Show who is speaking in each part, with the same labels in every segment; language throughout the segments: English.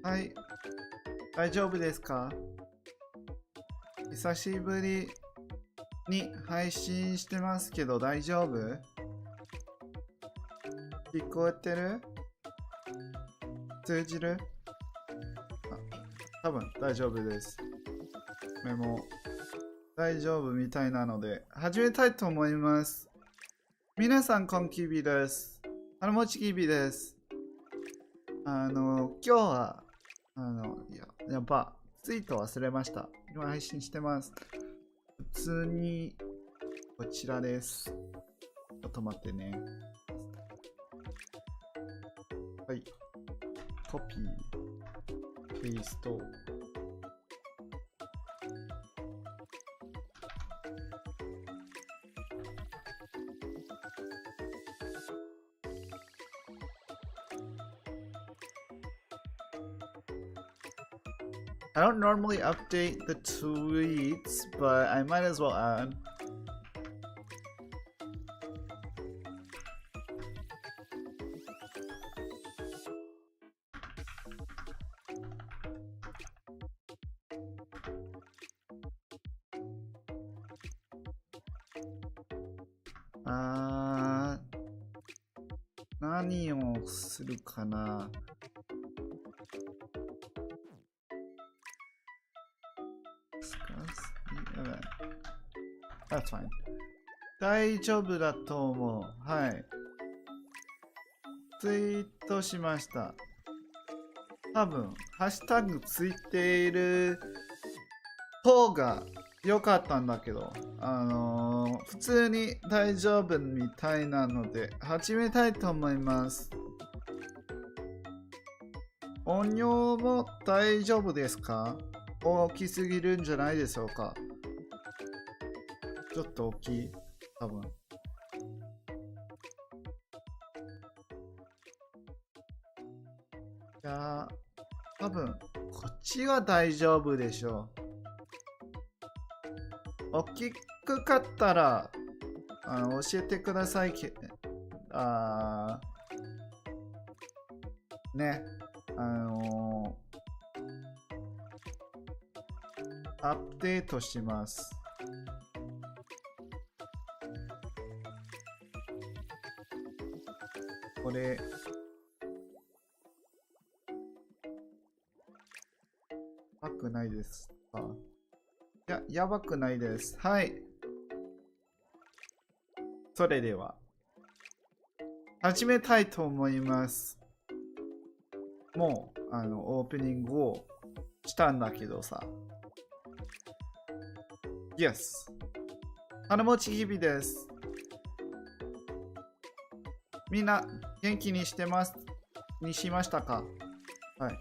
Speaker 1: はい、大丈夫ですか？久しぶりに配信してますけど大丈夫？聞こえてる？通じる？多分大丈夫です。メモ大丈夫みたいなので始めたいと思います。皆さん、こんきびです。もちきびです。今日は、やっぱ、ツイート忘れました。今配信してます。普通に、こちらです。ちょっと待ってね。はい。コピー、ペースト。I don't normally update the tweets, but I might as well add. Ah, 何をするかな。That's fine. 大丈夫だと思う。はい。ツイートしました。多分、ハッシュタグついている方が良かったんだけど、普通に大丈夫みたいなので、始めたいと思います。音量も大丈夫ですか？大きすぎるんじゃないでしょうか？ちょっと大きい？多分。いやー、多分、こっちは大丈夫でしょう。大きくかったら、教えてくださいね。アップデートします。これやばくないですか？いや、やばくないです。はい。それでは始めたいと思います。もうオープニングをしたんだけどさ。Yes。もちひびです。みんな元気にしてますにしましたか？はい。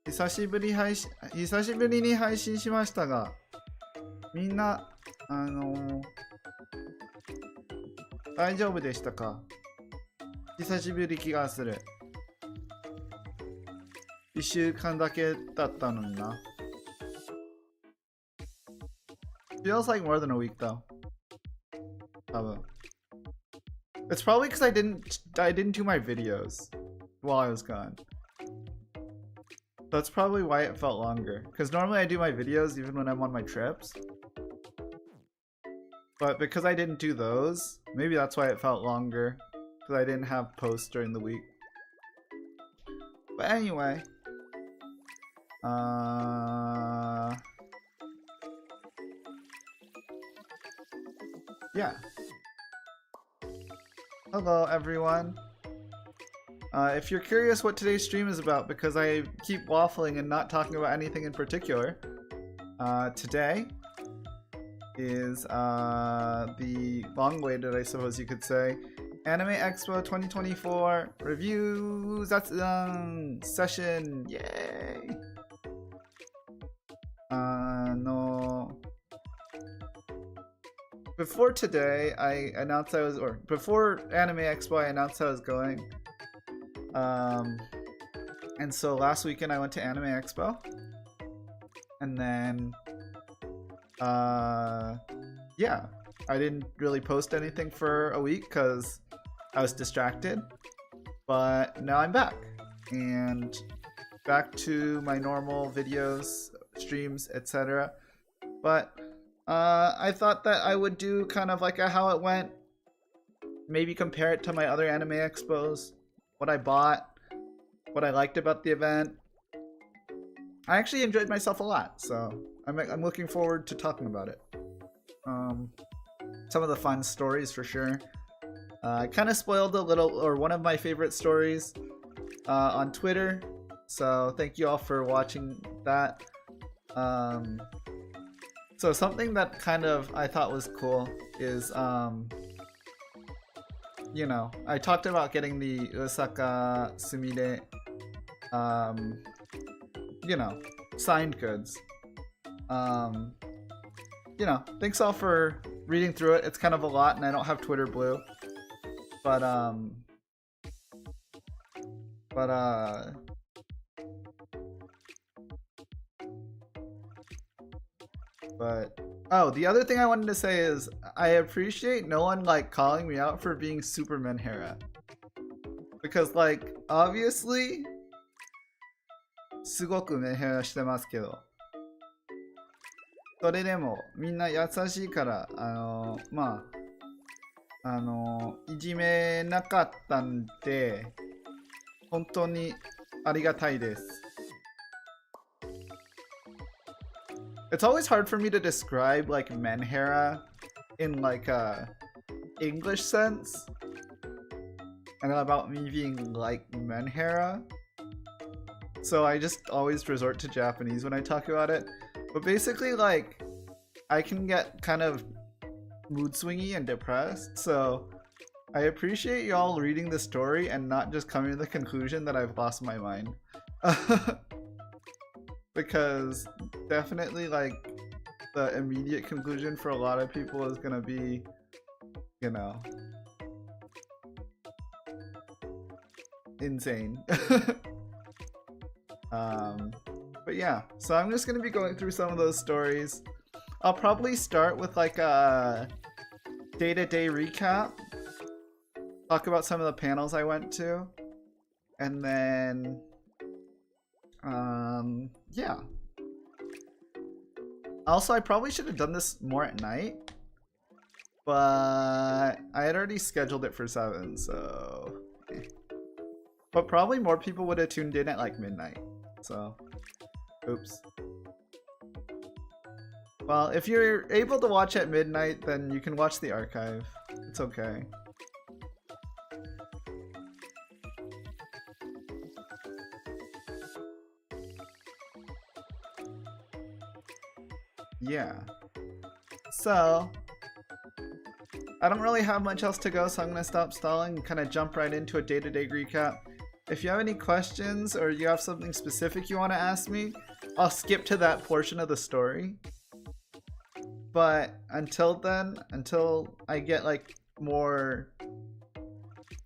Speaker 1: 久しぶりに配信しましたが、みんな大丈夫でしたか？久しぶり気がする。1週間だけだったのにな。Feels like more than a week though. It's probably because I didn't do my videos while I was gone. That's probably why it felt longer. Because normally I do my videos even when I'm on my trips. But because I didn't do those, maybe that's why it felt longer. Because I didn't have posts during the week. But anyway. Yeah. Hello everyone. If you're curious what today's stream is about, because I keep waffling and not talking about anything in particular, today is the long-awaited, I suppose you could say, Anime Expo 2024 review zatsudan session. Yay! Before today, I announced before Anime Expo, I announced I was going. And so last weekend I went to Anime Expo. And then, yeah, I didn't really post anything for a week because I was distracted. but now I'm back and back to my normal videos, streams, etc. But I thought that I would do kind of like a how it went, maybe compare it to my other anime expos, what I bought, what I liked about the event. I actually enjoyed myself a lot, so I'm looking forward to talking about it. Some of the fun stories for sure. I kind of spoiled a little, or one of my favorite stories on Twitter, so thank you all for watching that. So something that kind of I thought was cool is, you know, I talked about getting the Osaka Sumire, you know, signed goods. You know, thanks all for reading through it. It's kind of a lot and I don't have Twitter Blue. But oh, the other thing I wanted to say is I appreciate no one like calling me out for being super menhera. Because like, obviously すごくメンヘラしてますけど、それでもみんな優しいからまあいじめなかったんで本当にありがたいです。It's always hard for me to describe like menhera in like a English sense and about me being like menhera. So I just always resort to Japanese when I talk about it. But basically like I can get kind of mood swingy and depressed. So I appreciate y'all reading the story and not just coming to the conclusion that I've lost my mind. Because definitely like the immediate conclusion for a lot of people is gonna be, you know, insane. But yeah, so I'm just gonna be going through some of those stories. I'll probably start with like a day-to-day recap, talk about some of the panels I went to, and then yeah. Also, I probably should have done this more at night, but I had already scheduled it for 7, so but probably more people would have tuned in at like midnight, so oops. Well, if you're able to watch at midnight, then you can watch the archive. It's okay. Yeah. So, I don't really have much else to go, so I'm going to stop stalling and kind of jump right into a day-to-day recap. If you have any questions or you have something specific you want to ask me, I'll skip to that portion of the story. But until then, until I get like more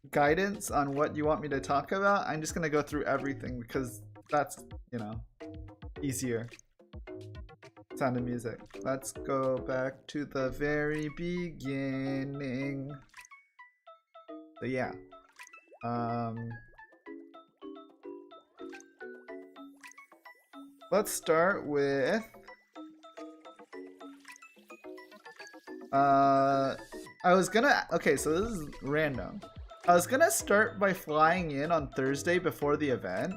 Speaker 1: guidance on what you want me to talk about, I'm just going to go through everything because that's, you know, easier. Sound of music. Let's go back to the very beginning. So yeah. Let's start with okay, so this is random. I was gonna start by flying in on Thursday before the event,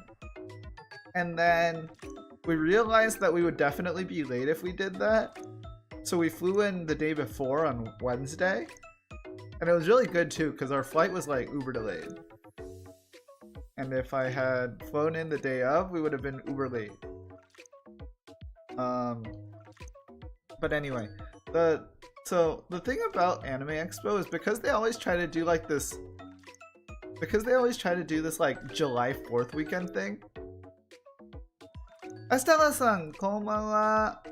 Speaker 1: and then we realized that we would definitely be late if we did that, so we flew in the day before on Wednesday, and it was really good too because our flight was like uber delayed, and if I had flown in the day of, we would have been uber late. But anyway, so the thing about Anime Expo is because they always try to do like this, like July 4th weekend thing. Estella-san, こんばんは。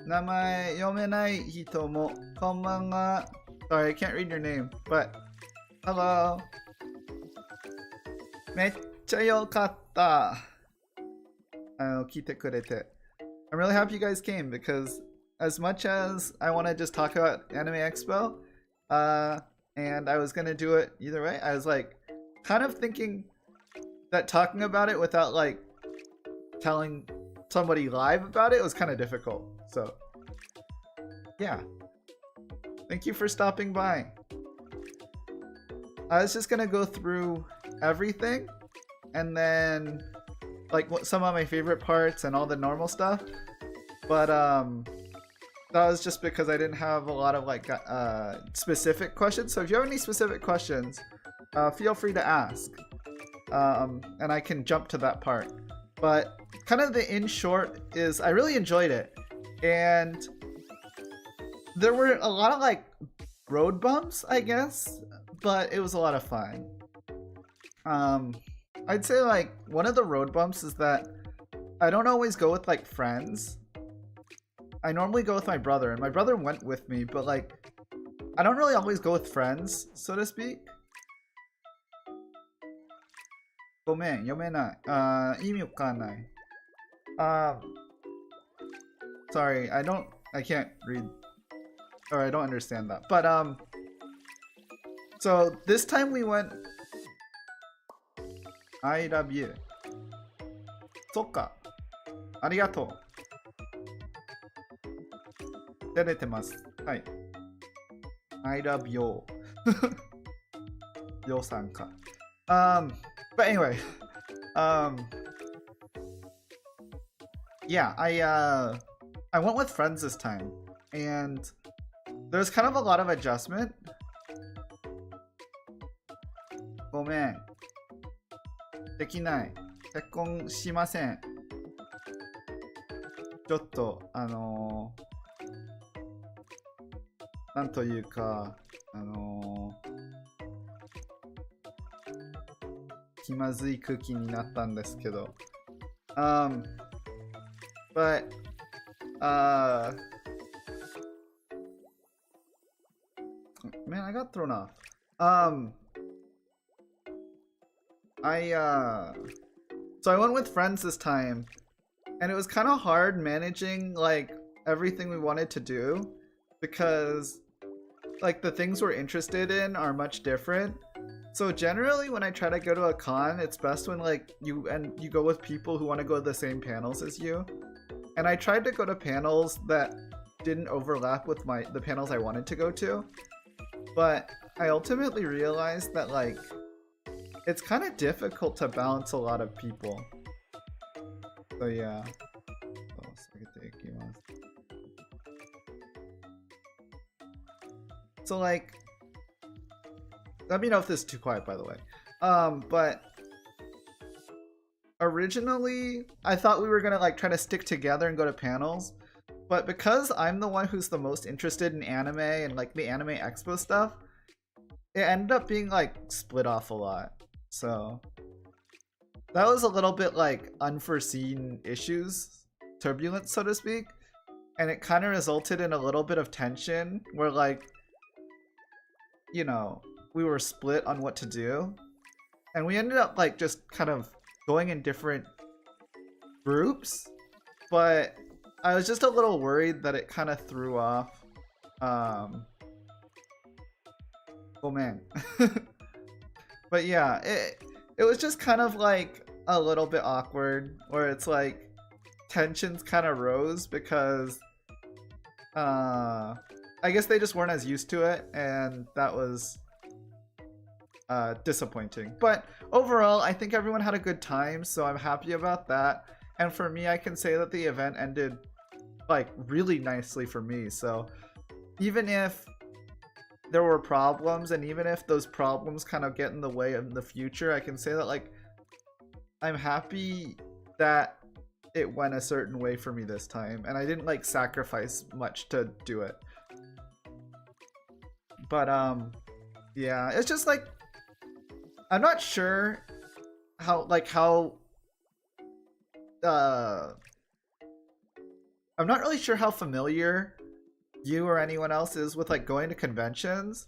Speaker 1: 名前読めない人もこんばんは。Sorry, I can't read your name, but hello. めっちゃ良かった。聞いてくれて。I'm really happy you guys came because as much as I want to just talk about Anime Expo, and I was gonna do it either way. I was like kind of thinking that talking about it without like telling somebody live about it was kind of difficult. So yeah, thank you for stopping by. I was just gonna go through everything and then like what some of my favorite parts and all the normal stuff, but that was just because I didn't have a lot of like specific questions. So if you have any specific questions, feel free to ask, and I can jump to that part. But kind of the in short is I really enjoyed it, and there were a lot of like road bumps, I guess, but it was a lot of fun. I'd say like one of the road bumps is that I don't always go with like friends. I normally go with my brother, and my brother went with me, but like I don't really always go with friends, so to speak. ごめん、読めない。意味わかんない。Sorry, I can't read, or I don't understand that. But so this time we went. I love you. そっか。ありがとう。出れてます。はい。I love you. ようさんか。But anyway, yeah, I went with friends this time, and there's kind of a lot of adjustment. ごめん。できない。結婚しません。ちょっとなんというか気まずい空気になったんですけど、but man, I got thrown off. So I went with friends this time, and it was kind of hard managing like everything we wanted to do because like the things we're interested in are much different. So generally when I try to go to a con, it's best when like you go with people who want to go to the same panels as you. And I tried to go to panels that didn't overlap with the panels I wanted to go to. But I ultimately realized that like it's kind of difficult to balance a lot of people. So yeah. So like, let me know if this is too quiet, by the way. But originally I thought we were gonna like try to stick together and go to panels, but because I'm the one who's the most interested in anime and like the Anime Expo stuff, it ended up being like split off a lot. So that was a little bit like unforeseen issues, turbulence, so to speak, and it kind of resulted in a little bit of tension where like, you know, we were split on what to do, and we ended up like just kind of going in different groups, but I was just a little worried that it kind of threw off oh man. But yeah, it was just kind of like a little bit awkward where it's like tensions kind of rose because I guess they just weren't as used to it, and that was disappointing. But overall, I think everyone had a good time, so I'm happy about that. And for me, I can say that the event ended like really nicely for me. So even if there were problems, and even if those problems kind of get in the way in the future, I can say that like I'm happy that it went a certain way for me this time, and I didn't like sacrifice much to do it. But yeah, it's just like I'm not sure how I'm not really sure how familiar you or anyone else is with like going to conventions,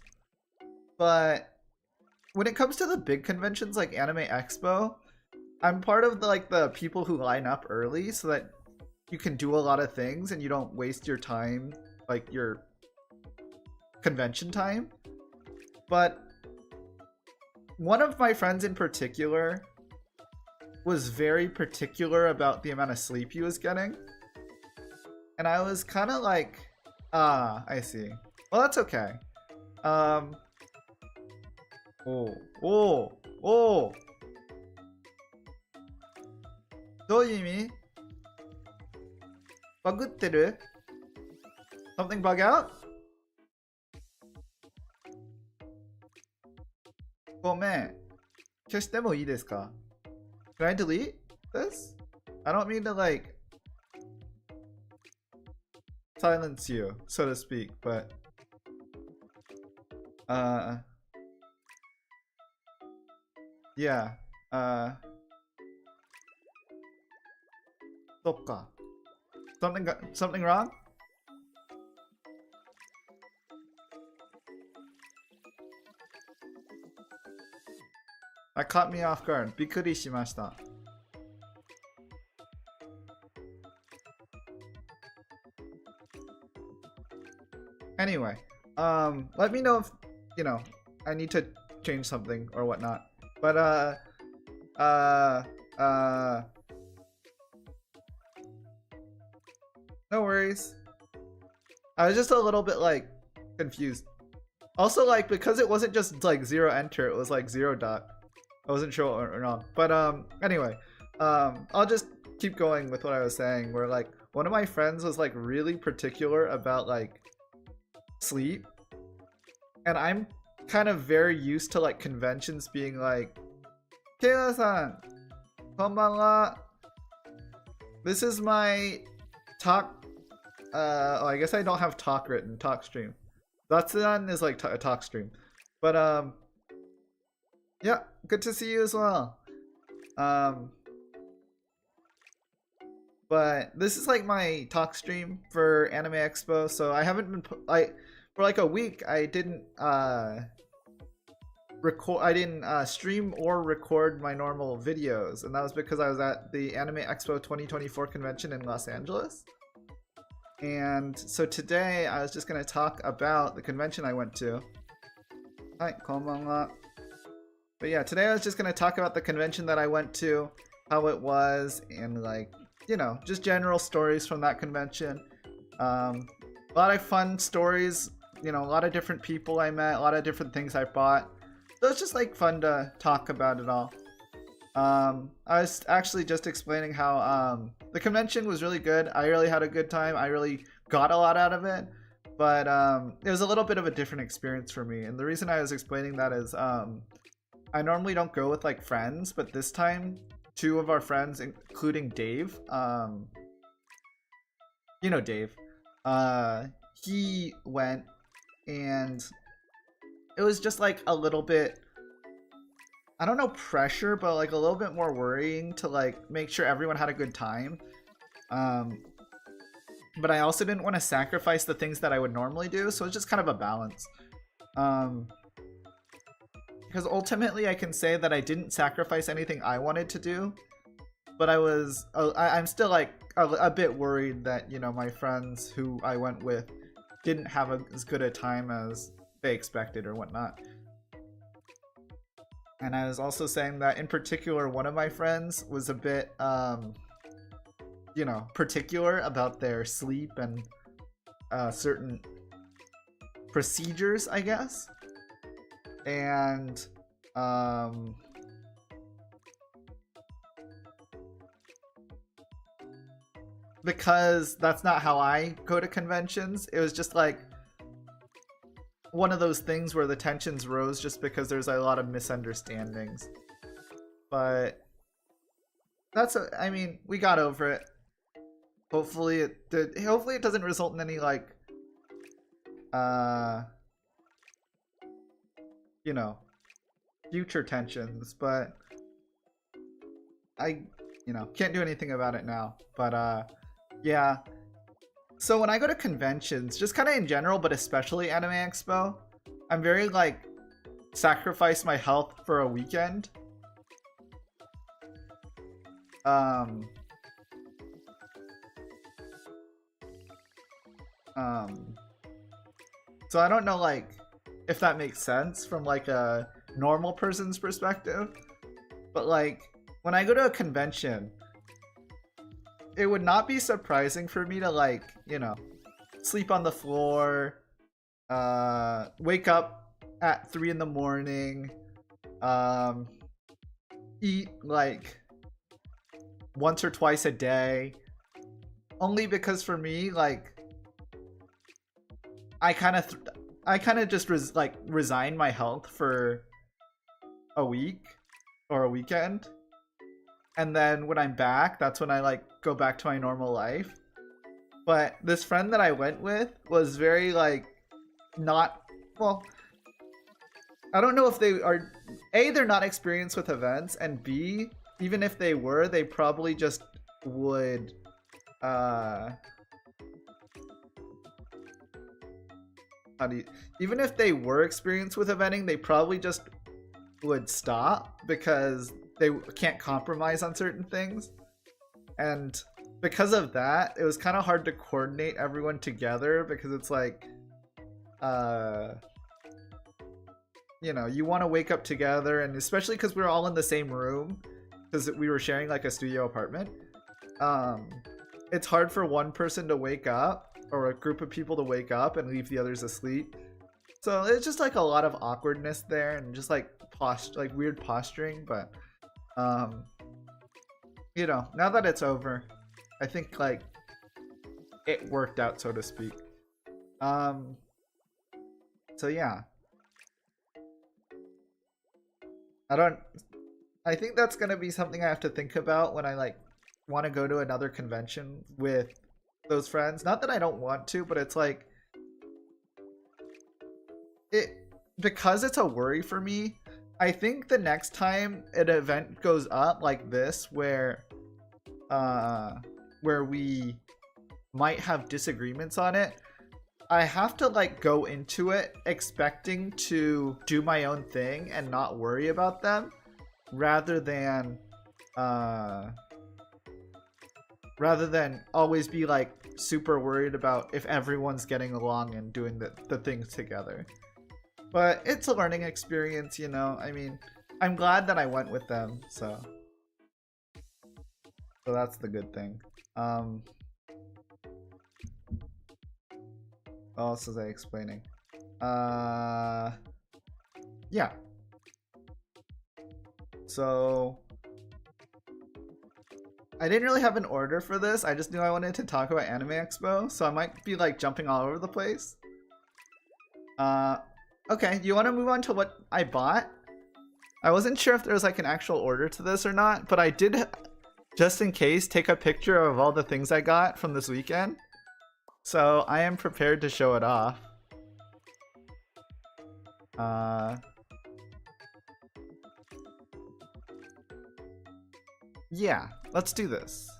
Speaker 1: but when it comes to the big conventions like Anime Expo, I'm part of the people who line up early so that you can do a lot of things and you don't waste your time, like your convention time. But one of my friends in particular was very particular about the amount of sleep he was getting. And I was kind of like, I see. Well, that's okay. Oh. どういう意味？バグってる？ Something bug out? ごめん。消してもいいですか？ Can I delete this? I don't mean to like silence you, so to speak, but yeah, そっか。Something wrong? That caught me off guard. びっくりしました。Anyway, let me know if, you know, I need to change something or whatnot. But, no worries. I was just a little bit, like, confused. Also, like, because it wasn't just, like, 0 enter, it was, like, 0 dot. I wasn't sure what went wrong. But, anyway, I'll just keep going with what I was saying, where, like, one of my friends was, like, really particular about, like, sleep. And I'm kind of very used to, like, conventions being like, Kayla-san, konbanwa. This is my talk. Oh, I guess I don't have talk written. Talk stream. Zatsudan is like a talk stream. But yeah, good to see you as well. But this is like my talk stream for Anime Expo, so I haven't been for like a week. I didn't stream or record my normal videos, and that was because I was at the Anime Expo 2024 convention in Los Angeles. And so today I was just going to talk about the convention I went to. Hi, konbanwa. But yeah, today I was just going to talk about the convention that I went to, how it was, and like, you know, just general stories from that convention. A lot of fun stories, you know, a lot of different people I met, a lot of different things I bought. So it's just like fun to talk about it all. I was actually just explaining how the convention was really good. I really had a good time. I really got a lot out of it. But it was a little bit of a different experience for me. And the reason I was explaining that is I normally don't go with like friends, but this time 2 of our friends, including Dave, you know Dave, he went, and it was just like a little bit, I don't know, pressure, but like a little bit more worrying to like make sure everyone had a good time. But I also didn't want to sacrifice the things that I would normally do, so it's just kind of a balance. Because ultimately I can say that I didn't sacrifice anything I wanted to do, but I'm still like a bit worried that, you know, my friends who I went with didn't have as good a time as they expected or whatnot. And I was also saying that in particular, one of my friends was a bit, you know, particular about their sleep and certain procedures, I guess. And because that's not how I go to conventions, it was just like one of those things where the tensions rose just because there's a lot of misunderstandings. But that's I mean, we got over it. Hopefully it doesn't result in any like you know, future tensions, but I, you know, can't do anything about it now. But yeah. So when I go to conventions, just kind of in general, but especially Anime Expo, I'm very like sacrifice my health for a weekend. So I don't know, like, if that makes sense from like a normal person's perspective. But like when I go to a convention, it would not be surprising for me to like, you know, sleep on the floor, wake up at 3 in the morning, eat like once or twice a day, only because for me, like, I kind of just resign my health for a week or a weekend, and then when I'm back, that's when I like go back to my normal life. But this friend that I went with was very like not, well, I don't know if they are, A, they're not experienced with events, and B, even if they were, they probably just would even if they were experienced with eventing, they probably just would stop because they can't compromise on certain things. And because of that, it was kind of hard to coordinate everyone together, because it's like, you know, you want to wake up together, and especially because we were all in the same room, because we were sharing like a studio apartment, it's hard for one person to wake up, or a group of people to wake up and leave the others asleep. So it's just like a lot of awkwardness there, and just like weird posturing. But you know, now that it's over, I think like it worked out, so to speak. So yeah, I think that's gonna be something I have to think about when I like want to go to another convention with those friends. Not that I don't want to, but it's like because it's a worry for me. I think the next time an event goes up like this, where we might have disagreements on it, I have to like go into it expecting to do my own thing and not worry about them, rather than always be like super worried about if everyone's getting along and doing the things together. But it's a learning experience, you know. I mean, I'm glad that I went with them, so that's the good thing. What else was I explaining? Yeah. So I didn't really have an order for this. I just knew I wanted to talk about Anime Expo, so I might be like jumping all over the place. Okay, you want to move on to what I bought? I wasn't sure if there was like an actual order to this or not, but I did, just in case, take a picture of all the things I got from this weekend. So I am prepared to show it off. Yeah, let's do this.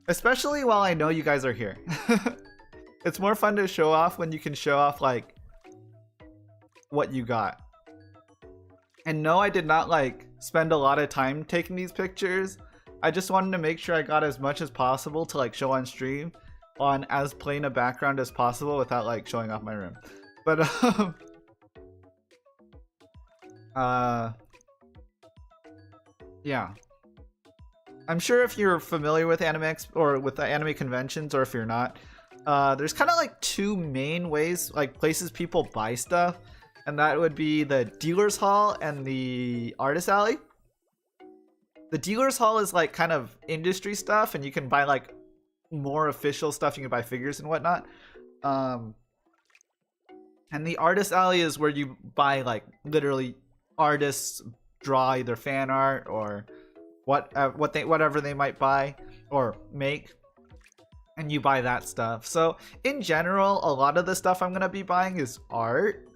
Speaker 1: Especially while I know you guys are here. It's more fun to show off when you can show off like what you got. And no, I did not like spend a lot of time taking these pictures. I just wanted to make sure I got as much as possible to like show on stream on as plain a background as possible without like showing off my room. But yeah. I'm sure if you're familiar with Anime Expo or with the anime conventions, or if you're not, there's kind of like two main ways, like places people buy stuff, and that would be the dealer's hall and the artist alley. The dealer's hall is like kind of industry stuff, and you can buy like more official stuff. You can buy figures and whatnot. And the artist alley is where you buy like literally artists draw either fan art or whatever they might buy or make, and you buy that stuff. So in general, a lot of the stuff I'm gonna be buying is art,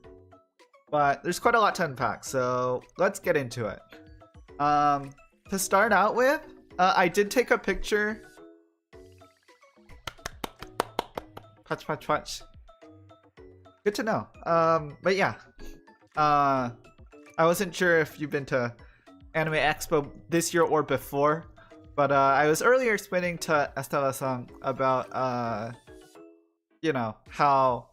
Speaker 1: but there's quite a lot to unpack, so let's get into it. To start out with, I did take a picture. Patch, patch, patch. Good to know. But yeah, I wasn't sure if you've been to Anime Expo this year or before, but I was earlier explaining to Estela-san about you know, how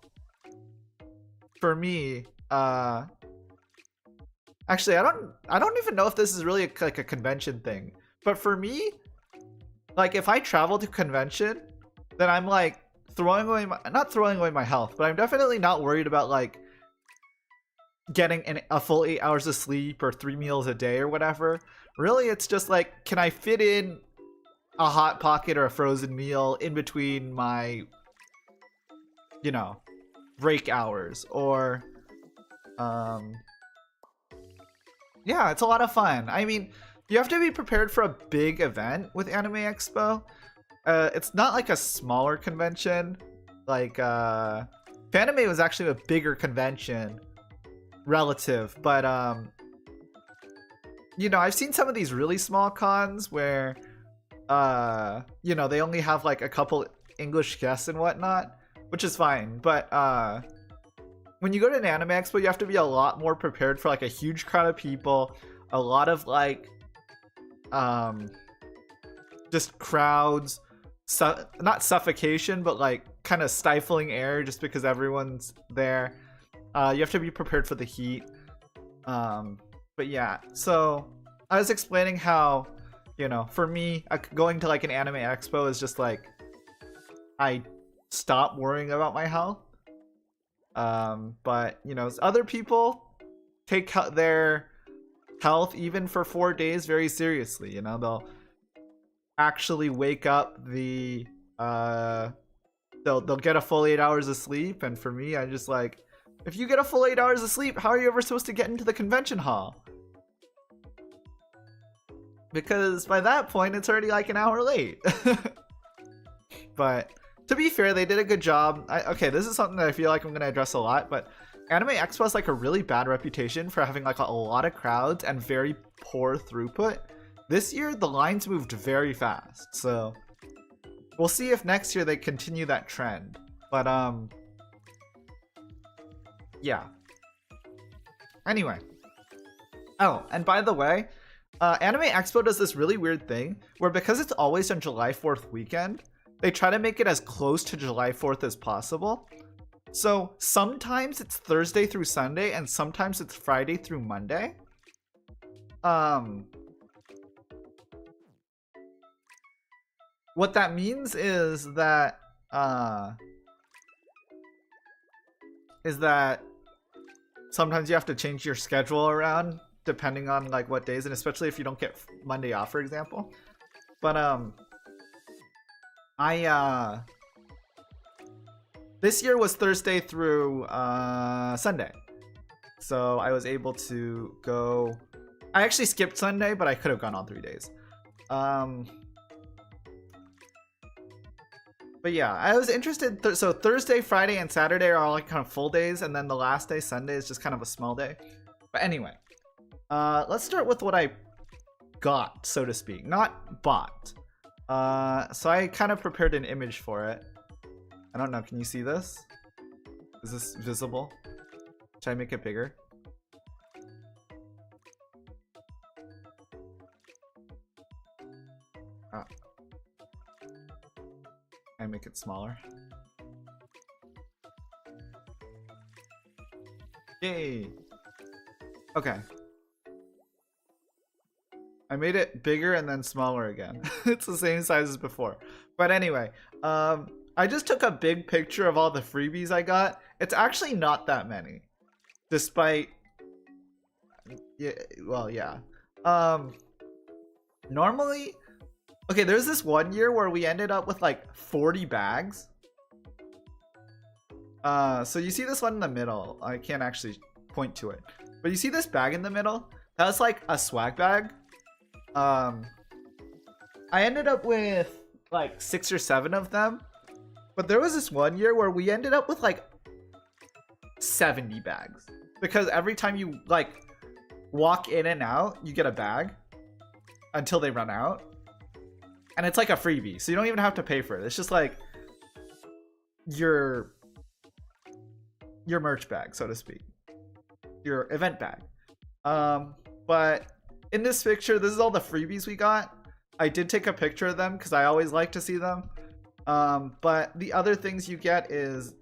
Speaker 1: for me, actually, I don't even know if this is really like a convention thing, but for me, like if I travel to convention, then I'm like not throwing away my health, but I'm definitely not worried about like getting a full 8 hours of sleep or 3 meals a day or whatever. Really, it's just like, can I fit in a hot pocket or a frozen meal in between my, you know, break hours? Or yeah, it's a lot of fun. I mean, you have to be prepared for a big event with Anime Expo. It's not like a smaller convention. Like Fanime was actually a bigger convention relative, but you know, I've seen some of these really small cons where you know, they only have like a couple English guests and whatnot, which is fine. But when you go to an Anime Expo, you have to be a lot more prepared for like a huge crowd of people, a lot of like just crowds, not suffocation, but like kind of stifling air just because everyone's there. You have to be prepared for the heat. But yeah, so I was explaining how, you know, for me, going to like an Anime Expo is just like, I stop worrying about my health. But you know, other people take their health even for 4 days very seriously. You know, they'll actually wake up they'll get a full 8 hours of sleep. And for me, I just like, if you get a full 8 hours of sleep, how are you ever supposed to get into the convention hall? Because by that point, it's already like an hour late. But to be fair, they did a good job. Okay, this is something that I feel like I'm going to address a lot, but Anime Expo has like a really bad reputation for having like a lot of crowds and very poor throughput. This year, the lines moved very fast, so we'll see if next year they continue that trend. But yeah. Anyway. Oh, and by the way, Anime Expo does this really weird thing where, because it's always on July 4th weekend, they try to make it as close to July 4th as possible. So sometimes it's Thursday through Sunday and sometimes it's Friday through Monday. What that means is that sometimes you have to change your schedule around depending on like what days, and especially if you don't get Monday off, for example. But this year was Thursday through Sunday, so I was able to go. I actually skipped Sunday, but I could have gone all 3 days. But yeah, I was interested. So Thursday, Friday, and Saturday are all like kind of full days, and then the last day, Sunday, is just kind of a small day. But anyway, let's start with what I got, so to speak, not bought. So I kind of prepared an image for it. I don't know, can you see this? Is this visible? Should I make it bigger? I make it smaller. Yay! Okay. I made it bigger and then smaller again. It's the same size as before. But anyway, I just took a big picture of all the freebies I got. It's actually not that many. Despite... Yeah, well, yeah. Normally... Okay, there's this one year where we ended up with like 40 bags. So you see this one in the middle. I can't actually point to it. But you see this bag in the middle? That's like a swag bag. I ended up with like 6 or 7 of them. But there was this one year where we ended up with like 70 bags. Because every time you like walk in and out, you get a bag until they run out. And it's like a freebie, so you don't even have to pay for it. It's just like your merch bag, so to speak. Your event bag. But in this picture, this is all the freebies we got. I did take a picture of them because I always like to see them. But the other things you get is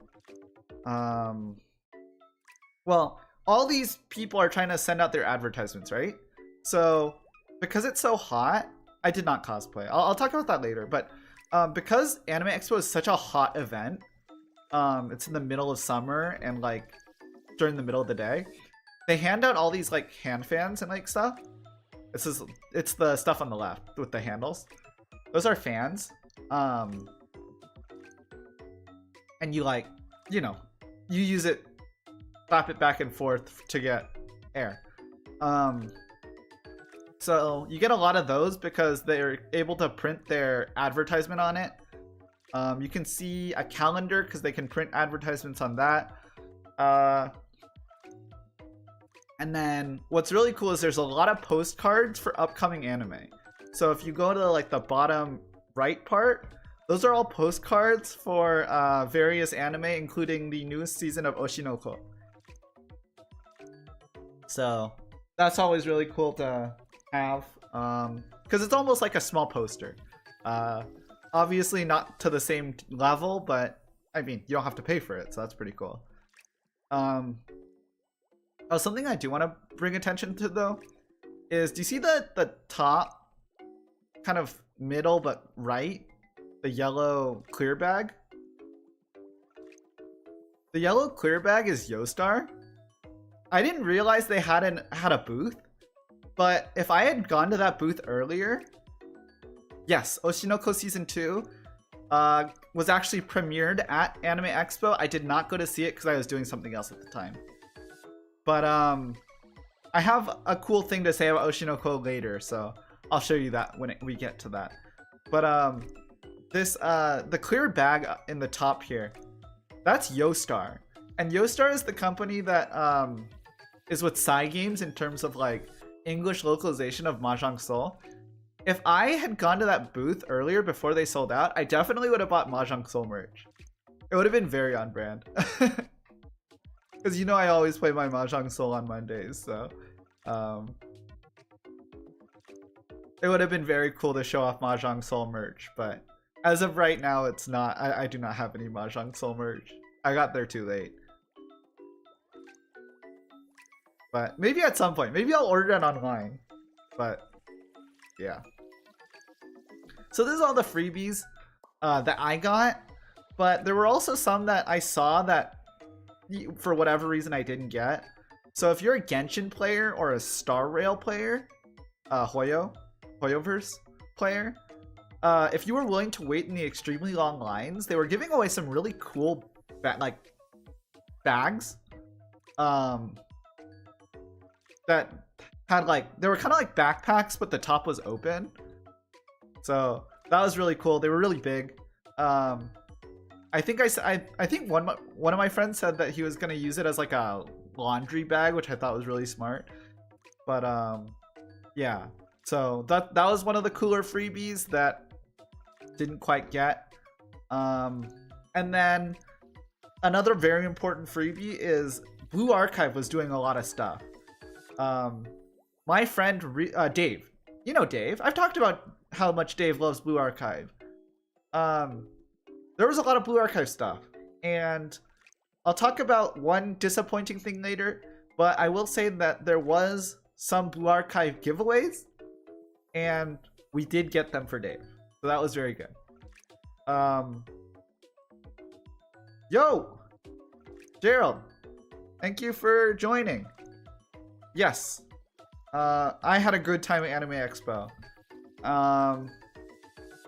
Speaker 1: Well, all these people are trying to send out their advertisements, right? So because it's so hot, I did not cosplay. I'll talk about that later. But because Anime Expo is such a hot event, it's in the middle of summer and like during the middle of the day, they hand out all these like hand fans and like stuff. It's the stuff on the left with the handles. Those are fans. And you like, you know, you use it, flap it back and forth to get air. So you get a lot of those because they're able to print their advertisement on it. You can see a calendar because they can print advertisements on that. And then what's really cool is there's a lot of postcards for upcoming anime. So if you go to like the bottom right part, those are all postcards for various anime, including the newest season of Oshinoko. So that's always really cool to have, because it's almost like a small poster. Obviously not to the same level, but I mean, you don't have to pay for it, so that's pretty cool. Oh, something I do want to bring attention to though is, do you see the top kind of middle but right, the yellow clear bag? The yellow clear bag is Yostar. I didn't realize they had a booth, but if I had gone to that booth earlier, yes, Oshinoko Season 2 was actually premiered at Anime Expo. I did not go to see it because I was doing something else at the time. But I have a cool thing to say about Oshinoko later, so I'll show you that when we get to that. But the clear bag in the top here, that's Yostar. And Yostar is the company that is with Cygames in terms of like English localization of Mahjong Soul. If I had gone to that booth earlier before they sold out, I definitely would have bought Mahjong Soul merch. It would have been very on brand. Because you know I always play my Mahjong Soul on Mondays, so it would have been very cool to show off Mahjong Soul merch, but as of right now, it's not. I do not have any Mahjong Soul merch. I got there too late. But maybe at some point. Maybe I'll order it online. But yeah. So this is all the freebies that I got. But there were also some that I saw that for whatever reason I didn't get. So if you're a Genshin player or a Star Rail player, Hoyoverse player, if you were willing to wait in the extremely long lines, they were giving away some really cool bags that had like, they were kind of like backpacks, but the top was open. So that was really cool. They were really big. I think one of my friends said that he was gonna use it as like a laundry bag, which I thought was really smart. But yeah, so that was one of the cooler freebies that didn't quite get. And then another very important freebie is Blue Archive was doing a lot of stuff. My friend Dave, you know Dave. I've talked about how much Dave loves Blue Archive. There was a lot of Blue Archive stuff, and I'll talk about one disappointing thing later, but I will say that there was some Blue Archive giveaways, and we did get them for Dave. So that was very good. Yo! Gerald! Thank you for joining. Yes. I had a good time at Anime Expo.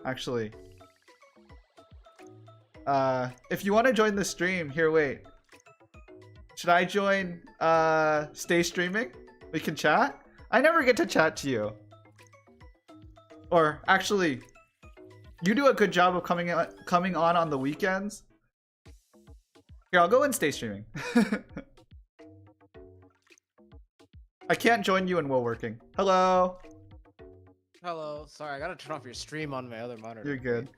Speaker 1: Actually... if you want to join the stream, here, wait. Should I join, stay streaming? We can chat? I never get to chat to you. Or, actually, you do a good job of coming on the weekends. Here, I'll go and stay streaming. I can't join you in while working. Hello.
Speaker 2: Hello. Sorry, I gotta turn off your stream on my other monitor.
Speaker 1: You're good.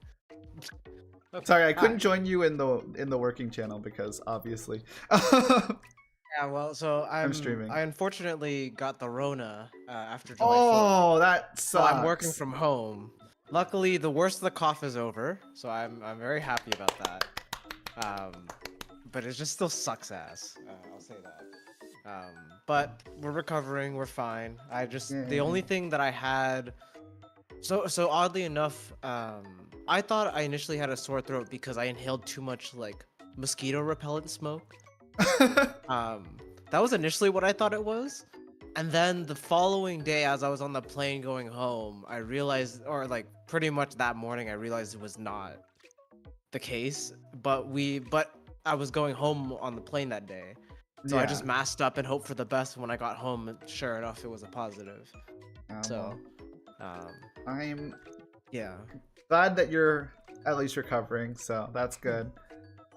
Speaker 2: Okay.
Speaker 1: Sorry, I couldn't join you in the working channel because obviously.
Speaker 2: Yeah, well, so I'm
Speaker 1: streaming.
Speaker 2: I unfortunately got the Rona after July 4th.
Speaker 1: Oh, that sucks.
Speaker 2: So I'm working from home. Luckily, the worst of the cough is over, so I'm very happy about that. But it just still sucks ass. I'll say that. But we're recovering. We're fine. The
Speaker 1: Yeah.
Speaker 2: only thing that I had. So oddly enough, I thought I initially had a sore throat because I inhaled too much like mosquito repellent smoke. That was initially what I thought it was. And then the following day, as I was on the plane going home, I realized, or like pretty much that morning, I realized it was not the case. But I was going home on the plane that day, so I just masked up and hoped for the best. When I got home, and sure enough, it was a positive. So,
Speaker 1: I'm
Speaker 2: yeah,
Speaker 1: glad that you're at least recovering, so that's good.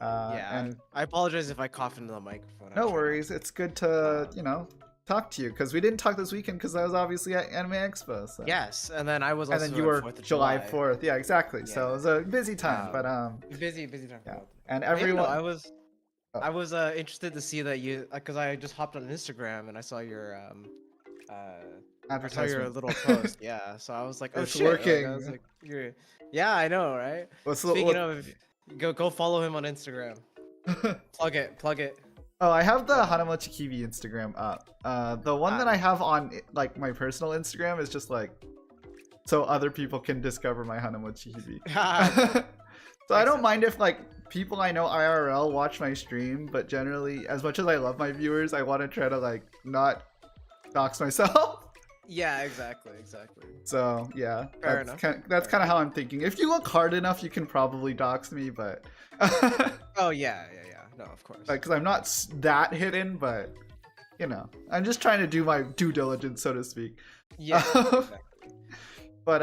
Speaker 2: Yeah,
Speaker 1: and
Speaker 2: I apologize if I cough into the microphone.
Speaker 1: no worries. It's good to talk to you because we didn't talk this weekend because I was obviously at Anime Expo. So.
Speaker 2: Yes, and then I was also
Speaker 1: and then you were
Speaker 2: 4th of
Speaker 1: July 4th. Yeah, exactly.
Speaker 2: Yeah.
Speaker 1: So it was a busy time, but
Speaker 2: busy time.
Speaker 1: Yeah. And
Speaker 2: But, you know,
Speaker 1: everyone.
Speaker 2: I was interested to see that you, because I just hopped on Instagram and I saw your I saw your
Speaker 1: Advertisement.
Speaker 2: little post. Yeah, so I was like, oh
Speaker 1: It's
Speaker 2: shit. Like,
Speaker 1: working.
Speaker 2: I was like, yeah, I know, right? Speaking of, go follow him on Instagram. Plug it.
Speaker 1: Oh, I have the Hanamochi Kiwi Instagram up. The one that I have on like my personal Instagram is just like so other people can discover my Hanamochi Kiwi. So I don't mind if like people I know IRL watch my stream, but generally, as much as I love my viewers, I want to try to like not dox myself.
Speaker 2: Yeah, exactly.
Speaker 1: So yeah,
Speaker 2: Fair
Speaker 1: that's
Speaker 2: enough.
Speaker 1: kind of how I'm thinking. If you look hard enough, you can probably dox me, but
Speaker 2: Oh yeah. No, of course.
Speaker 1: because I'm not that hidden, but I'm just trying to do my due diligence, so to speak.
Speaker 2: Yeah. Exactly.
Speaker 1: But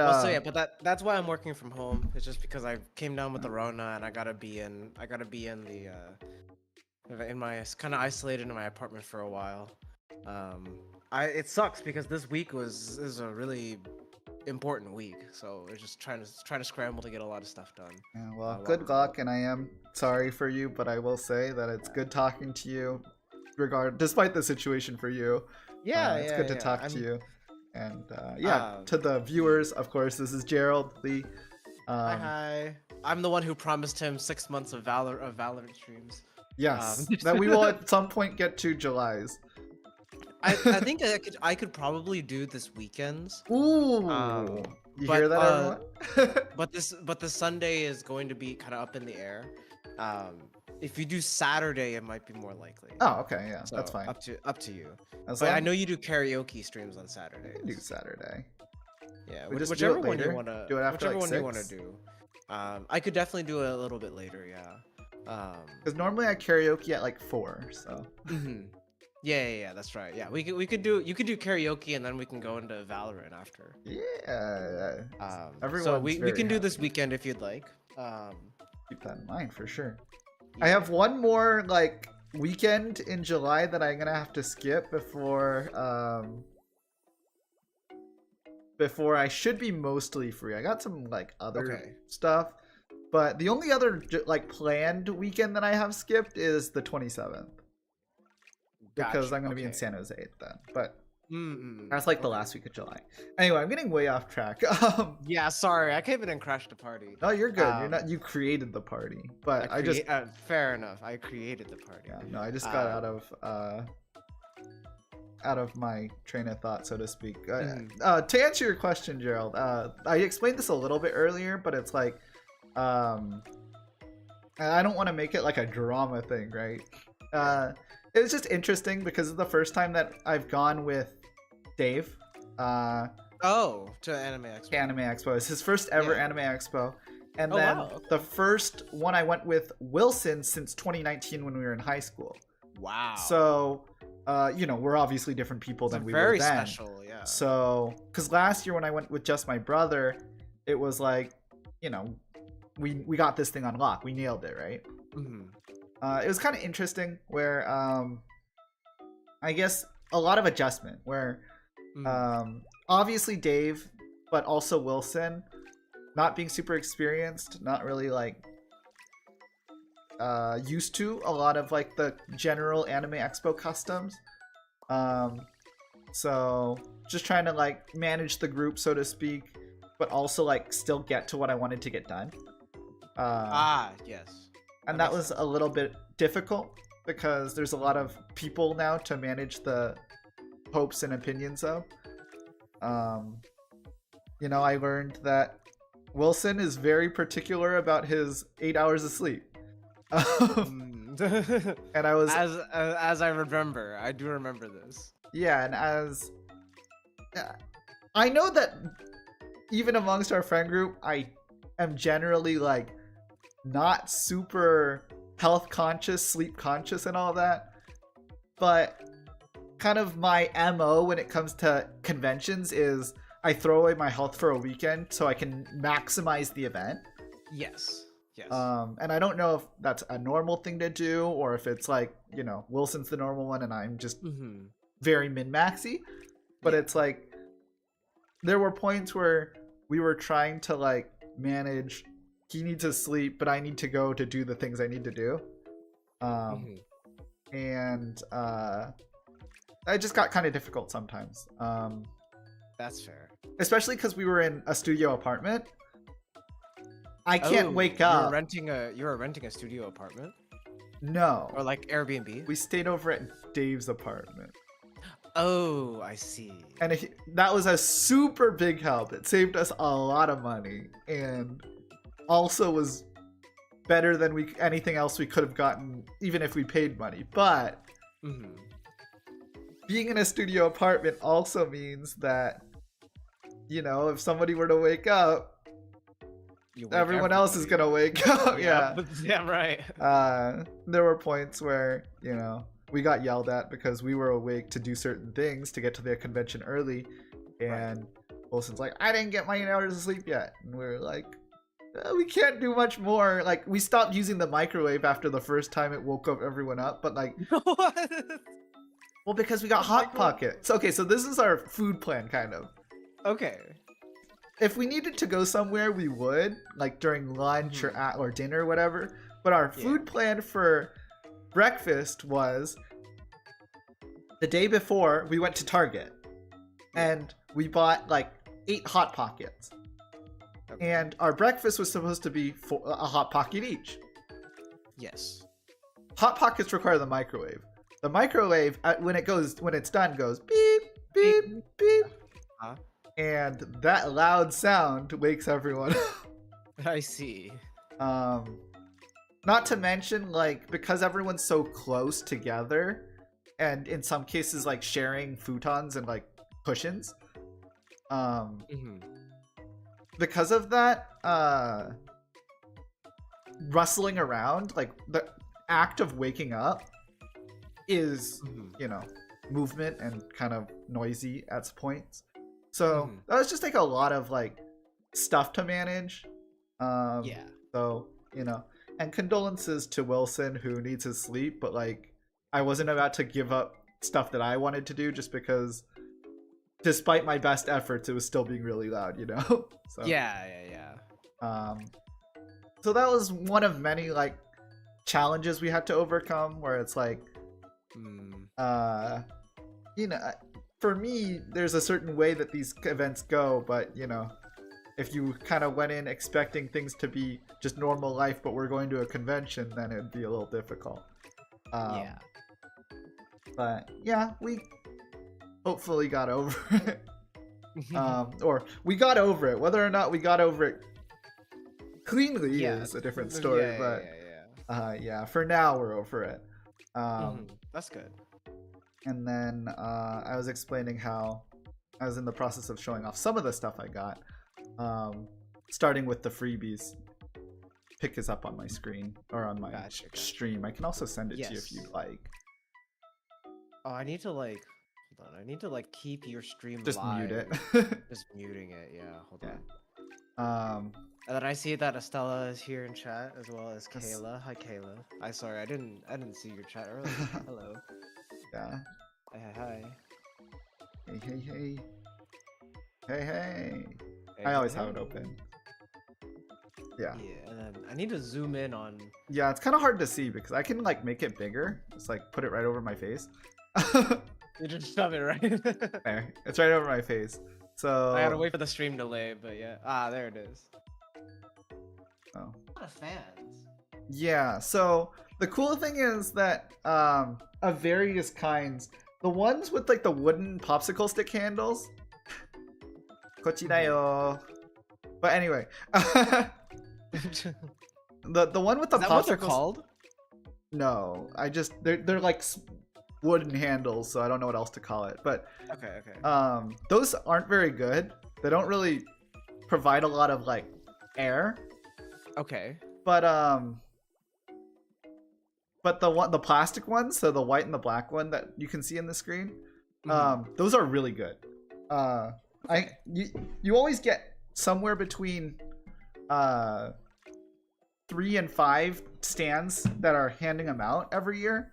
Speaker 2: but that's why I'm working from home. It's just because I came down with the Rona and I gotta be in my kind of isolated in my apartment for a while. It sucks because this week is a really important week, so we're just trying to scramble to get a lot of stuff done.
Speaker 1: yeah, well, good luck, and I am sorry for you, but I will say that it's good talking to you, despite the situation for you. It's good to talk to you, and to the viewers, of course, this is Gerald Lee.
Speaker 2: Hi. I'm the one who promised him 6 months of Valorant streams.
Speaker 1: Yes, that we will at some point get to July's.
Speaker 2: I think I could probably do this weekend's.
Speaker 1: Ooh, you hear that, everyone?
Speaker 2: but the Sunday is going to be kind of up in the air. If you do Saturday, it might be more likely.
Speaker 1: Oh, okay, yeah,
Speaker 2: So,
Speaker 1: that's fine.
Speaker 2: Up to you.
Speaker 1: As
Speaker 2: But
Speaker 1: long
Speaker 2: I know you do karaoke streams on Saturdays.
Speaker 1: do Saturday.
Speaker 2: Yeah,
Speaker 1: We just do
Speaker 2: whichever
Speaker 1: it
Speaker 2: one you
Speaker 1: later?
Speaker 2: wanna.
Speaker 1: Do it after,
Speaker 2: whichever
Speaker 1: like,
Speaker 2: one you wanna
Speaker 1: 6?
Speaker 2: do. I could definitely do it a little bit later. Yeah.
Speaker 1: Because normally I karaoke at like 4, so.
Speaker 2: Mhm. Yeah, that's right. Yeah, you could do karaoke and then we can go into Valorant after.
Speaker 1: Yeah.
Speaker 2: So
Speaker 1: Everyone's
Speaker 2: we
Speaker 1: very
Speaker 2: can do
Speaker 1: happy.
Speaker 2: this weekend if you'd like.
Speaker 1: Keep that in mind for sure. I have one more like weekend in July that I'm gonna have to skip before I should be mostly free. I got some like other stuff, but the only other like planned weekend that I have skipped is the 27th because I'm gonna be in San Jose then. But that's like the last week of July. Anyway, I'm getting way off track.
Speaker 2: Yeah, sorry, I came in and crashed the party.
Speaker 1: No, you're good. You're not. You created the party, but I just.
Speaker 2: Fair enough. I created the party.
Speaker 1: Yeah, no, I just got out of my train of thought, so to speak. To answer your question, Gerald, I explained this a little bit earlier, but it's like, and I don't want to make it like a drama thing, right? It was just interesting because it's the first time that I've gone with Dave.
Speaker 2: To Anime Expo.
Speaker 1: Anime Expo. It's his first ever Anime Expo. And then
Speaker 2: wow, okay.
Speaker 1: The first one I went with Wilson since 2019 when we were in high school.
Speaker 2: Wow.
Speaker 1: So, we're obviously different people than we were then. Very
Speaker 2: special, yeah.
Speaker 1: So, because last year when I went with just my brother, it was like, we got this thing on lock. We nailed it, right?
Speaker 2: Mm-hmm.
Speaker 1: It was kind of interesting where, I guess, a lot of adjustment where, obviously Dave, but also Wilson, not being super experienced, not really like used to a lot of like the general Anime Expo customs. So just trying to like manage the group, so to speak, but also like still get to what I wanted to get done.
Speaker 2: Yes.
Speaker 1: And that was a little bit difficult. because there's a lot of people now to manage the hopes and opinions of. You know, I learned that Wilson is very particular about his 8 hours of sleep. And I was
Speaker 2: as I remember, I do remember this.
Speaker 1: Yeah, and as I know that even amongst our friend group, I am generally like not super health conscious, sleep conscious, and all that. But kind of my MO when it comes to conventions is I throw away my health for a weekend so I can maximize the event.
Speaker 2: Yes. Yes.
Speaker 1: And I don't know if that's a normal thing to do or if it's like, you know, Wilson's the normal one and I'm just very min-maxy. But it's like there were points where we were trying to like manage, he needs to sleep, but I need to go to do the things I need to do. And it just got kind of difficult sometimes.
Speaker 2: That's fair.
Speaker 1: Especially because we were in a studio apartment. I can't wake up.
Speaker 2: You were renting a studio apartment?
Speaker 1: No.
Speaker 2: Or like Airbnb?
Speaker 1: We stayed over at Dave's apartment.
Speaker 2: Oh, I see.
Speaker 1: And that was a super big help. It saved us a lot of money and also was better than anything else we could have gotten even if we paid money. But being in a studio apartment also means that, you know, if somebody were to wake up, everyone else is gonna wake up. Yeah.
Speaker 2: Yeah, right.
Speaker 1: There were points where, you know, we got yelled at because we were awake to do certain things to get to the convention early, and Wilson's like, I didn't get my 8 hours of sleep yet, and we were like, we can't do much more. Like, we stopped using the microwave after the first time it woke up everyone up, but like well, because we got Hot Pockets. Okay, so this is our food plan, kind of.
Speaker 2: Okay.
Speaker 1: If we needed to go somewhere, we would, like during lunch or dinner or whatever. But our food plan for breakfast was the day before we went to Target and we bought like 8 Hot Pockets. Okay. And our breakfast was supposed to be a Hot Pocket each.
Speaker 2: Yes.
Speaker 1: Hot Pockets require the microwave. The microwave, when it's done, goes beep, beep, beep. And that loud sound wakes everyone up.
Speaker 2: I see.
Speaker 1: Not to mention, like, because everyone's so close together, and in some cases, like, sharing futons and, like, cushions. Because of that, rustling around, like, the act of waking up is, you know, movement and kind of noisy at points. So that was just like a lot of like stuff to manage.
Speaker 2: Yeah.
Speaker 1: So, you know, and condolences to Wilson who needs his sleep, but like I wasn't about to give up stuff that I wanted to do just because despite my best efforts, it was still being really loud, you know? So,
Speaker 2: yeah.
Speaker 1: So that was one of many like challenges we had to overcome where it's like, you know, for me, there's a certain way that these events go, but you know, if you kind of went in expecting things to be just normal life, but we're going to a convention, then it'd be a little difficult.
Speaker 2: Yeah.
Speaker 1: But yeah, we hopefully got over it. Or we got over it. Whether or not we got over it cleanly is a different story. Yeah, for now we're over it.
Speaker 2: That's good.
Speaker 1: And then I was explaining how I was in the process of showing off some of the stuff I got, starting with the freebies. Pick is up on my screen or on my stream. I can also send it to you if you'd like.
Speaker 2: Oh, I need to like, hold on. I need to like keep your stream
Speaker 1: just
Speaker 2: live.
Speaker 1: Mute it.
Speaker 2: Just muting it. Yeah, hold on. And then I see that Estella is here in chat as well as Kayla. Hi, Kayla. Sorry, I didn't see your chat earlier. Hello.
Speaker 1: Yeah.
Speaker 2: Hi.
Speaker 1: Hey. I always have it open. Yeah.
Speaker 2: Yeah, and then I need to zoom in on.
Speaker 1: Yeah, it's kind of hard to see because I can like make it bigger. Just like put it right over my face.
Speaker 2: You just shove it right.
Speaker 1: There, it's right over my face. So
Speaker 2: I gotta wait for the stream delay, but yeah. There it is.
Speaker 1: Oh.
Speaker 2: A lot of fans.
Speaker 1: Yeah. So The cool thing is that of various kinds, the ones with like the wooden popsicle stick handles. Kochirayo. But anyway, the one with the
Speaker 2: Is that what they're
Speaker 1: popsicles.
Speaker 2: called?
Speaker 1: No, they're like wooden handles, so I don't know what else to call it. But
Speaker 2: Okay.
Speaker 1: those aren't very good. They don't really provide a lot of like air.
Speaker 2: Okay.
Speaker 1: But the plastic ones, so the white and the black one that you can see in the screen, those are really good. You always get somewhere between 3 and 5 stands that are handing them out every year.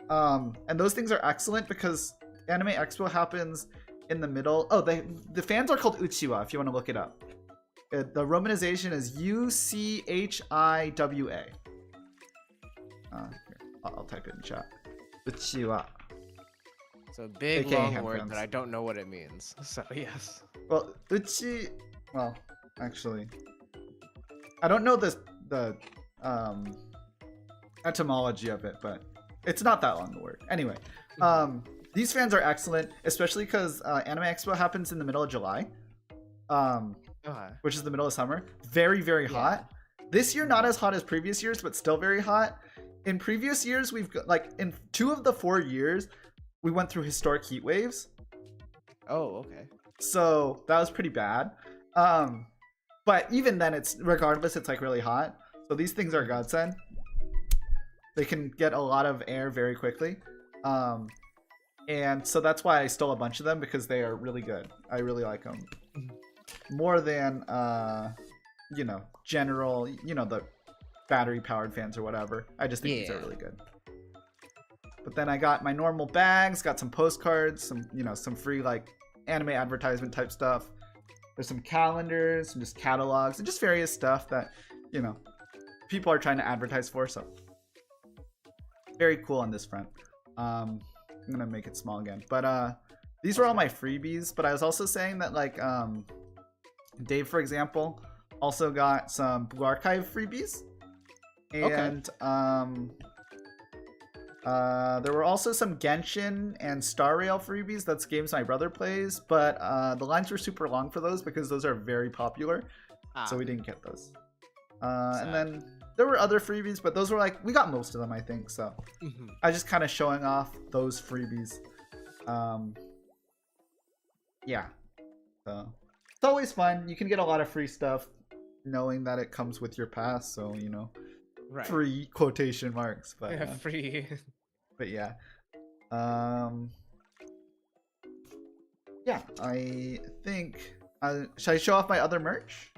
Speaker 1: And those things are excellent because Anime Expo happens in the middle. Oh, the fans are called Uchiwa if you want to look it up. The romanization is UCHIWA. Here, I'll type it in chat. Uchiwa.
Speaker 2: It's a big
Speaker 1: AKA
Speaker 2: long
Speaker 1: hand
Speaker 2: word
Speaker 1: fans.
Speaker 2: that I don't know what it means. So yes.
Speaker 1: Well, well, actually, I don't know the etymology of it, but it's not that long a word. Anyway, these fans are excellent, especially because Anime Expo happens in the middle of July, which is the middle of summer. Very, very hot. This year, not as hot as previous years, but still very hot. In previous years, we've got, like, in 2 of the 4 years, we went through historic heat waves.
Speaker 2: Oh, okay.
Speaker 1: So that was pretty bad. But even then, regardless, it's like really hot. So these things are a godsend. They can get a lot of air very quickly. And so that's why I stole a bunch of them, because they are really good. I really like them. More than, you know, general, you know, the battery powered fans or whatever. I just think these are really good. But then I got my normal bags, got some postcards, some, you know, some free like anime advertisement type stuff. There's some calendars, some just catalogs, and just various stuff that, you know, people are trying to advertise for. So very cool on this front. I'm gonna make it small again. But these were all my freebies. But I was also saying that like Dave, for example, also got some Blue Archive freebies. And there were also some Genshin and Star Rail freebies. That's games my brother plays, but the lines were super long for those because those are very popular, so we didn't get those. And then there were other freebies, but those were like, we got most of them, I think. So I just kind of showing off those freebies. Yeah, so it's always fun. You can get a lot of free stuff knowing that it comes with your pass, so you know.
Speaker 2: Right.
Speaker 1: Free quotation marks, but
Speaker 2: Yeah, free.
Speaker 1: But yeah, yeah. I think should I show off my other merch?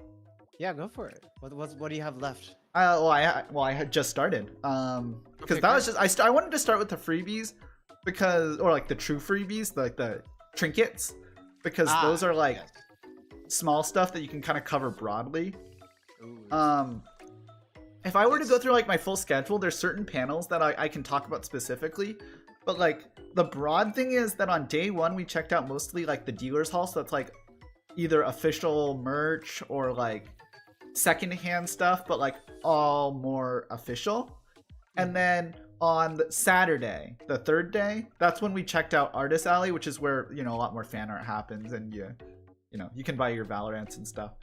Speaker 2: Yeah, go for it. What do you have left?
Speaker 1: I had just started. Because that was just I wanted to start with the freebies because, or like the true freebies, like the trinkets, because those are like small stuff that you can kind of cover broadly.
Speaker 2: Ooh,
Speaker 1: if I were to go through like my full schedule, there's certain panels that I can talk about specifically, but like the broad thing is that on day 1 we checked out mostly like the dealer's hall, so that's like either official merch or like secondhand stuff, but like all more official. And then on Saturday, the 3rd day, that's when we checked out Artist Alley, which is where, you know, a lot more fan art happens, and you know, you can buy your Valorants and stuff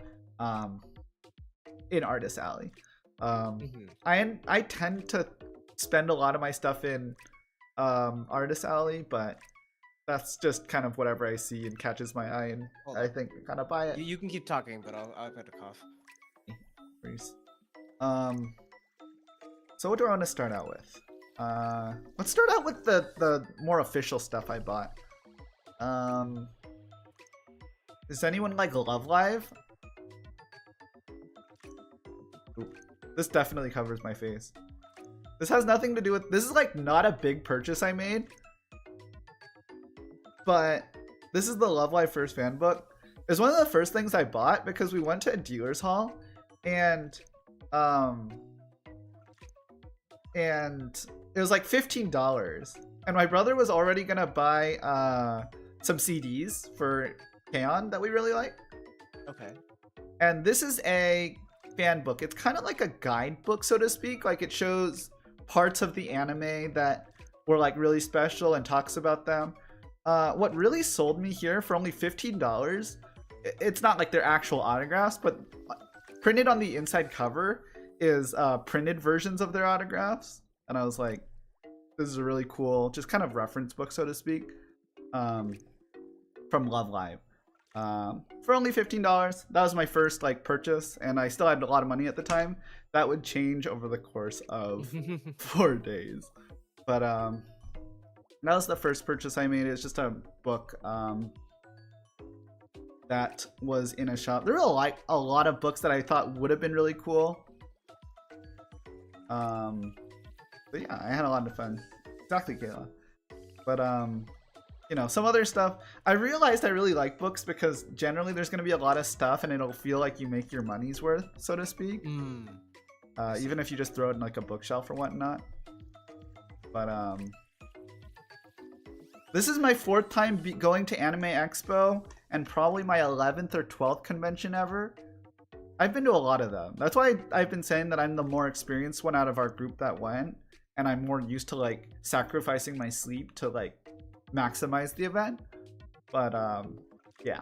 Speaker 1: in Artist Alley. I tend to spend a lot of my stuff in Artist Alley, but that's just kind of whatever I see and catches my eye, and I think I kind of buy it.
Speaker 2: You can keep talking, but I'll go to cough.
Speaker 1: So what do I want to start out with? Let's start out with the more official stuff I bought. Does anyone like Love Live? Oop. This definitely covers my face. This has nothing to do with... This is like not a big purchase I made. But this is the Love Live First fan book. It's one of the first things I bought because we went to a dealer's hall, and it was like $15. And my brother was already gonna buy some CDs for K-On! That we really like.
Speaker 2: Okay.
Speaker 1: And this is a fan book. It's kind of like a guidebook, so to speak. Like it shows parts of the anime that were like really special and talks about them. What really sold me here for only $15, it's not like their actual autographs, but printed on the inside cover is printed versions of their autographs. And I was like, this is a really cool, just kind of reference book, so to speak, from Love Live. For only $15. That was my first like purchase, and I still had a lot of money at the time. That would change over the course of 4 days. But that was the first purchase I made. It's just a book that was in a shop. There were like a lot of books that I thought would have been really cool. But yeah, I had a lot of fun. Exactly, Kayla. But you know, some other stuff. I realized I really like books because generally there's going to be a lot of stuff and it'll feel like you make your money's worth, so to speak. Even if you just throw it in like a bookshelf or whatnot. But this is my 4th time going to Anime Expo and probably my 11th or 12th convention ever. I've been to a lot of them. That's why I've been saying that I'm the more experienced one out of our group that went, and I'm more used to like sacrificing my sleep to like maximize the event. But yeah.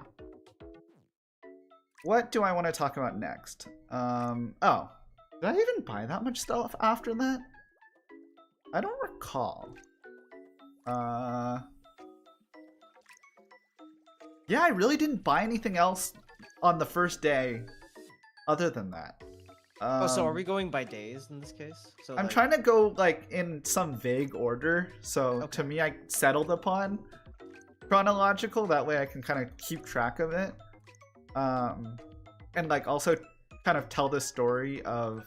Speaker 1: What do I want to talk about next? Oh, did I even buy that much stuff after that? I don't recall. Yeah, I really didn't buy anything else on the first day other than that.
Speaker 2: Oh, so are we going by days in this case? So
Speaker 1: I'm
Speaker 2: like...
Speaker 1: trying to go like in some vague order. So
Speaker 2: Okay.
Speaker 1: to me, I settled upon chronological. That way I can kind of keep track of it. And like also kind of tell the story of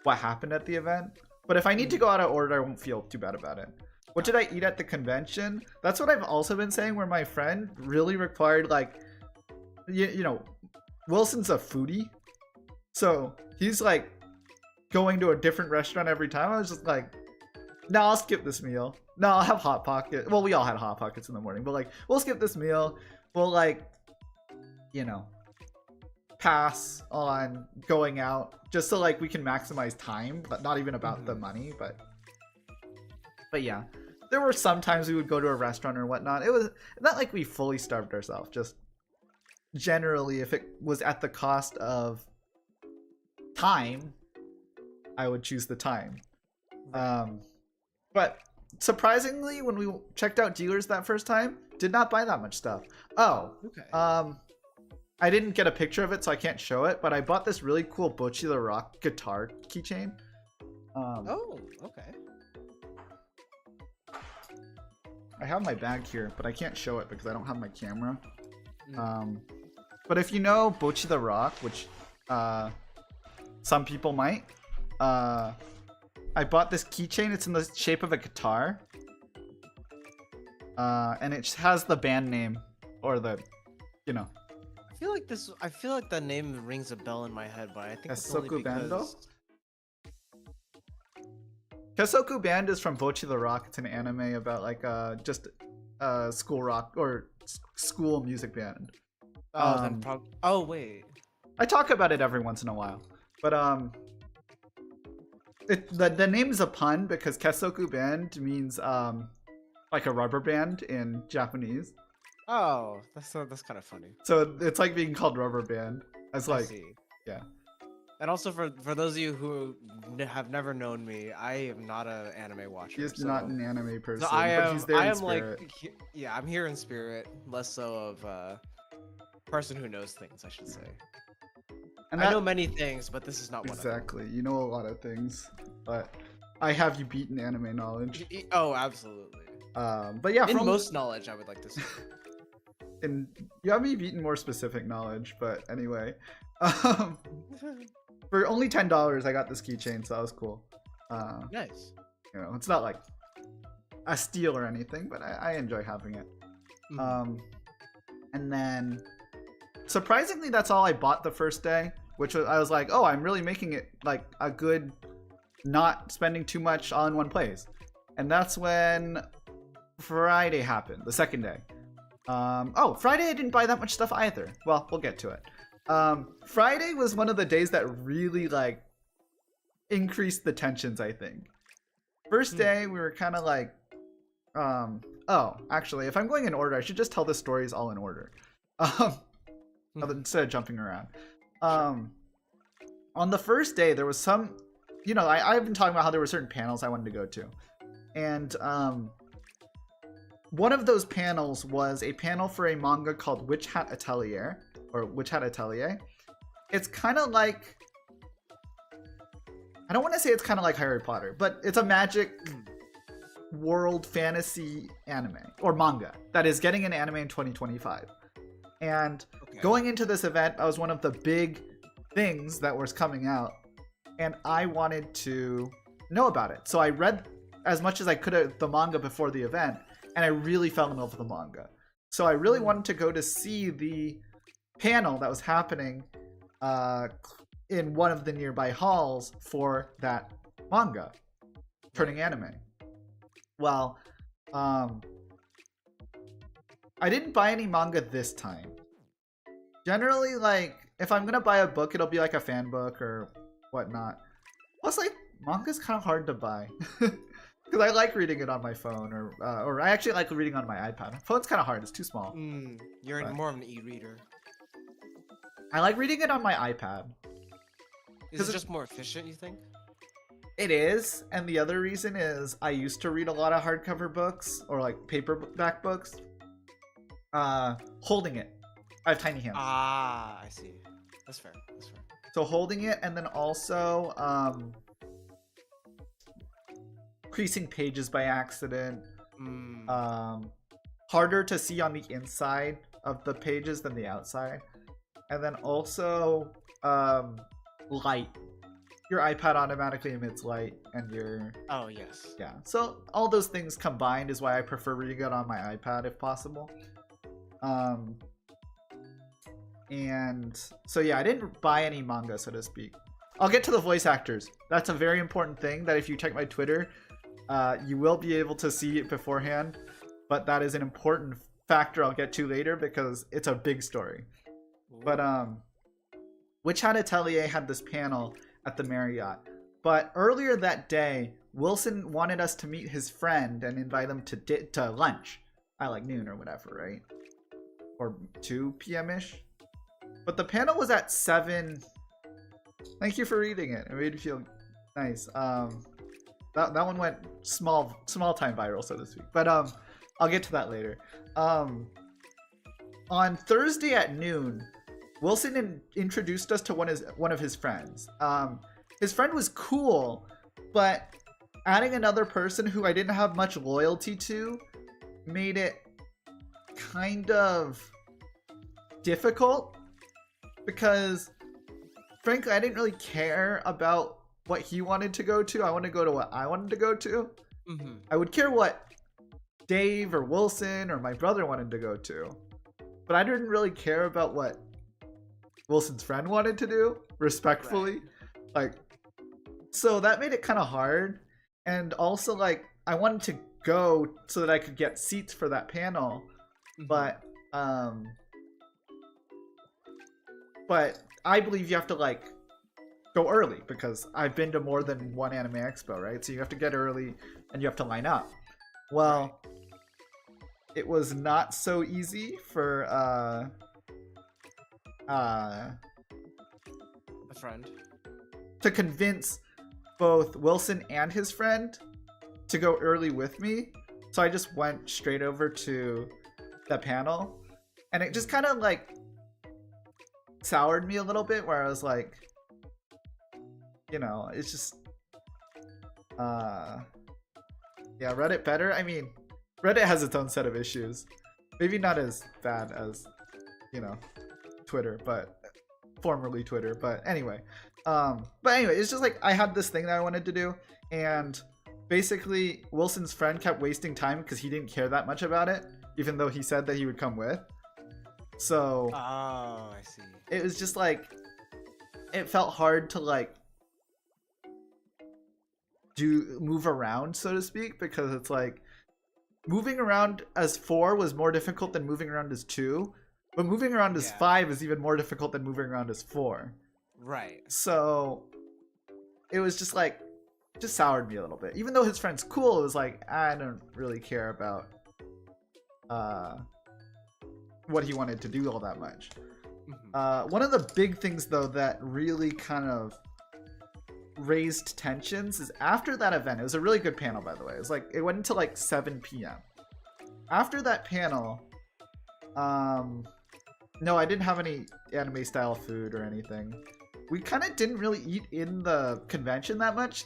Speaker 1: what happened at the event. But if I need to go out of order, I won't feel too bad about it. What did I eat at the convention? That's what I've also been saying, where my friend really required like, you know, Wilson's a foodie. So he's like going to a different restaurant every time. I was just like, no, I'll skip this meal. No, I'll have Hot Pocket. Well, we all had Hot Pockets in the morning, but like, we'll skip this meal. We'll like, you know, pass on going out just so like we can maximize time, but not even about the money. But yeah, there were some times we would go to a restaurant or whatnot. It was not like we fully starved ourselves, just generally if it was at the cost of time, I would choose the time. But surprisingly, when we checked out dealers that first time, did not buy that much stuff. Oh,
Speaker 2: okay.
Speaker 1: I didn't get a picture of it, so I can't show it, but I bought this really cool Bocchi the Rock guitar keychain.
Speaker 2: Oh, okay.
Speaker 1: I have my bag here, but I can't show it because I don't have my camera. But if you know Bocchi the Rock, which some people might, I bought this keychain. It's in the shape of a guitar, and it has the band name, or the, you know.
Speaker 2: I feel like the name rings a bell in my head, but I think it's only
Speaker 1: Kesoku
Speaker 2: because...
Speaker 1: Bando? Kesoku Band is from Bocchi the Rock. It's an anime about like just school rock or school music band.
Speaker 2: Oh, then oh wait.
Speaker 1: I talk about it every once in a while, but the name is a pun because Kesoku Band means like a rubber band in Japanese.
Speaker 2: Oh, that's kind of funny.
Speaker 1: So it's like being called rubber band. As
Speaker 2: I
Speaker 1: like,
Speaker 2: see.
Speaker 1: yeah.
Speaker 2: And also for those of you who have never known me, I am not an anime watcher.
Speaker 1: He's not an anime person,
Speaker 2: So I
Speaker 1: but he's there in
Speaker 2: am
Speaker 1: spirit.
Speaker 2: like, yeah, I'm here in spirit, less so of a person who knows things, I should say.
Speaker 1: And
Speaker 2: I know many things, but this is not one of them.
Speaker 1: Exactly. You know a lot of things, but I have you beaten anime knowledge.
Speaker 2: Oh, absolutely.
Speaker 1: But yeah,
Speaker 2: in most knowledge, I would like to say.
Speaker 1: And you have me beaten more specific knowledge, but anyway. For only $10, I got this keychain, so that was cool.
Speaker 2: Nice.
Speaker 1: You know, it's not like a steal or anything, but I enjoy having it. And then, surprisingly, that's all I bought the first day, which was, I was like, oh, I'm really making it like a good, not spending too much all in one place. And that's when Friday happened, the second day. Oh, Friday I didn't buy that much stuff either. Well, we'll get to it. Friday was one of the days that really like increased the tensions, I think. First day, we were kind of like, oh, actually, if I'm going in order, I should just tell the stories all in order. Instead of jumping around. On the first day, there was some, you know, I've been talking about how there were certain panels I wanted to go to. And one of those panels was a panel for a manga called Witch Hat Atelier, or Witch Hat Atelier. It's kind of like, I don't want to say it's kind of like Harry Potter, but it's a magic world fantasy anime, or manga, that is getting an anime in 2025. And going into this event, that was one of the big things that was coming out, and I wanted to know about it. So I read as much as I could of the manga before the event, and I really fell in love with the manga. So I really wanted to go to see the panel that was happening in one of the nearby halls for that manga turning anime. Well, I didn't buy any manga this time. Generally, like, if I'm gonna buy a book, it'll be like a fan book or whatnot. Plus, like, manga's kind of hard to buy. Because I like reading it on my phone, or I actually like reading on my iPad. My phone's kind of hard, it's too small.
Speaker 2: You're more of an e-reader.
Speaker 1: I like reading it on my iPad.
Speaker 2: Is it just more efficient, you think?
Speaker 1: It is, and the other reason is I used to read a lot of hardcover books, or like paperback books, holding it. I have tiny hands.
Speaker 2: Ah, I see. That's fair. That's fair.
Speaker 1: So holding it, and then also creasing pages by accident. Harder to see on the inside of the pages than the outside. And then also light. Your iPad automatically emits light, and your...
Speaker 2: Oh, yes.
Speaker 1: Yeah. So all those things combined is why I prefer reading it on my iPad if possible. And so yeah, I didn't buy any manga, so to speak. I'll get to the voice actors. That's a very important thing that if you check my Twitter, you will be able to see it beforehand. But that is an important factor I'll get to later because it's a big story. But Witch Hat Atelier had this panel at the Marriott. But earlier that day, Wilson wanted us to meet his friend and invite him to lunch at like noon or whatever, right? Or 2 p.m.-ish. But the panel was at 7. Thank you for reading it. It made me feel nice. That one went small time viral, so to speak. But I'll get to that later. On Thursday at noon, Wilson introduced us to one of his friends. His friend was cool, but adding another person who I didn't have much loyalty to made it kind of difficult because frankly I didn't really care about what he wanted to go to. I wanted to go to what I wanted to go to. I would care what Dave or Wilson or my brother wanted to go to, but I didn't really care about what Wilson's friend wanted to do, respectfully. Like, so that made it kind of hard. And also, like, I wanted to go so that I could get seats for that panel, but I believe you have to like go early because I've been to more than one Anime Expo, right? So you have to get early and you have to line up. Well, it was not so easy for a
Speaker 2: friend
Speaker 1: to convince both Wilson and his friend to go early with me. So I just went straight over to the panel, and it just kind of like soured me a little bit where I was like, you know, it's just yeah, Reddit better. I mean, Reddit has its own set of issues, maybe not as bad as, you know, Twitter, but formerly Twitter. But anyway, it's just like I had this thing that I wanted to do, and basically Wilson's friend kept wasting time because he didn't care that much about it, even though he said that he would come with. So
Speaker 2: I see.
Speaker 1: It was just like, it felt hard to like move around, so to speak, because it's like moving around as 4 was more difficult than moving around as 2, but moving around as 5 is even more difficult than moving around as 4.
Speaker 2: Right.
Speaker 1: So it was just like, just soured me a little bit. Even though his friend's cool, it was like, I don't really care about what he wanted to do all that much. One of the big things though that really kind of raised tensions is after that event. It was a really good panel, by the way. It was like, it went until like 7 p.m. After that panel, no, I didn't have any anime style food or anything. We kind of didn't really eat in the convention that much.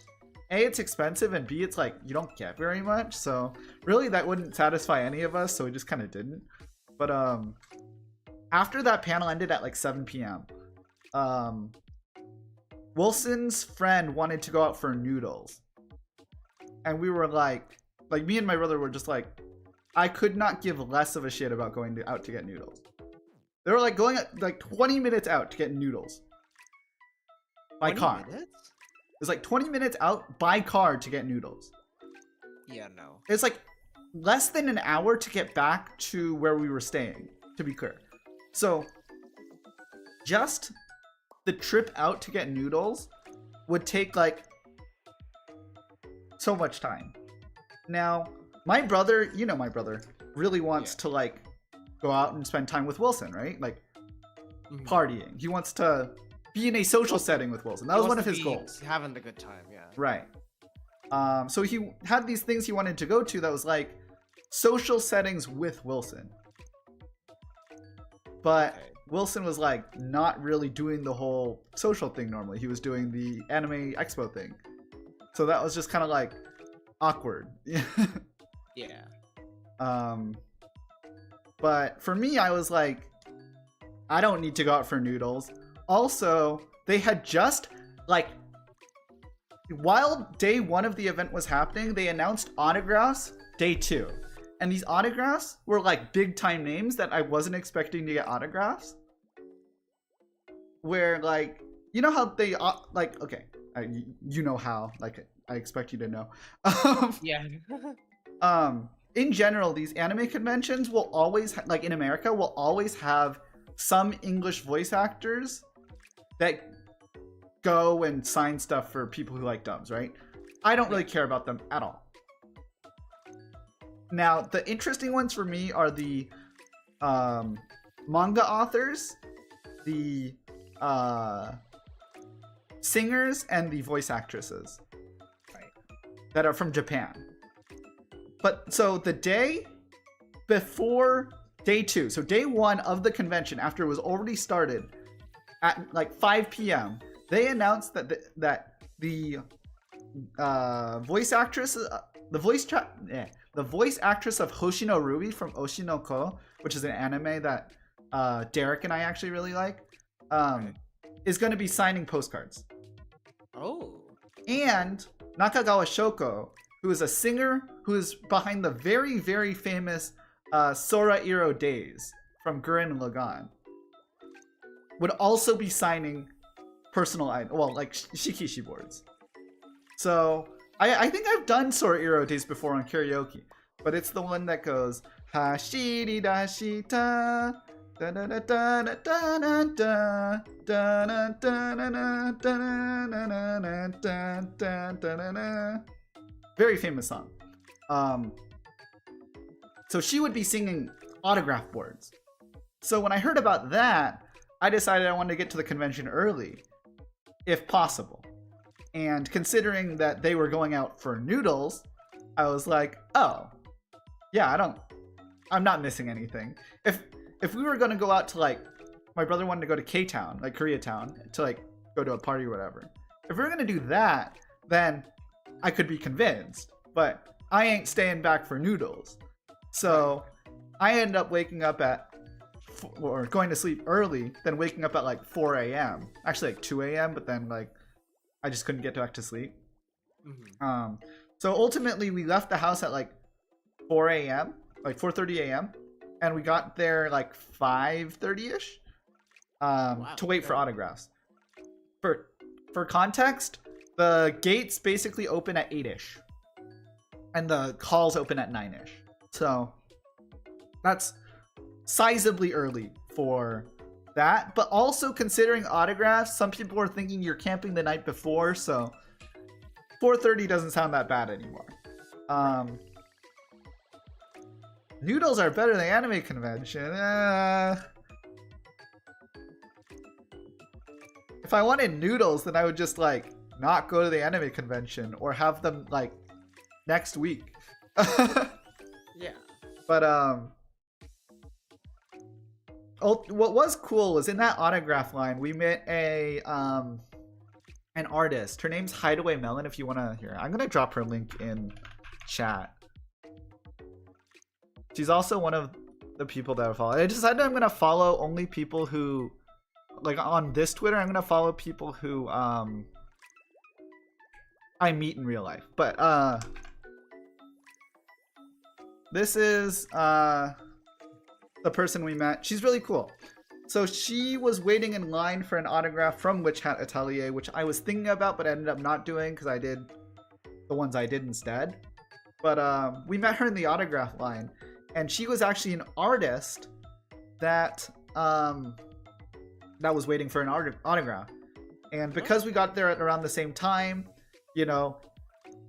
Speaker 1: A, it's expensive, and B, it's like you don't get very much, so really that wouldn't satisfy any of us, so we just kind of didn't. But after that panel ended at like 7 p.m. Wilson's friend wanted to go out for noodles, and we were like me and my brother were just like, I could not give less of a shit about going out to get noodles. They were like going like 20 minutes out to get noodles by car.
Speaker 2: Minutes?
Speaker 1: It was like 20 minutes out by car to get noodles.
Speaker 2: Yeah, no.
Speaker 1: It's like less than an hour to get back to where we were staying, to be clear. So just the trip out to get noodles would take like so much time. Now, my brother, you know my brother, really wants to like go out and spend time with Wilson, right? Like partying. He wants to be in a social setting with Wilson. That was one of his goals.
Speaker 2: Having the good time, yeah.
Speaker 1: Right. So he had these things he wanted to go to that was like social settings with Wilson. But Wilson was like not really doing the whole social thing normally. He was doing the Anime Expo thing. So that was just kind of like awkward.
Speaker 2: Yeah.
Speaker 1: But for me, I was like, I don't need to go out for noodles. Also, they had just like, while day 1 of the event was happening, they announced autographs day 2. And these autographs were like big time names that I wasn't expecting to get autographs. Where like, you know how they like, okay, you know how, like I expect you to know.
Speaker 2: Yeah.
Speaker 1: In general, these anime conventions will always, like in America, will always have some English voice actors that go and sign stuff for people who like dubs, right? I don't really care about them at all. Now, the interesting ones for me are the manga authors, the singers, and the voice actresses, right, that are from Japan. But so the day before day 2, so day 1 of the convention, after it was already started at like 5 p.m., they announced that the voice actress, the voice actress of Hoshino Ruby from Oshino Ko, which is an anime that Derek and I actually really like, is going to be signing postcards.
Speaker 2: Oh.
Speaker 1: And Nakagawa Shoko, who is a singer who is behind the very, very famous Sora Iro Days from Gurren Lagann, would also be signing personal items, well, like shikishi boards. So I think I've done Sora Iro Days before on karaoke, but it's the one that goes Hashiri Dashita da da da da da da da da da da. Very famous song. So she would be singing autograph boards. So when I heard about that, I decided I wanted to get to the convention early, if possible. And considering that they were going out for noodles, I was like, oh, yeah, I'm not missing anything. If we were going to go out to like, my brother wanted to go to K-Town, like Koreatown, to like go to a party or whatever. If we were going to do that, then I could be convinced, but I ain't staying back for noodles. So I ended up waking up or going to sleep early, then waking up at like 4 a.m. Actually like 2 a.m., but then like I just couldn't get back to sleep. So ultimately we left the house at like 4 a.m., like 4:30 a.m., and we got there like 5:30ish to wait for autographs. For context, the gates basically open at 8ish, and the halls open at 9ish. So that's sizably early for that. But also considering autographs, some people were thinking you're camping the night before, so 4:30 doesn't sound that bad anymore. Noodles are better than anime convention. If I wanted noodles, then I would just like not go to the anime convention or have them like next week.
Speaker 2: Yeah.
Speaker 1: But what was cool was in that autograph line we met an artist. Her name's Hideaway Melon. If you want to hear, I'm gonna drop her link in chat. She's also one of the people that I follow. I decided I'm gonna follow only people who, like on this Twitter, I'm gonna follow people who I meet in real life. But this is the person we met. She's really cool. So she was waiting in line for an autograph from Witch Hat Atelier, which I was thinking about, but I ended up not doing because I did the ones I did instead. But we met her in the autograph line, and she was actually an artist that that was waiting for an autograph. And because we got there at around the same time, you know,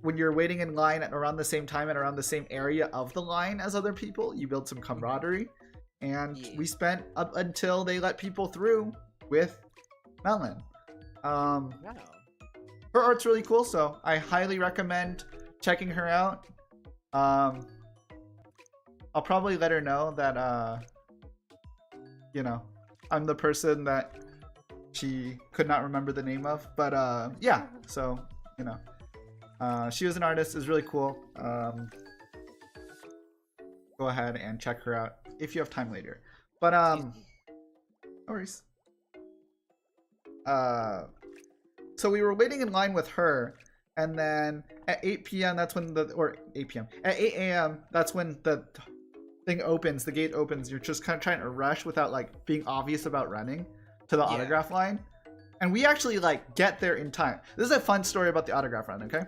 Speaker 1: when you're waiting in line at around the same time and around the same area of the line as other people, you build some camaraderie. And we spent up until they let people through with Melon.
Speaker 2: Wow.
Speaker 1: Her art's really cool, so I highly recommend checking her out. I'll probably let her know that, you know, I'm the person that she could not remember the name of. But yeah, so, you know, she was an artist. Is really cool. Go ahead and check her out if you have time later. But no worries. So we were waiting in line with her, and then at 8 p.m. that's when or 8 p.m. at 8 a.m. that's when the thing opens, the gate opens. You're just kind of trying to rush without like being obvious about running to the autograph line. And we actually like get there in time. This is a fun story about the autograph run, okay?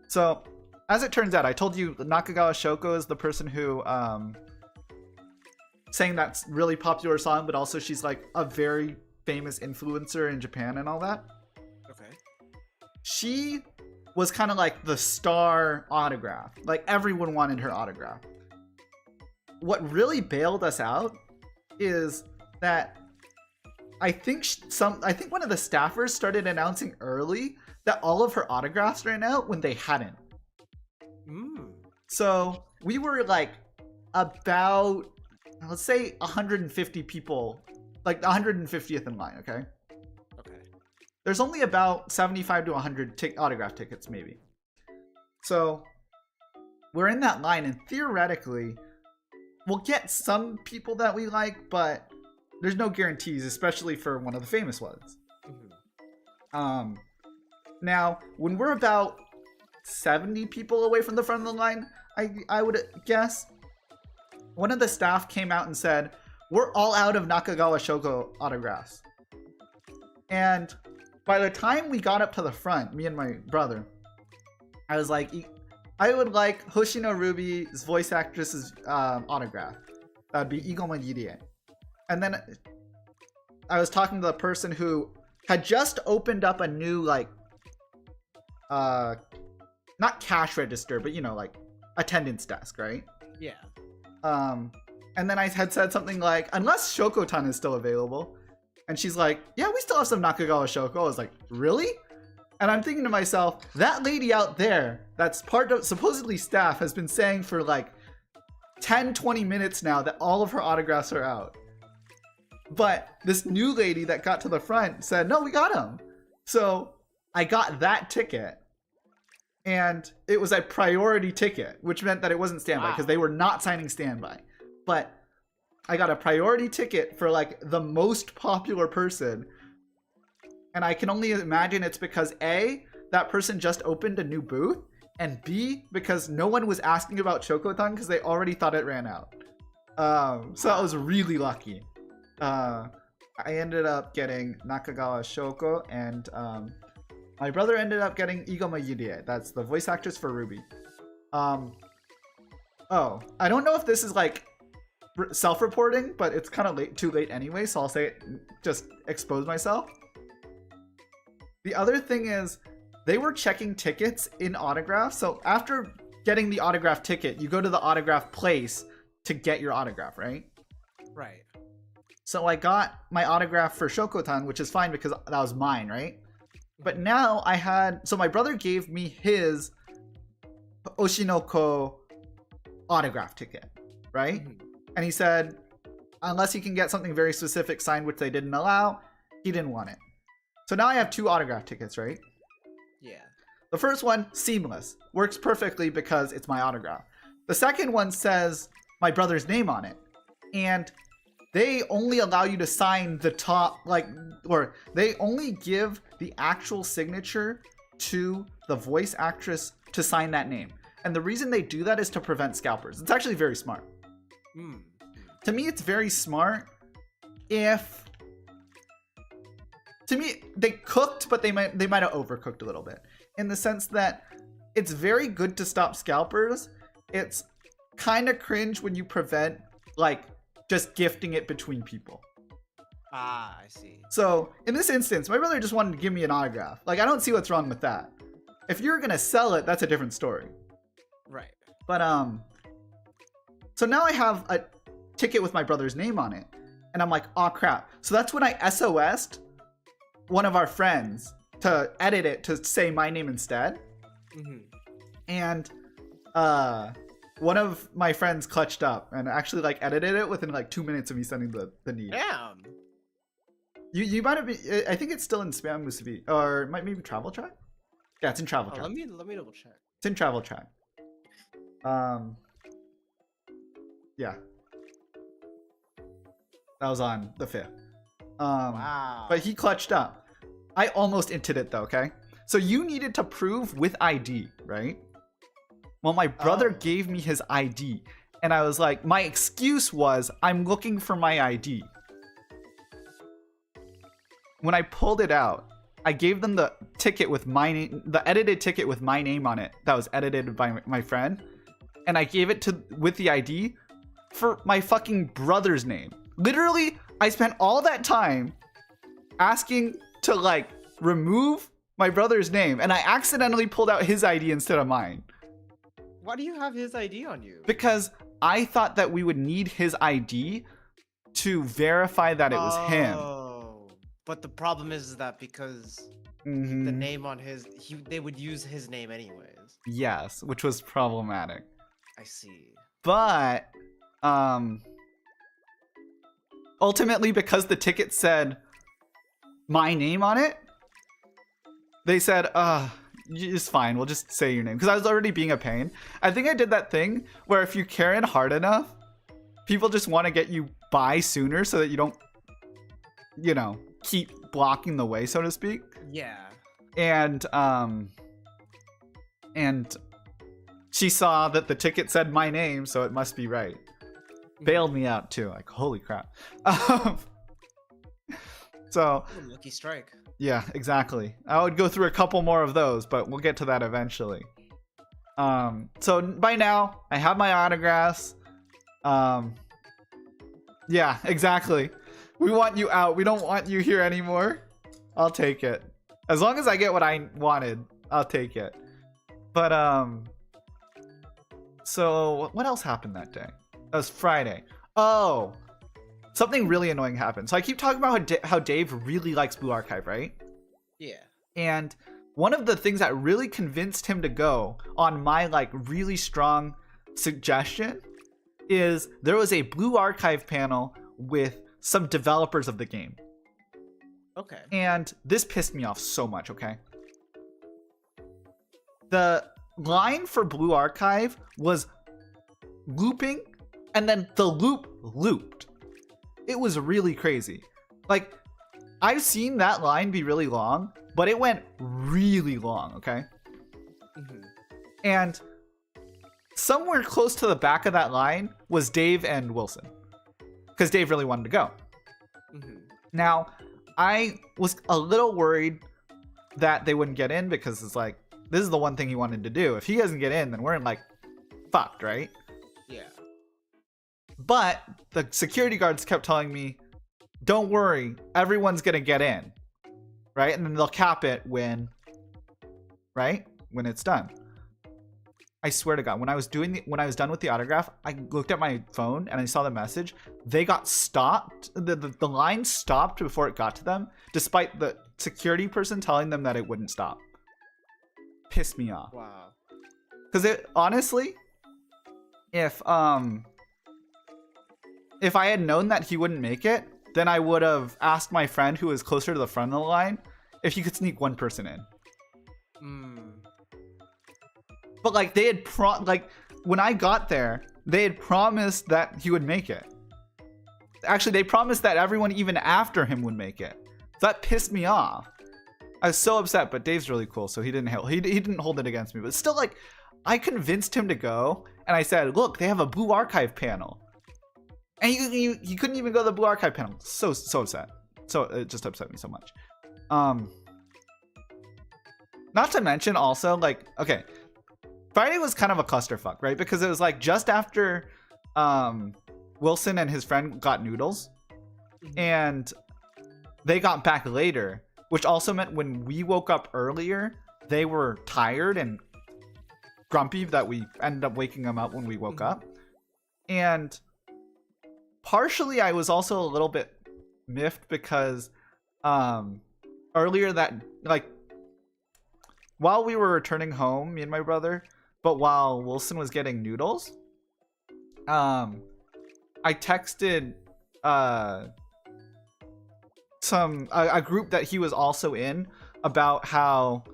Speaker 1: So as it turns out, I told you Nakagawa Shoko is the person who sang that really popular song, but also she's like a very famous influencer in Japan and all that.
Speaker 2: Okay.
Speaker 1: She was kind of like the star autograph. Like everyone wanted her autograph. What really bailed us out is that I think one of the staffers started announcing early that all of her autographs ran out when they hadn't. So we were like about, let's say 150 people, like 150th in line, okay?
Speaker 2: Okay.
Speaker 1: There's only about 75 to 100 autograph tickets, maybe. So we're in that line, and theoretically, we'll get some people that we like, but there's no guarantees, especially for one of the famous ones. Now, when we're about 70 people away from the front of the line, I would guess, one of the staff came out and said, we're all out of Nakagawa Shoko autographs. And by the time we got up to the front, me and my brother, I was like, I would like Hoshino Ruby's voice actress's autograph. That would be Igoma Yirie. And then I was talking to the person who had just opened up a new, like, not cash register, but, you know, like, attendance desk, right?
Speaker 2: Yeah.
Speaker 1: And then I had said something like, unless Shoko-tan is still available. And she's like, yeah, we still have some Nakagawa Shoko. I was like, really? And I'm thinking to myself, that lady out there, that's part of supposedly staff, has been saying for like 10-20 minutes now that all of her autographs are out. But this new lady that got to the front said, no, we got them. So I got that ticket. And it was a priority ticket, which meant that it wasn't standby because they were not signing standby. But I got a priority ticket for like the most popular person. And I can only imagine it's because A, that person just opened a new booth, and B, because no one was asking about Shoko-tan because they already thought it ran out. So I was really lucky. I ended up getting Nakagawa Shoko, and my brother ended up getting Igoma Yirie. That's the voice actress for Ruby. Oh, I don't know if this is like self-reporting, but it's kind of too late anyway, so I'll say it, just expose myself. The other thing is, they were checking tickets in autograph. So after getting the autograph ticket, you go to the autograph place to get your autograph, right?
Speaker 2: Right.
Speaker 1: So I got my autograph for Shokotan, which is fine because that was mine, right? But now so my brother gave me his Oshinoko autograph ticket, right?
Speaker 2: Mhm.
Speaker 1: And he said, unless he can get something very specific signed, which they didn't allow, he didn't want it. So now I have 2 autograph tickets, right?
Speaker 2: Yeah.
Speaker 1: The first one, seamless. Works perfectly because it's my autograph. The second one says my brother's name on it. And they only allow you to sign the top, or they only give the actual signature to the voice actress to sign that name. And the reason they do that is to prevent scalpers. It's actually very smart. To me, it's very smart to me, they cooked, but they might have overcooked a little bit. In the sense that it's very good to stop scalpers. It's kind of cringe when you prevent, just gifting it between people.
Speaker 2: Ah, I see.
Speaker 1: So, in this instance, my brother just wanted to give me an autograph. I don't see what's wrong with that. If you're gonna sell it, that's a different story.
Speaker 2: Right.
Speaker 1: But, so now I have a ticket with my brother's name on it. And I'm like, oh crap. So that's when I SOS'd one of our friends to edit it to say my name instead.
Speaker 2: Mm-hmm.
Speaker 1: And one of my friends clutched up and actually edited it within 2 minutes of me sending the need.
Speaker 2: Damn.
Speaker 1: You might have been, I think it's still in spam Musubi, or maybe travel track. Yeah, it's in travel track.
Speaker 2: Let me double check.
Speaker 1: It's in travel track. Yeah. That was on the 5th.
Speaker 2: Wow.
Speaker 1: But he clutched up. I almost inted it though, okay? So you needed to prove with ID, right? Well, my brother gave me his ID. And I was like, my excuse was, I'm looking for my ID. When I pulled it out, I gave them the ticket with my name, the edited ticket with my name on it that was edited by my friend. And I gave it with the ID for my fucking brother's name. Literally, I spent all that time asking to remove my brother's name, and I accidentally pulled out his ID instead of mine.
Speaker 2: Why do you have his ID on you?
Speaker 1: Because I thought that we would need his ID to verify that it was him.
Speaker 2: Oh, but the problem is that because the name on they would use his name anyways.
Speaker 1: Yes, which was problematic.
Speaker 2: I see.
Speaker 1: But ultimately, because the ticket said my name on it, they said, it's fine, we'll just say your name. Because I was already being a pain. I think I did that thing where if you Karen hard enough, people just want to get you by sooner so that you don't, keep blocking the way, so to speak.
Speaker 2: Yeah.
Speaker 1: And she saw that the ticket said my name, so it must be right. Bailed me out too. Holy crap. So
Speaker 2: lucky strike.
Speaker 1: Yeah, exactly. I would go through a couple more of those, but we'll get to that eventually. So by now I have my autographs. Yeah, exactly. We want you out. We don't want you here anymore. I'll take it. As long as I get what I wanted, I'll take it. But so what else happened that day? That was Friday. Oh, something really annoying happened. So I keep talking about how Dave really likes Blue Archive, right?
Speaker 2: Yeah.
Speaker 1: And one of the things that really convinced him to go on my really strong suggestion is there was a Blue Archive panel with some developers of the game.
Speaker 2: Okay.
Speaker 1: And this pissed me off so much, okay? The line for Blue Archive was looping, and then the loop looped. It was really crazy. I've seen that line be really long, but it went really long, okay? And somewhere close to the back of that line was Dave and Wilson, because Dave really wanted to go. Now, I was a little worried that they wouldn't get in, because it's this is the one thing he wanted to do. If he doesn't get in, then we're fucked, right?
Speaker 2: Yeah.
Speaker 1: But the security guards kept telling me, don't worry, everyone's gonna get in, right? And then they'll cap it when right? When it's done. I swear to God, when I was done with the autograph, I looked at my phone and I saw the message. They got stopped. The line stopped before it got to them, despite the security person telling them that it wouldn't stop. Pissed me off.
Speaker 2: Wow.
Speaker 1: Because it honestly, if I had known that he wouldn't make it, then I would have asked my friend who was closer to the front of the line if he could sneak one person in. But like they had when I got there, they had promised that he would make it. Actually, they promised that everyone even after him would make it. So that pissed me off. I was so upset, but Dave's really cool, so he didn't hold it against me. But still, like, I convinced him to go, and I said, "Look, they have a Blue Archive panel," and he couldn't even go to the Blue Archive panel. So upset. So it just upset me so much. Not to mention also, like, okay, Friday was kind of a clusterfuck, right? Because it was like just after Wilson and his friend got noodles, and they got back later, which also meant when we woke up earlier, they were tired and grumpy that we ended up waking them up when we woke up. And partially I was also a little bit miffed because earlier that, like, while we were returning home, me and my brother, but while Wilson was getting noodles, I texted a group that he was also in about how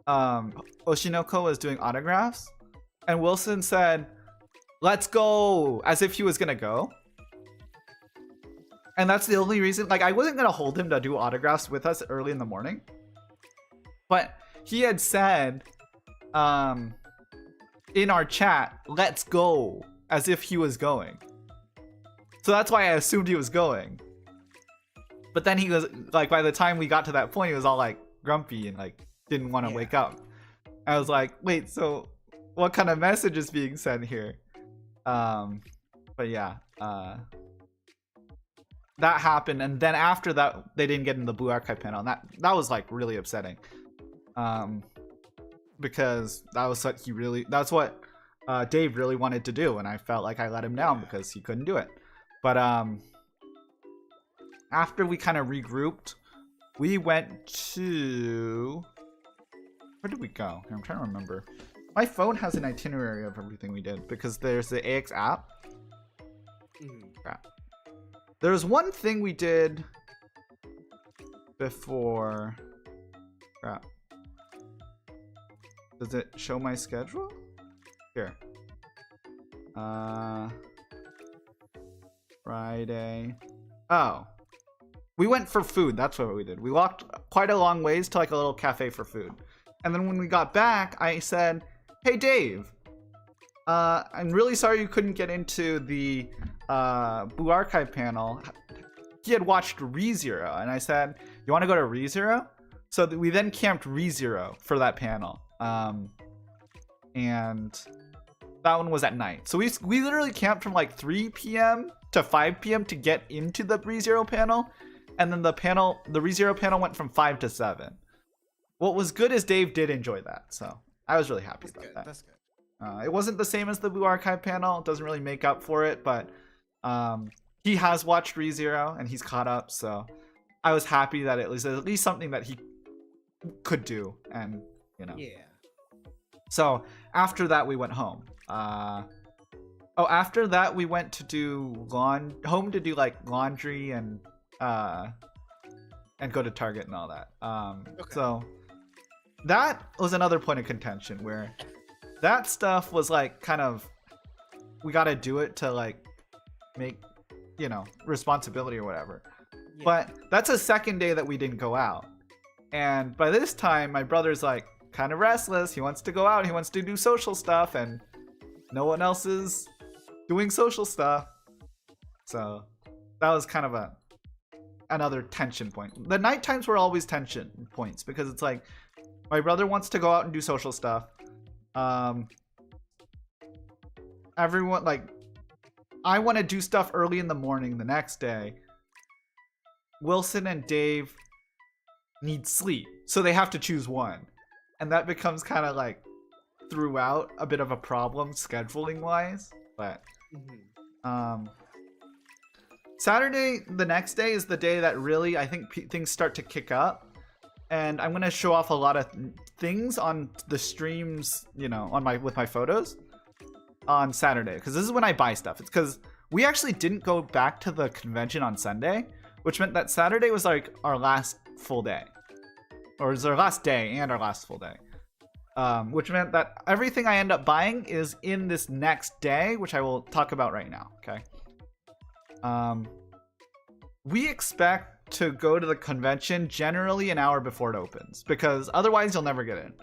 Speaker 1: Oshinoko was doing autographs, and Wilson said, "Let's go," as if he was gonna go. And that's the only reason, like, I wasn't gonna hold him to do autographs with us early in the morning, but he had said in our chat, "Let's go," as if he was going. So that's why I assumed he was going. But then he was like, by the time we got to that point, he was all like grumpy and like didn't want to wake up. I was like, wait, so what kind of message is being sent here? But yeah, that happened, and then after that, they didn't get in the Blue Archive panel, and that was like really upsetting. Because that's what Dave really wanted to do, and I felt like I let him down because he couldn't do it. But after we kind of regrouped, we went to, where did we go? I'm trying to remember. My phone has an itinerary of everything we did because there's the AX app. Crap. There was one thing we did before. Crap. Does it show my schedule? Here. Friday. Oh. We went for food. That's what we did. We walked quite a long ways to like a little cafe for food. And then when we got back, I said, "Hey, Dave. I'm really sorry you couldn't get into the Blue Archive panel." He had watched ReZero, and I said, "You want to go to ReZero?" So we then camped ReZero for that panel. And that one was at night. So we literally camped from like 3 p.m. to 5 p.m. to get into the ReZero panel. And then the ReZero panel went from 5 to 7. What was good is Dave did enjoy that. So I was really happy about that.
Speaker 2: That's good.
Speaker 1: It wasn't the same as the Blue Archive panel. It doesn't really make up for it, but he has watched ReZero and he's caught up. So I was happy that it was at least something that he could do, and you know.
Speaker 2: Yeah.
Speaker 1: So after that, we went home. After that, we went to do home to do like laundry and go to Target and all that. So that was another point of contention where that stuff was like kind of, we got to do it to like make, you know, responsibility or whatever. Yeah. But that's a second day that we didn't go out. And by this time, my brother's like kind of restless. He wants to go out. He wants to do social stuff, and no one else is doing social stuff. So that was kind of another tension point. The night times were always tension points because it's like my brother wants to go out and do social stuff. Everyone, like, I want to do stuff early in the morning the next day. Wilson and Dave need sleep, so they have to choose one. and that becomes kind of like throughout a bit of a problem scheduling wise. But Saturday, the next day, is the day that really I think things start to kick up, and I'm gonna show off a lot of things on the streams, you know, on with my photos on Saturday, because this is when I buy stuff. It's because we actually didn't go back to the convention on Sunday, which meant that Saturday was like our last full day, or it was our last day and our last full day, which meant that everything I end up buying is in this next day, which I will talk about right now. Okay. We expect to go to the convention generally an hour before it opens, because otherwise you'll never get in.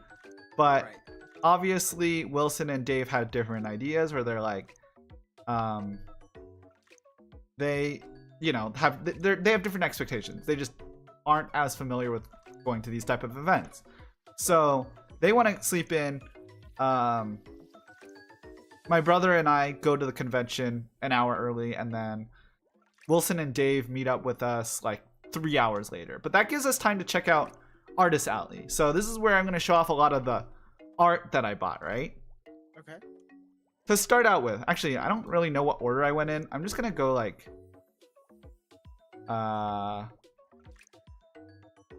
Speaker 1: But obviously Wilson and Dave had different ideas where they're like, they, you know, they have different expectations. They just aren't as familiar with going to these type of events. So they want to sleep in. My brother and I go to the convention an hour early, and then Wilson and Dave meet up with us like 3 hours later. But that gives us time to check out Artist Alley. So this is where I'm going to show off a lot of the art that I bought, right?
Speaker 2: Okay.
Speaker 1: To start out with, actually, I don't really know what order I went in. I'm just going to go like...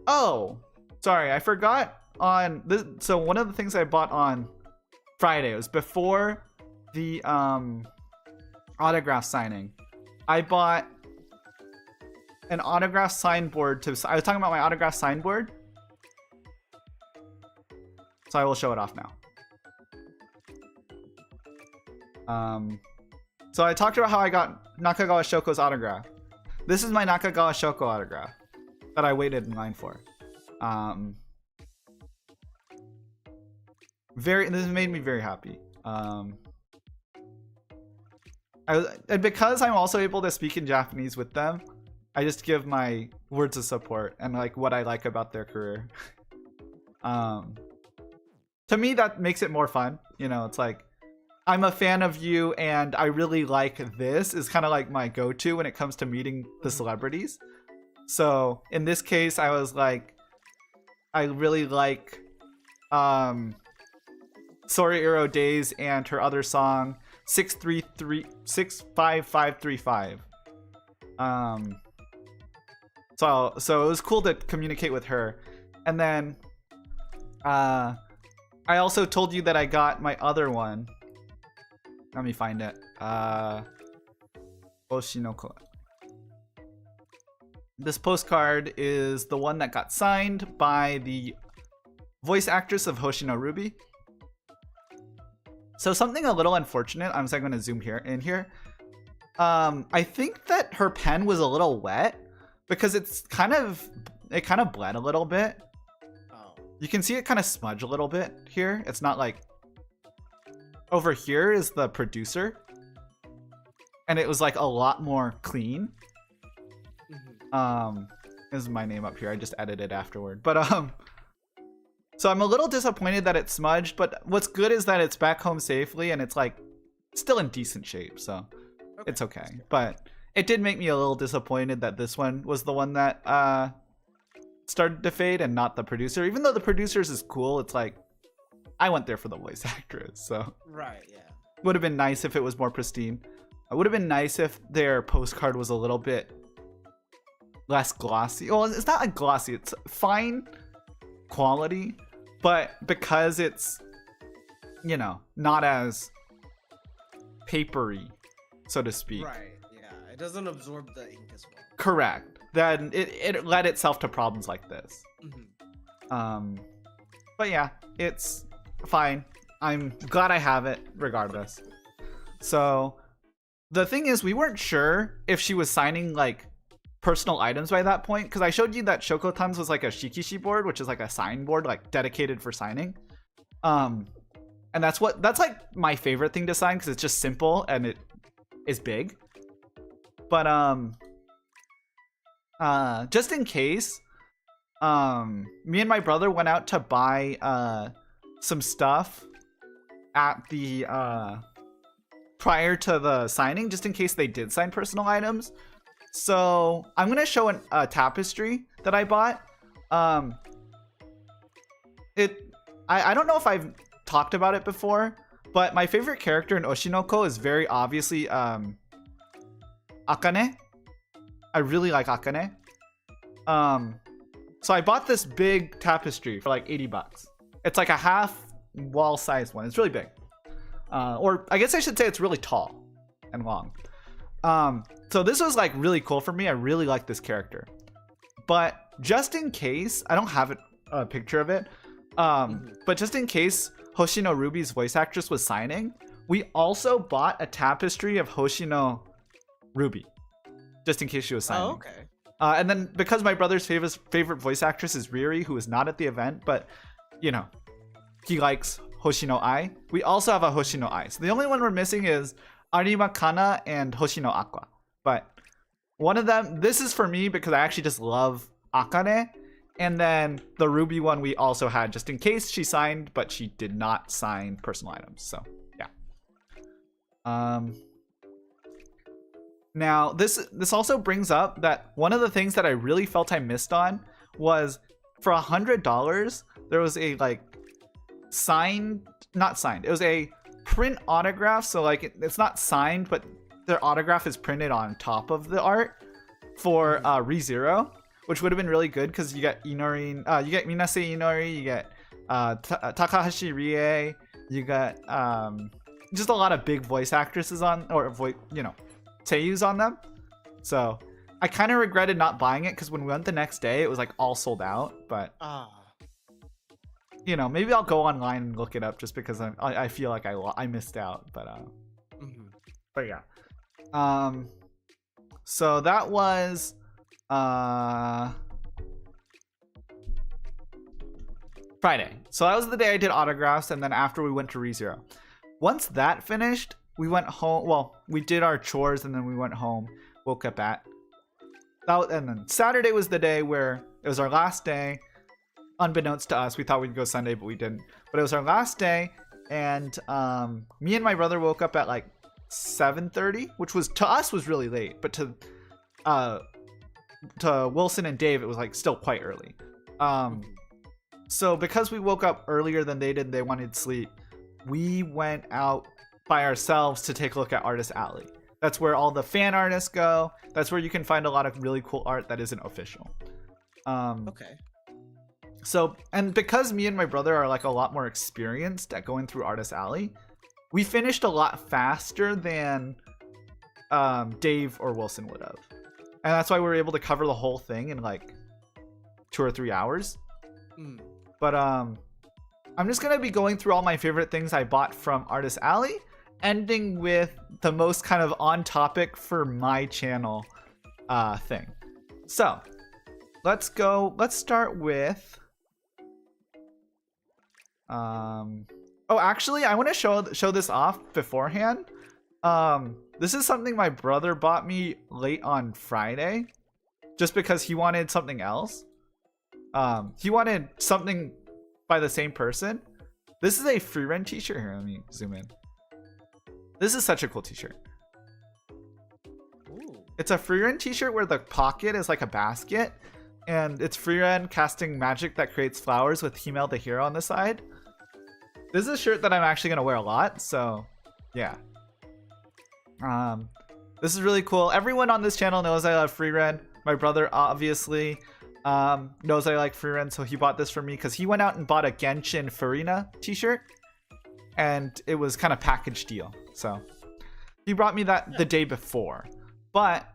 Speaker 1: Oh, sorry, I forgot on this. So one of the things I bought on Friday was before the autograph signing. I bought an autograph signboard to. I was talking about my autograph signboard, so I will show it off now. So I talked about how I got Nakagawa Shoko's autograph. This is my Nakagawa Shoko autograph that I waited in line for. This made me very happy. And because I'm also able to speak in Japanese with them, I just give my words of support and like what I like about their career. To me, that makes it more fun. You know, it's like, I'm a fan of you and I really like this is kind of like my go-to when it comes to meeting the celebrities. So in this case, I was like, I really like Sorry Iro Days and her other song 65535. So it was cool to communicate with her. And then I also told you that I got my other one. Let me find it. Oshinoko. This postcard is the one that got signed by the voice actress of Hoshino Ruby. So something a little unfortunate. I'm going to zoom in here. I think that her pen was a little wet because it kind of bled a little bit.
Speaker 2: Oh.
Speaker 1: You can see it kind of smudge a little bit here. It's not like over here is the producer, and it was like a lot more clean. This is my name up here. I just edited afterward, but so I'm a little disappointed that it smudged, but what's good is that it's back home safely and it's like still in decent shape, so it's okay. But it did make me a little disappointed that this one was the one that started to fade and not the producer. Even though the producer's is cool, it's like I went there for the voice actress, so
Speaker 2: right, yeah.
Speaker 1: Would have been nice if it was more pristine. It would have been nice if their postcard was a little bit less glossy. Well, it's not like glossy, it's fine quality, but because it's, you know, not as papery, so to speak.
Speaker 2: Right, yeah. It doesn't absorb the ink as well.
Speaker 1: Correct. Then it led itself to problems like this. But yeah, it's fine. I'm glad I have it regardless. So the thing is, we weren't sure if she was signing like personal items by that point, because I showed you that Shokotan's was like a shikishi board, which is like a sign board like dedicated for signing. And that's like my favorite thing to sign because it's just simple and it is big. But just in case, me and my brother went out to buy some stuff at the prior to the signing, just in case they did sign personal items. So I'm gonna show a tapestry that I bought. I I don't know if I've talked about it before, but my favorite character in Oshinoko is very obviously Akane. I really like Akane. So I bought this big tapestry for like $80. It's like a half wall sized one. It's really big. Or I guess I should say it's really tall and long. So this was like really cool for me. I really like this character. But just in case, I don't have a picture of it. But just in case Hoshino Ruby's voice actress was signing, we also bought a tapestry of Hoshino Ruby. Just in case she was signing.
Speaker 2: Oh, okay.
Speaker 1: And then because my brother's favorite voice actress is Riri, who is not at the event, but you know, he likes Hoshino Ai. We also have a Hoshino Ai. So the only one we're missing is Arima Kana and Hoshino Aqua. But one of them, this is for me because I actually just love Akane. And then the Ruby one we also had just in case she signed, but she did not sign personal items. So yeah. Now this also brings up that one of the things that I really felt I missed on was for $100 there was a like not signed, it was a print autograph. So like it's not signed, but their autograph is printed on top of the art for ReZero, which would have been really good because you get Inori, you get Minase Inori, you get Takahashi Rie, you got just a lot of big voice actresses on, or seiyus on them. So I kind of regretted not buying it because when we went the next day, it was like all sold out. But you know, maybe I'll go online and look it up just because I feel like I missed out. But yeah. So that was Friday. So that was the day I did autographs, and then after we went to ReZero. Once that finished, we went home. Well, we did our chores and then we went home. Woke up at that, and then Saturday was the day where it was our last day. Unbeknownst to us, we thought we'd go Sunday, but we didn't. But it was our last day, and me and my brother woke up at like 7:30, which was to us was really late, but to Wilson and Dave it was like still quite early. So because we woke up earlier than they did, they wanted sleep. We went out by ourselves to take a look at Artist Alley. That's where all the fan artists go. That's where you can find a lot of really cool art that isn't official.
Speaker 2: Okay.
Speaker 1: So, and because me and my brother are like a lot more experienced at going through Artist Alley, we finished a lot faster than Dave or Wilson would have. And that's why we were able to cover the whole thing in like 2 or 3 hours. But I'm just going to be going through all my favorite things I bought from Artist Alley, ending with the most kind of on topic for my channel thing. So let's start with oh, actually I want to show this off beforehand. This is something my brother bought me late on Friday just because he wanted something else. He wanted something by the same person. This is a free rent t-shirt. Here, let me zoom in. This is such a cool t-shirt. It's a free rent t-shirt where the pocket is like a basket, and it's free rent casting magic that creates flowers with Himel the hero on the side. This is a shirt that I'm actually gonna wear a lot, so yeah. This is really cool. Everyone on this channel knows I love free rent. My brother obviously knows I like free rent, so he bought this for me because he went out and bought a Genshin Farina t-shirt, and it was kind of package deal. So he brought me that the day before. But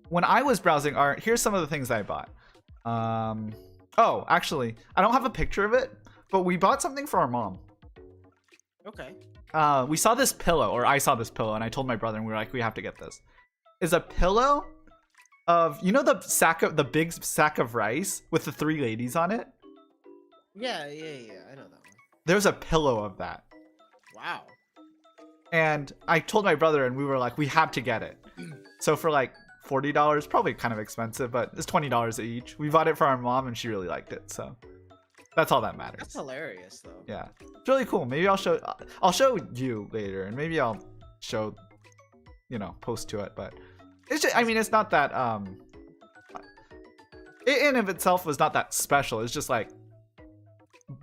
Speaker 1: when I was browsing art, here's some of the things I bought. Oh, actually, I don't have a picture of it, but we bought something for our mom.
Speaker 2: Okay.
Speaker 1: We saw this pillow, or I saw this pillow, and I told my brother, and we were like, we have to get this. It's a pillow of, you know, the big sack of rice with the 3 ladies on it?
Speaker 2: Yeah, I know that one.
Speaker 1: There's a pillow of that.
Speaker 2: Wow.
Speaker 1: And I told my brother, and we were like, we have to get it. So for like $40, probably kind of expensive, but it's $20 each. We bought it for our mom, and she really liked it, so that's all that matters.
Speaker 2: That's hilarious, though.
Speaker 1: Yeah, it's really cool. Maybe I'll show you later, and maybe I'll show, you know, post to it. But it's just, I mean, it's not that it in of itself was not that special. It's just like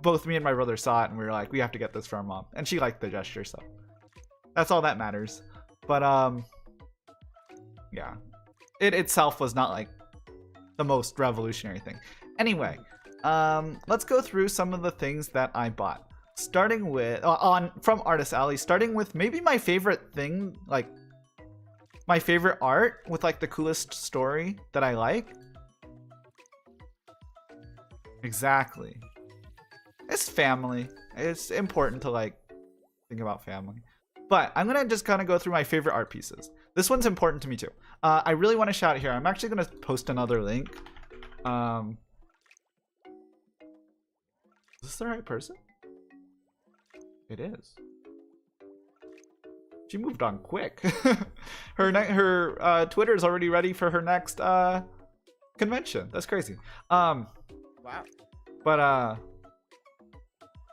Speaker 1: both me and my brother saw it and we were like, we have to get this for our mom, and she liked the gesture, so that's all that matters. But yeah, it itself was not like the most revolutionary thing. Anyway, let's go through some of the things that I bought, starting with from Artist Alley, starting with maybe my favorite thing, like my favorite art with like the coolest story that I like. Exactly. It's family. It's important to like think about family. But I'm gonna just kind of go through my favorite art pieces. This one's important to me too. I really want to shout it here. I'm actually gonna post another link. Is this the right person? It is. She moved on quick. her Twitter is already ready for her next convention. That's crazy.
Speaker 2: Wow.
Speaker 1: But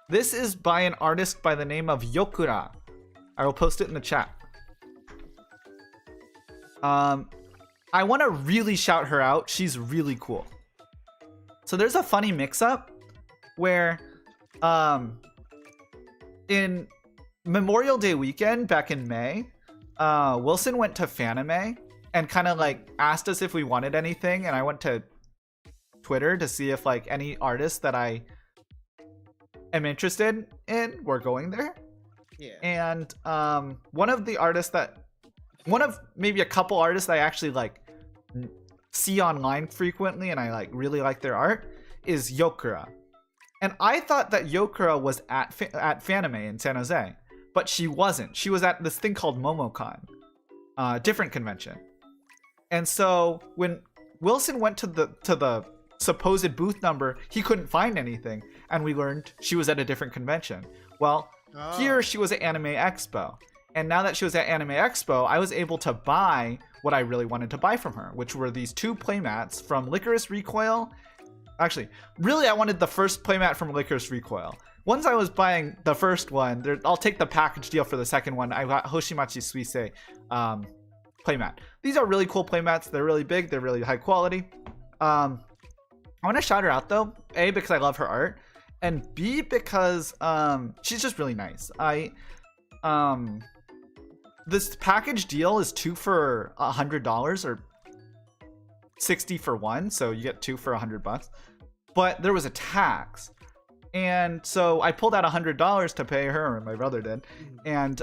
Speaker 1: this is by an artist by the name of Yokura. I will post it in the chat. I want to really shout her out. She's really cool. So there's a funny mix-up where in Memorial Day weekend back in May, Wilson went to Fanime and kind of like asked us if we wanted anything, and I went to Twitter to see if like any artists that I am interested in were going there.
Speaker 2: Yeah.
Speaker 1: And one of maybe a couple artists that I actually like see online frequently and I like really like their art is Yokura. And I thought that Yokura was at Fanime in San Jose, but she wasn't. She was at this thing called MomoCon, different convention. And so when Wilson went to the supposed booth number, he couldn't find anything, and we learned she was at a different convention. Well, here she was at Anime Expo. And now that she was at Anime Expo, I was able to buy what I really wanted to buy from her, which were these two playmats from Licorice Recoil. Actually, really, I wanted the first playmat from Licorice Recoil. Once I was buying the first one, I'll take the package deal for the second one. I got Hoshimachi Suisei playmat. These are really cool playmats. They're really big. They're really high quality. I want to shout her out though. A, because I love her art, and B, because she's just really nice. This package deal is 2 for $100 or 60 for 1, so you get 2 for $100. But there was a tax, and so I pulled out $100 to pay her, and my brother did, and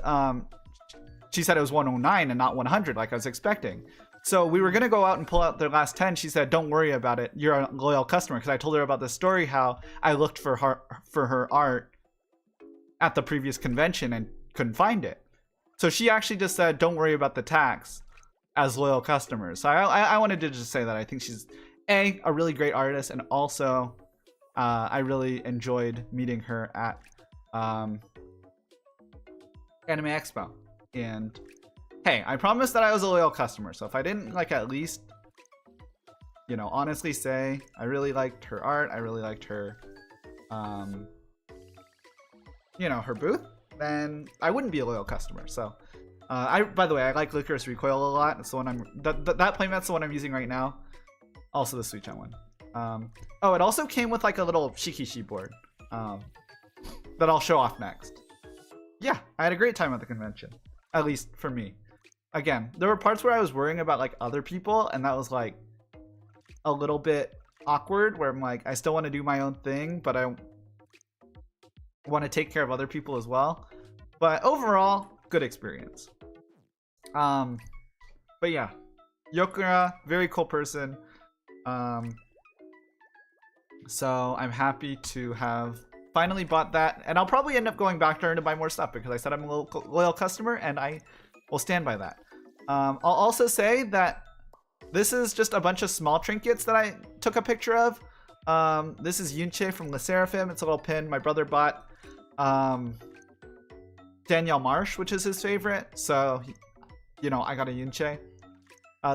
Speaker 1: she said it was 109 and not 100 like I was expecting. So we were gonna go out and pull out the last 10. She said, "Don't worry about it. You're a loyal customer." Because I told her about the story, how I looked for her art at the previous convention and couldn't find it. So she actually just said, "Don't worry about the tax," as loyal customers. So I wanted to just say that I think she's a really great artist, and also I really enjoyed meeting her at Anime Expo. And hey, I promised that I was a loyal customer, so if I didn't like at least, honestly say I really liked her art, I really liked her, her booth, then I wouldn't be a loyal customer. So, by the way, I like Licorice Recoil a lot. It's the one that playmat's the one I'm using right now. Also the Sweet Chan one. Oh, it also came with like a little shikishi board, that I'll show off next. Yeah, I had a great time at the convention, at least for me. Again, there were parts where I was worrying about like other people, and that was like a little bit awkward, where I'm like, I still want to do my own thing, but I want to take care of other people as well. But overall, good experience. But yeah, Yokura, very cool person. So I'm happy to have finally bought that, and I'll probably end up going back to her to buy more stuff because I said I'm a loyal customer, and I will stand by that. I'll also say that this is just a bunch of small trinkets that I took a picture of. This is Yunche from Le Seraphim. It's a little pin my brother bought. Danielle Marsh, which is his favorite, so I got a Yunche.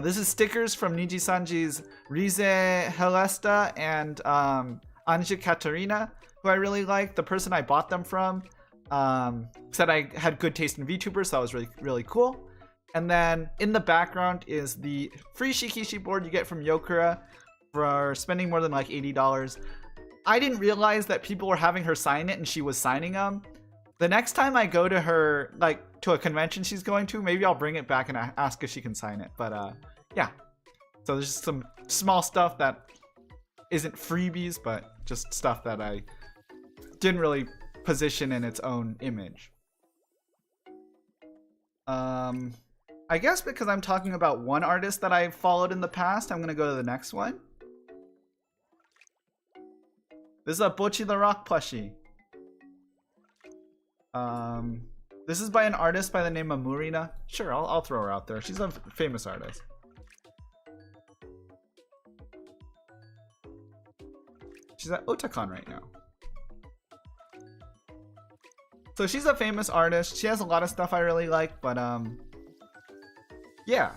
Speaker 1: This is stickers from Niji Sanji's Rize Helesta and Anja Katarina, who I really like. The person I bought them from said I had good taste in VTubers, so that was really, really cool. And then in the background is the free Shikishi board you get from Yokura for spending more than like $80. I didn't realize that people were having her sign it and she was signing them. The next time I go to her, like to a convention she's going to, maybe I'll bring it back and ask if she can sign it. But yeah. So there's just some small stuff that isn't freebies, but just stuff that I didn't really position in its own image. I guess because I'm talking about one artist that I followed in the past, I'm gonna go to the next one. This is a Bochi the Rock plushie. This is by an artist by the name of Murina. Sure, I'll throw her out there. She's a famous artist. She's at Otakon right now. So she's a famous artist. She has a lot of stuff I really like, but yeah.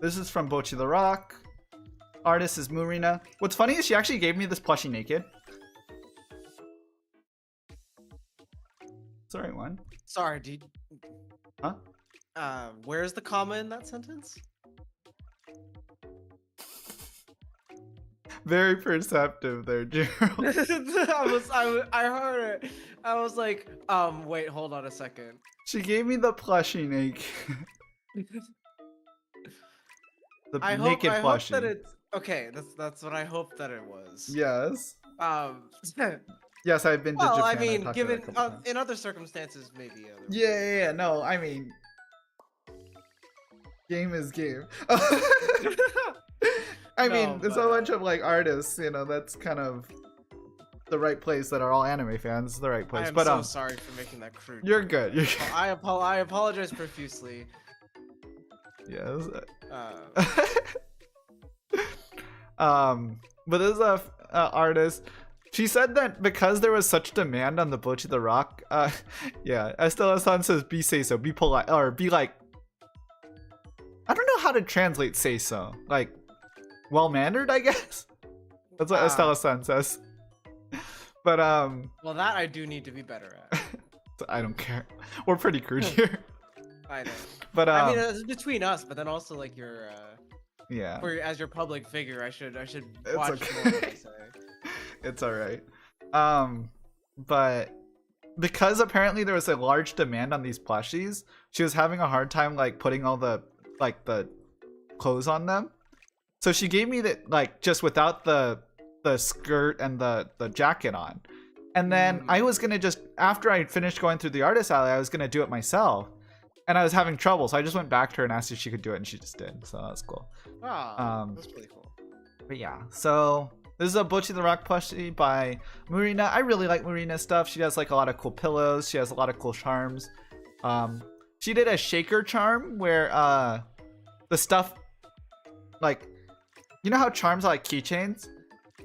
Speaker 1: This is from Bochi the Rock. Artist is Murina. What's funny is she actually gave me this plushie naked. It's the right one.
Speaker 2: Sorry, dude.
Speaker 1: Huh?
Speaker 2: Where's the comma in that sentence?
Speaker 1: Very perceptive there, Gerald.
Speaker 2: I heard it. I was like, wait, hold on a second.
Speaker 1: She gave me the plushie naked. The naked plushie.
Speaker 2: Hope that it's okay. That's what I hope that it was.
Speaker 1: Yes.
Speaker 2: Well,
Speaker 1: Yes, I've been to Japan.
Speaker 2: I mean, given in other circumstances, maybe.
Speaker 1: Yeah. No, I mean, game is game. I mean, there's a bunch of like artists, you know, that's kind of the right place that are all anime fans. It's the right place.
Speaker 2: I am so sorry for making that crude.
Speaker 1: You're good. You're good.
Speaker 2: I apologize profusely.
Speaker 1: Yes. But this is a artist. She said that because there was such demand on the Bochi the Rock, yeah, Estella-san says be say so, be polite, or be like, I don't know how to translate say so, like, well-mannered, I guess? That's what Estella-san says. But,
Speaker 2: well, that I do need to be better at.
Speaker 1: I don't care. We're pretty crude here.
Speaker 2: I know.
Speaker 1: But,
Speaker 2: I mean, it's between us, but then also, like, your,
Speaker 1: yeah.
Speaker 2: As your public figure, I should watch
Speaker 1: okay.
Speaker 2: more what I say.
Speaker 1: It's alright. But because apparently there was a large demand on these plushies, she was having a hard time like putting all the clothes on them. So she gave me that like just without the skirt and the jacket on. And then I was gonna just after I finished going through the artist alley, I was gonna do it myself. And I was having trouble, so I just went back to her and asked if she could do it, and she just did. So that's cool.
Speaker 2: That's really cool.
Speaker 1: But yeah, so this is a Bochi the Rock plushie by Murina. I really like Murina's stuff. She does like a lot of cool pillows. She has a lot of cool charms. She did a shaker charm where the stuff, like, you know how charms are like keychains?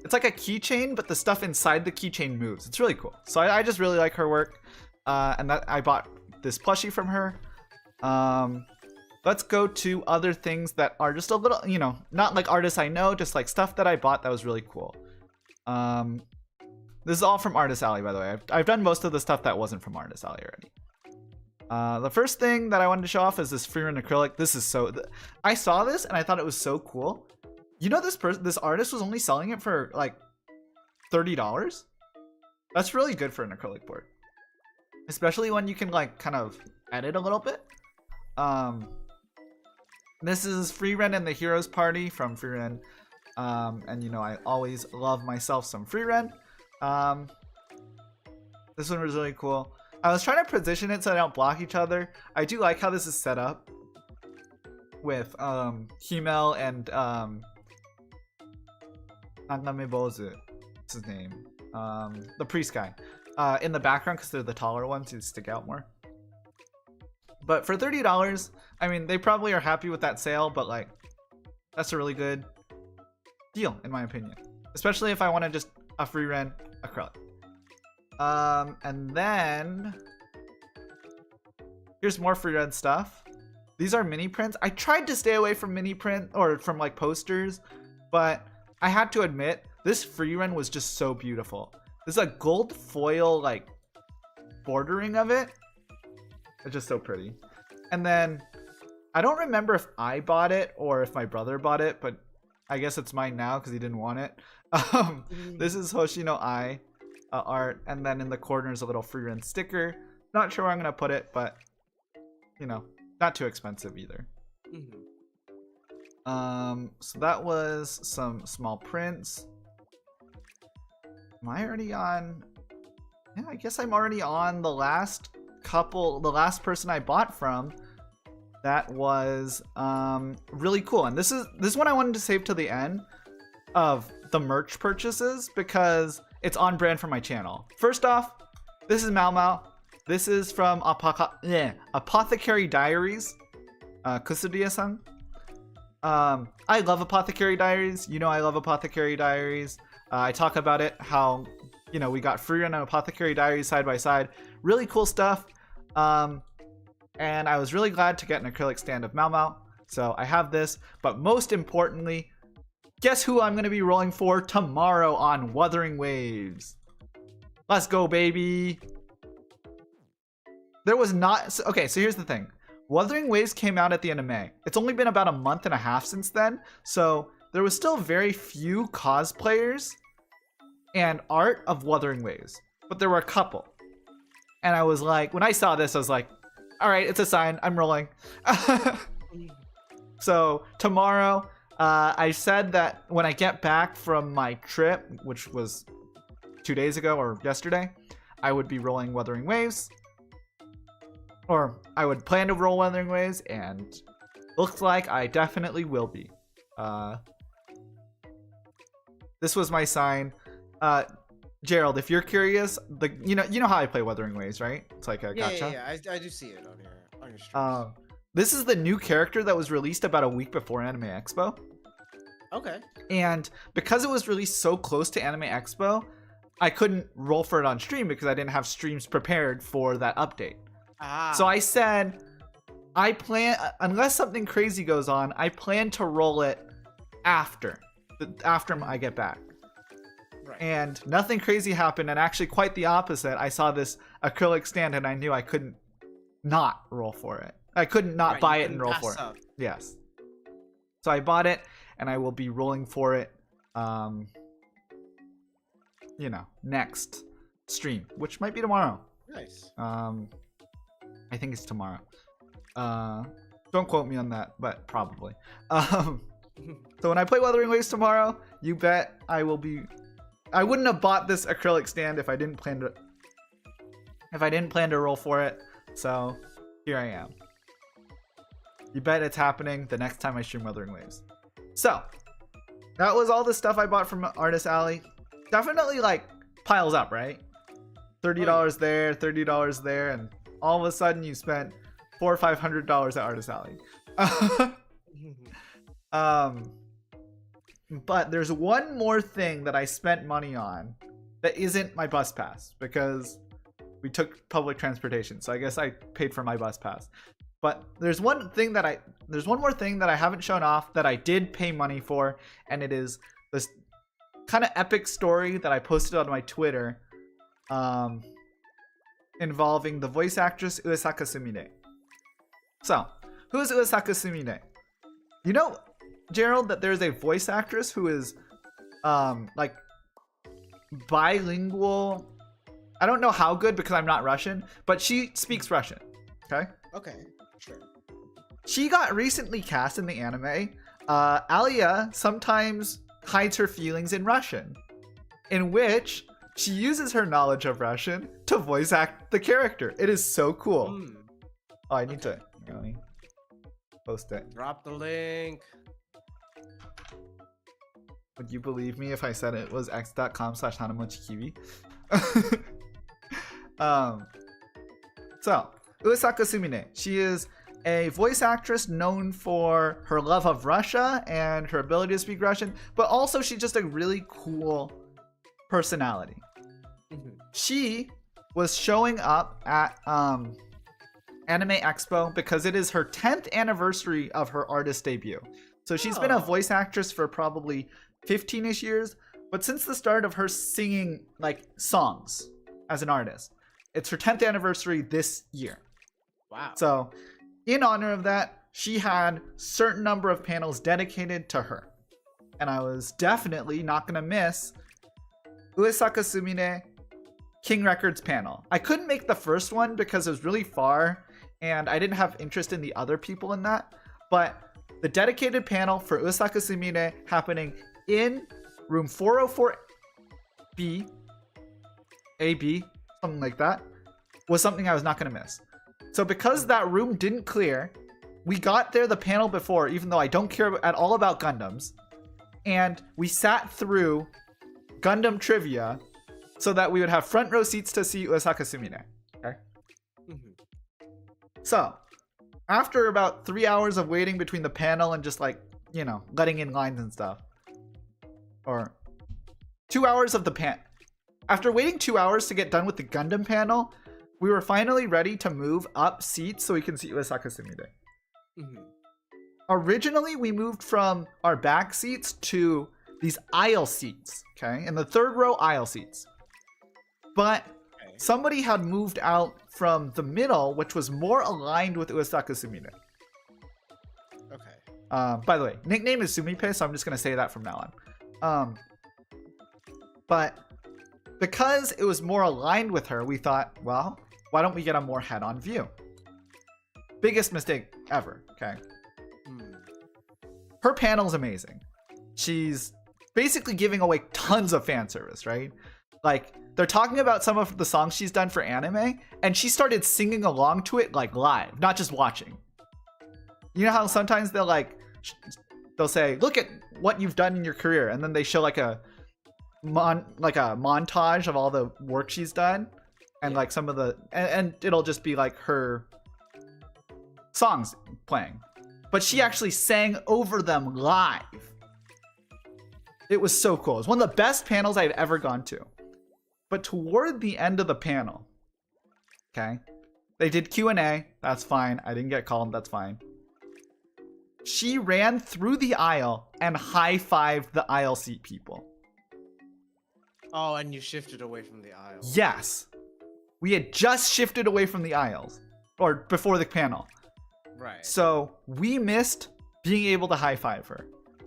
Speaker 1: It's like a keychain, but the stuff inside the keychain moves. It's really cool. So I just really like her work. And that I bought this plushie from her. Let's go to other things that are just a little, you know, not like artists I know, just like stuff that I bought that was really cool. This is all from Artist Alley, by the way. I've done most of the stuff that wasn't from Artist Alley already. The first thing that I wanted to show off is this Freerun acrylic. This is so... I saw this and I thought it was so cool. You know, this artist was only selling it for like $30? That's really good for an acrylic board. Especially when you can like kind of edit a little bit. This is Freerun and the Heroes Party from Freerun. And you know, I always love myself some Freerun. This one was really cool. I was trying to position it so they don't block each other. I do like how this is set up with Himel and Nagame Bozu. What's his name? The priest guy. In the background because they're the taller ones who stick out more. But for $30, I mean, they probably are happy with that sale, but like, that's a really good deal in my opinion. Especially if I want to just a Freerun acrylic. And then here's more Freerun stuff. These are mini prints. I tried to stay away from mini print or from like posters, but I had to admit this Freerun was just so beautiful. There's a gold foil like bordering of it. It's just so pretty. And then I don't remember if I bought it or if my brother bought it, but I guess it's mine now because he didn't want it. This is Hoshino Ai art, and then in the corner is a little free rent sticker. Not sure where I'm gonna put it, but you know, not too expensive either. So that was some small prints. Am I already on? Yeah, I guess I'm already on the last person I bought from. That was really cool, and this is one I wanted to save to the end of the merch purchases because it's on brand for my channel. First off, this is Mao Mao. This is from Apothecary Diaries, Kusudia-san. I love Apothecary Diaries. You know I love Apothecary Diaries. I talk about it, how, you know, we got free run on Apothecary Diaries side by side. Really cool stuff. And I was really glad to get an acrylic stand of Mao Mao. So I have this, but most importantly, guess who I'm going to be rolling for tomorrow on Wuthering Waves? Let's go, baby. There was not... Okay, so here's the thing. Wuthering Waves came out at the end of May. It's only been about a month and a half since then, so there was still very few cosplayers and art of Wuthering Waves, but there were a couple. And I was like, when I saw this, I was like, all right, it's a sign. I'm rolling. So tomorrow, I said that when I get back from my trip, which was 2 days ago or yesterday, I would be rolling Wuthering Waves. Or I would plan to roll Wuthering Waves, and looks like I definitely will be. This was my sign. Gerald, if you're curious, you know how I play Wuthering Waves, right? It's like a gacha.
Speaker 2: Yeah. I do see it on your streams.
Speaker 1: This is the new character that was released about a week before Anime Expo.
Speaker 2: Okay.
Speaker 1: And because it was released so close to Anime Expo, I couldn't roll for it on stream because I didn't have streams prepared for that update. So I said, I plan, unless something crazy goes on, I plan to roll it after I get back. Right. And nothing crazy happened, and actually quite the opposite. I saw this acrylic stand and I knew I couldn't not roll for it. I couldn't not buy it and roll for it. Yes. So I bought it, and I will be rolling for it, you know, next stream, which might be tomorrow.
Speaker 2: Nice.
Speaker 1: I think it's tomorrow. Don't quote me on that, but probably. So when I play Wuthering Waves tomorrow, you bet I will be... I wouldn't have bought this acrylic stand if I didn't plan to roll for it. So here I am. You bet it's happening the next time I stream Wuthering Waves. So that was all the stuff I bought from Artist Alley. Definitely like piles up, right? $30 there, $30 there, and all of a sudden you spent $400 or $500 at Artist Alley. But there's one more thing that I spent money on that isn't my bus pass because we took public transportation. So I guess I paid for my bus pass. But there's one more thing that I haven't shown off that I did pay money for, and it is this kind of epic story that I posted on my Twitter, involving the voice actress Uesaka Sumire. So, who is Uesaka Sumire? You know, Gerald, that there's a voice actress who is like bilingual. I don't know how good because I'm not Russian, but she speaks Russian. Okay?
Speaker 2: Okay, sure.
Speaker 1: She got recently cast in the anime. Alia sometimes hides her feelings in Russian, in which she uses her knowledge of Russian to voice act the character. It is so cool. Oh, I need to post it.
Speaker 2: Drop the link.
Speaker 1: Would you believe me if I said it was x.com/hanamochikibi? So, Uesaka Sumire. She is a voice actress known for her love of Russia and her ability to speak Russian, but also she's just a really cool personality. She was showing up at Anime Expo because it is her 10th anniversary of her artist debut. So she's been a voice actress for probably 15-ish years, but since the start of her singing like songs as an artist, it's her 10th anniversary this year.
Speaker 2: Wow.
Speaker 1: So in honor of that, she had certain number of panels dedicated to her. And I was definitely not going to miss Uesaka Sumire King Records panel. I couldn't make the first one because it was really far and I didn't have interest in the other people in that. But the dedicated panel for Uesaka Sumire happening in room 404B, AB, something like that, was something I was not going to miss. So because that room didn't clear, we got there the panel before, even though I don't care at all about Gundams. And we sat through Gundam trivia so that we would have front row seats to see Uesaka Sumire. Okay? So, after about 3 hours of waiting between the panel and just like, you know, letting in lines and stuff. Or 2 hours of the After waiting 2 hours to get done with the Gundam panel, we were finally ready to move up seats so we can see Uesaka Sumire. Originally, we moved from our back seats to these aisle seats, okay? In the third row aisle seats. But somebody had moved out from the middle, which was more aligned with Uesaka Sumire.
Speaker 2: Okay.
Speaker 1: By the way, nickname is Sumipe, so I'm just going to say that from now on. But because it was more aligned with her, we thought, well, why don't we get a more head-on view? Biggest mistake ever, okay? Her panel's amazing. She's basically giving away tons of fan service, right? Like, they're talking about some of the songs she's done for anime, and she started singing along to it like live, not just watching. You know how sometimes they'll say, look at what you've done in your career, and then they show like a montage of all the work she's done, and like some of the and it'll just be like her songs playing, but she actually sang over them live. It was so cool. It was one of the best panels I've ever gone to. But toward the end of the panel, okay, they did Q&A. That's fine. I didn't get called. That's fine. She ran through the aisle and high-fived the aisle seat people.
Speaker 2: Oh, and you shifted away from the aisle.
Speaker 1: Yes. We had just shifted away from the aisles, or before the panel.
Speaker 2: Right.
Speaker 1: So we missed being able to high-five her.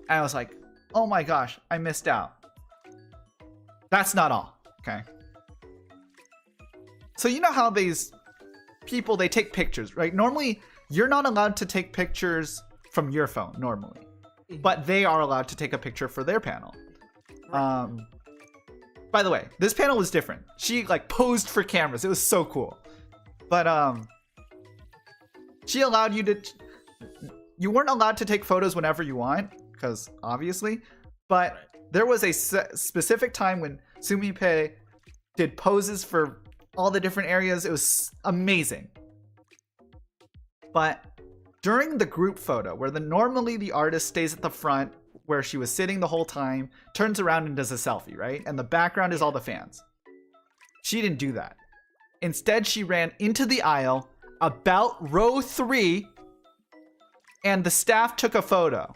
Speaker 1: And I was like, oh my gosh, I missed out. That's not all, okay? So you know how these people, they take pictures, right? Normally, you're not allowed to take pictures from your phone, normally. But they are allowed to take a picture for their panel. Right. By the way, this panel was different. She like posed for cameras. It was so cool. But she allowed you to... You weren't allowed to take photos whenever you want, because obviously. But there was a specific time when Sumipe did poses for all the different areas. It was amazing. But during the group photo, where normally the artist stays at the front, where she was sitting the whole time, turns around and does a selfie, right? And the background is all the fans. She didn't do that. Instead, she ran into the aisle about row 3, and the staff took a photo.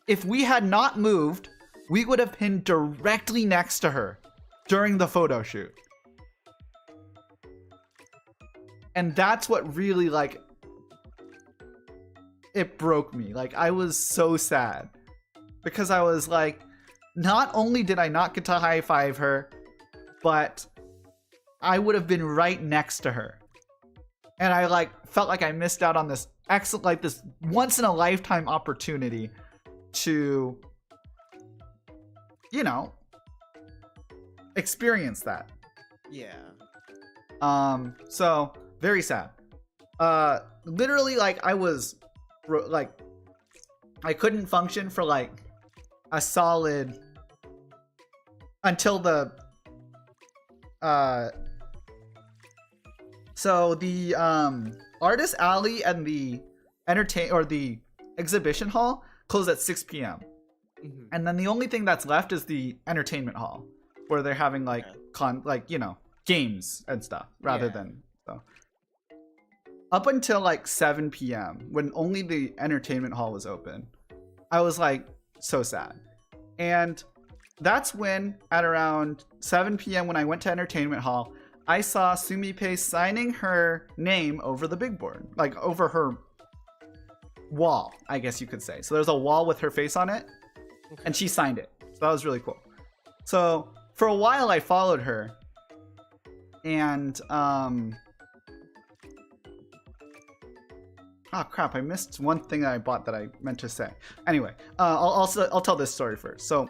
Speaker 1: If we had not moved, we would have been directly next to her during the photo shoot. And that's what really, like, it broke me. Like, I was so sad. Because I was like, not only did I not get to high-five her, but I would have been right next to her. And I, like, felt like I missed out on this excellent, like, this once-in-a-lifetime opportunity to, you know, experience that.
Speaker 2: Yeah.
Speaker 1: So, very sad. Literally, like, I was... like, I couldn't function for like a solid until the so the artist alley and the the exhibition hall close at 6 p.m. And then the only thing that's left is the entertainment hall, where they're having like you know, games and stuff rather than so. Up until like 7 p.m. when only the entertainment hall was open, I was like so sad. And that's when at around 7 p.m. when I went to entertainment hall, I saw Sumipe signing her name over the big board, like over her wall, I guess you could say. So there's a wall with her face on it, and she signed it. So that was really cool. So for a while I followed her, and oh crap, I missed one thing that I bought that I meant to say. Anyway, I'll tell this story first. So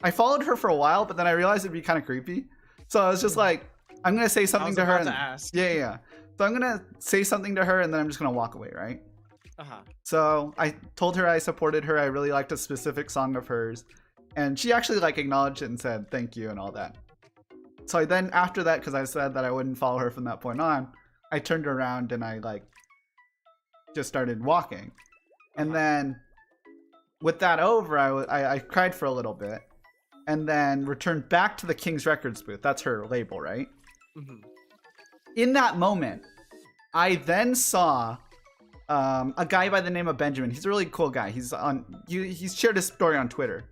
Speaker 1: I followed her for a while, but then I realized it'd be kind of creepy. So I was just like, I'm gonna say something to her. Yeah. So I'm gonna say something to her, and then I'm just gonna walk away, right? So I told her I supported her. I really liked a specific song of hers, and she actually like acknowledged it and said thank you and all that. So I then after that, because I said that I wouldn't follow her from that point on, I turned around and I like just started walking, and then with that over, I cried for a little bit, and then returned back to the King's Records booth. That's her label, right? In that moment, I then saw a guy by the name of Benjamin. He's a really cool guy. He's shared his story on Twitter.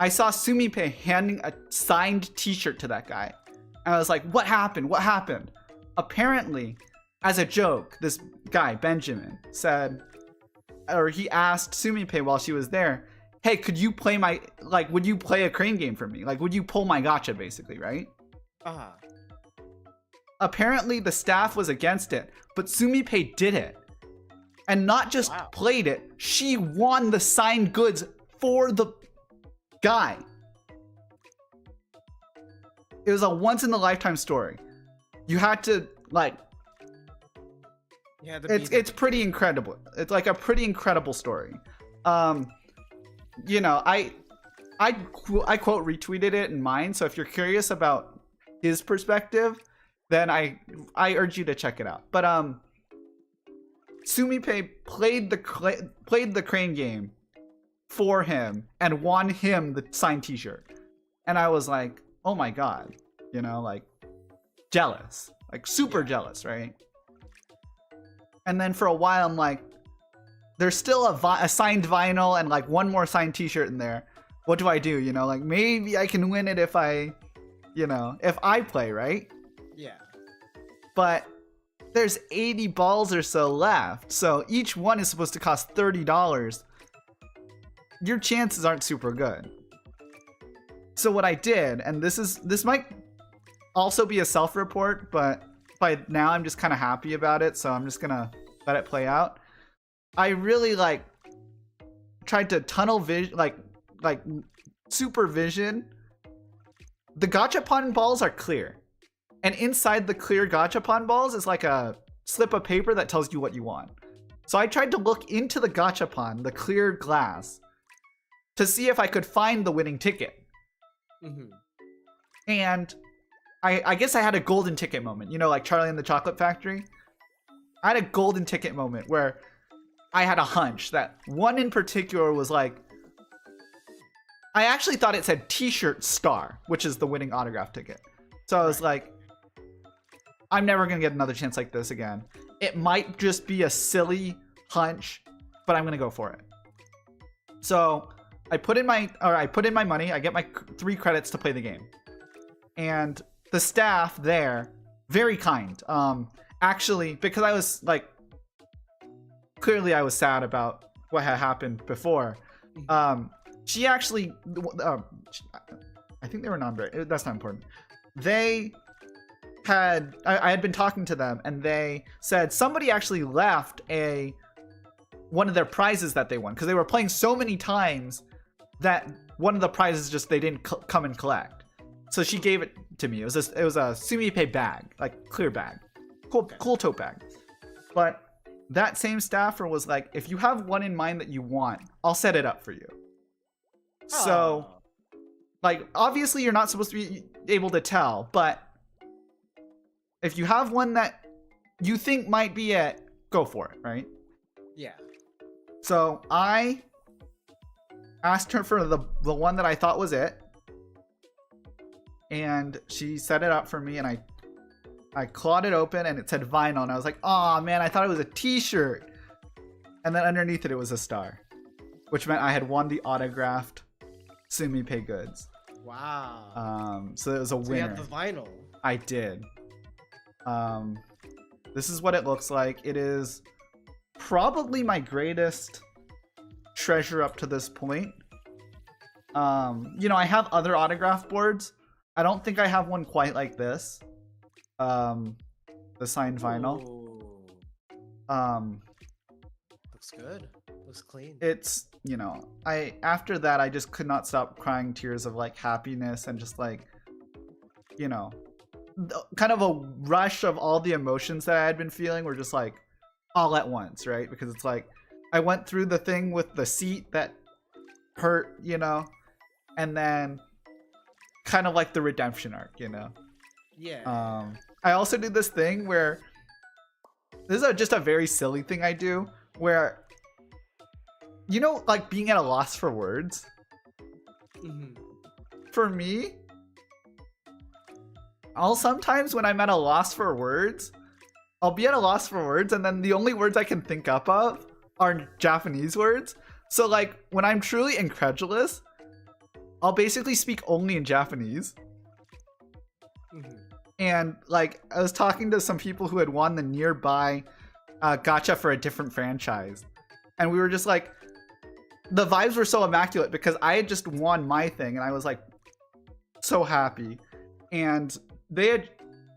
Speaker 1: I saw Sumipe handing a signed t-shirt to that guy, and I was like, what happened? What happened? Apparently, as a joke, this guy, Benjamin, said, or he asked Sumipe while she was there, hey, could you play my, like, would you play a crane game for me? Like, would you pull my gacha, basically, right? Apparently, the staff was against it, but Sumipe did it. And not just played it, she won the signed goods for the guy. It was a once-in-a-lifetime story. You had to, like, it's pretty incredible. It's like a pretty incredible story. You know, I quote retweeted it in mine. So if you're curious about his perspective, then I urge you to check it out. But Sumipe played the crane game for him and won him the signed t-shirt. And I was like, oh my god, you know, like jealous, like super jealous, right? And then for a while, I'm like, there's still a signed vinyl and like one more signed t-shirt in there. What do I do? You know, like maybe I can win it if I, you know, if I play, right?
Speaker 2: Yeah.
Speaker 1: But there's 80 balls or so left. So each one is supposed to cost $30. Your chances aren't super good. So what I did, and this might also be a self-report, but by now I'm just kind of happy about it, so I'm just gonna let it play out. I really like tried to tunnel vision, like supervision. The gachapon balls are clear, and inside the clear gachapon balls is like a slip of paper that tells you what you want. So I tried to look into the gachapon, the clear glass, to see if I could find the winning ticket. And I guess I had a golden ticket moment, you know, like Charlie and the Chocolate Factory. I had a golden ticket moment where I had a hunch that one in particular was like, I actually thought it said t-shirt star, which is the winning autograph ticket. So I was like, I'm never gonna get another chance like this again. It might just be a silly hunch, but I'm gonna go for it. So I put in my money. I get my 3 credits to play the game, and the staff there, very kind. Actually, because I was like, clearly I was sad about what had happened before. She actually, I think they were non-binary. That's not important. They had, I had been talking to them, and they said somebody actually left one of their prizes that they won, because they were playing so many times that one of the prizes just they didn't come and collect. So she gave it to me. It was a Sumipe bag, like clear bag, cool tote bag. But that same staffer was like, if you have one in mind that you want, I'll set it up for you. So, like, obviously you're not supposed to be able to tell, but if you have one that you think might be it, go for it, right?
Speaker 2: Yeah.
Speaker 1: So I asked her for the one that I thought was it, and she set it up for me, and I clawed it open, and it said vinyl, and I was like, oh man, I thought it was a t-shirt. And then underneath it was a star, which meant I had won the autographed Sumipe goods.
Speaker 2: Wow.
Speaker 1: So it was a winner.
Speaker 2: So you had the vinyl.
Speaker 1: I did. This is what it looks like. It is probably my greatest treasure up to this point. You know, I have other autograph boards. I don't think I have one quite like this. The signed vinyl.
Speaker 2: Looks good. Looks clean.
Speaker 1: It's, you know, after that I just could not stop crying tears of like happiness and just like, you know, kind of a rush of all the emotions that I had been feeling were just like all at once, right? Because it's like I went through the thing with the seat that hurt, you know, and then kind of like the redemption arc, you know.
Speaker 2: Yeah.
Speaker 1: I also did this thing where this is just a very silly thing I do where, you know, like being at a loss for words. For me, I'll sometimes when I'm at a loss for words, I'll be at a loss for words and then the only words I can think up of are Japanese words. So like when I'm truly incredulous, I'll basically speak only in Japanese. And like I was talking to some people who had won the nearby gacha for a different franchise. And we were just like, the vibes were so immaculate because I had just won my thing and I was like so happy. And they had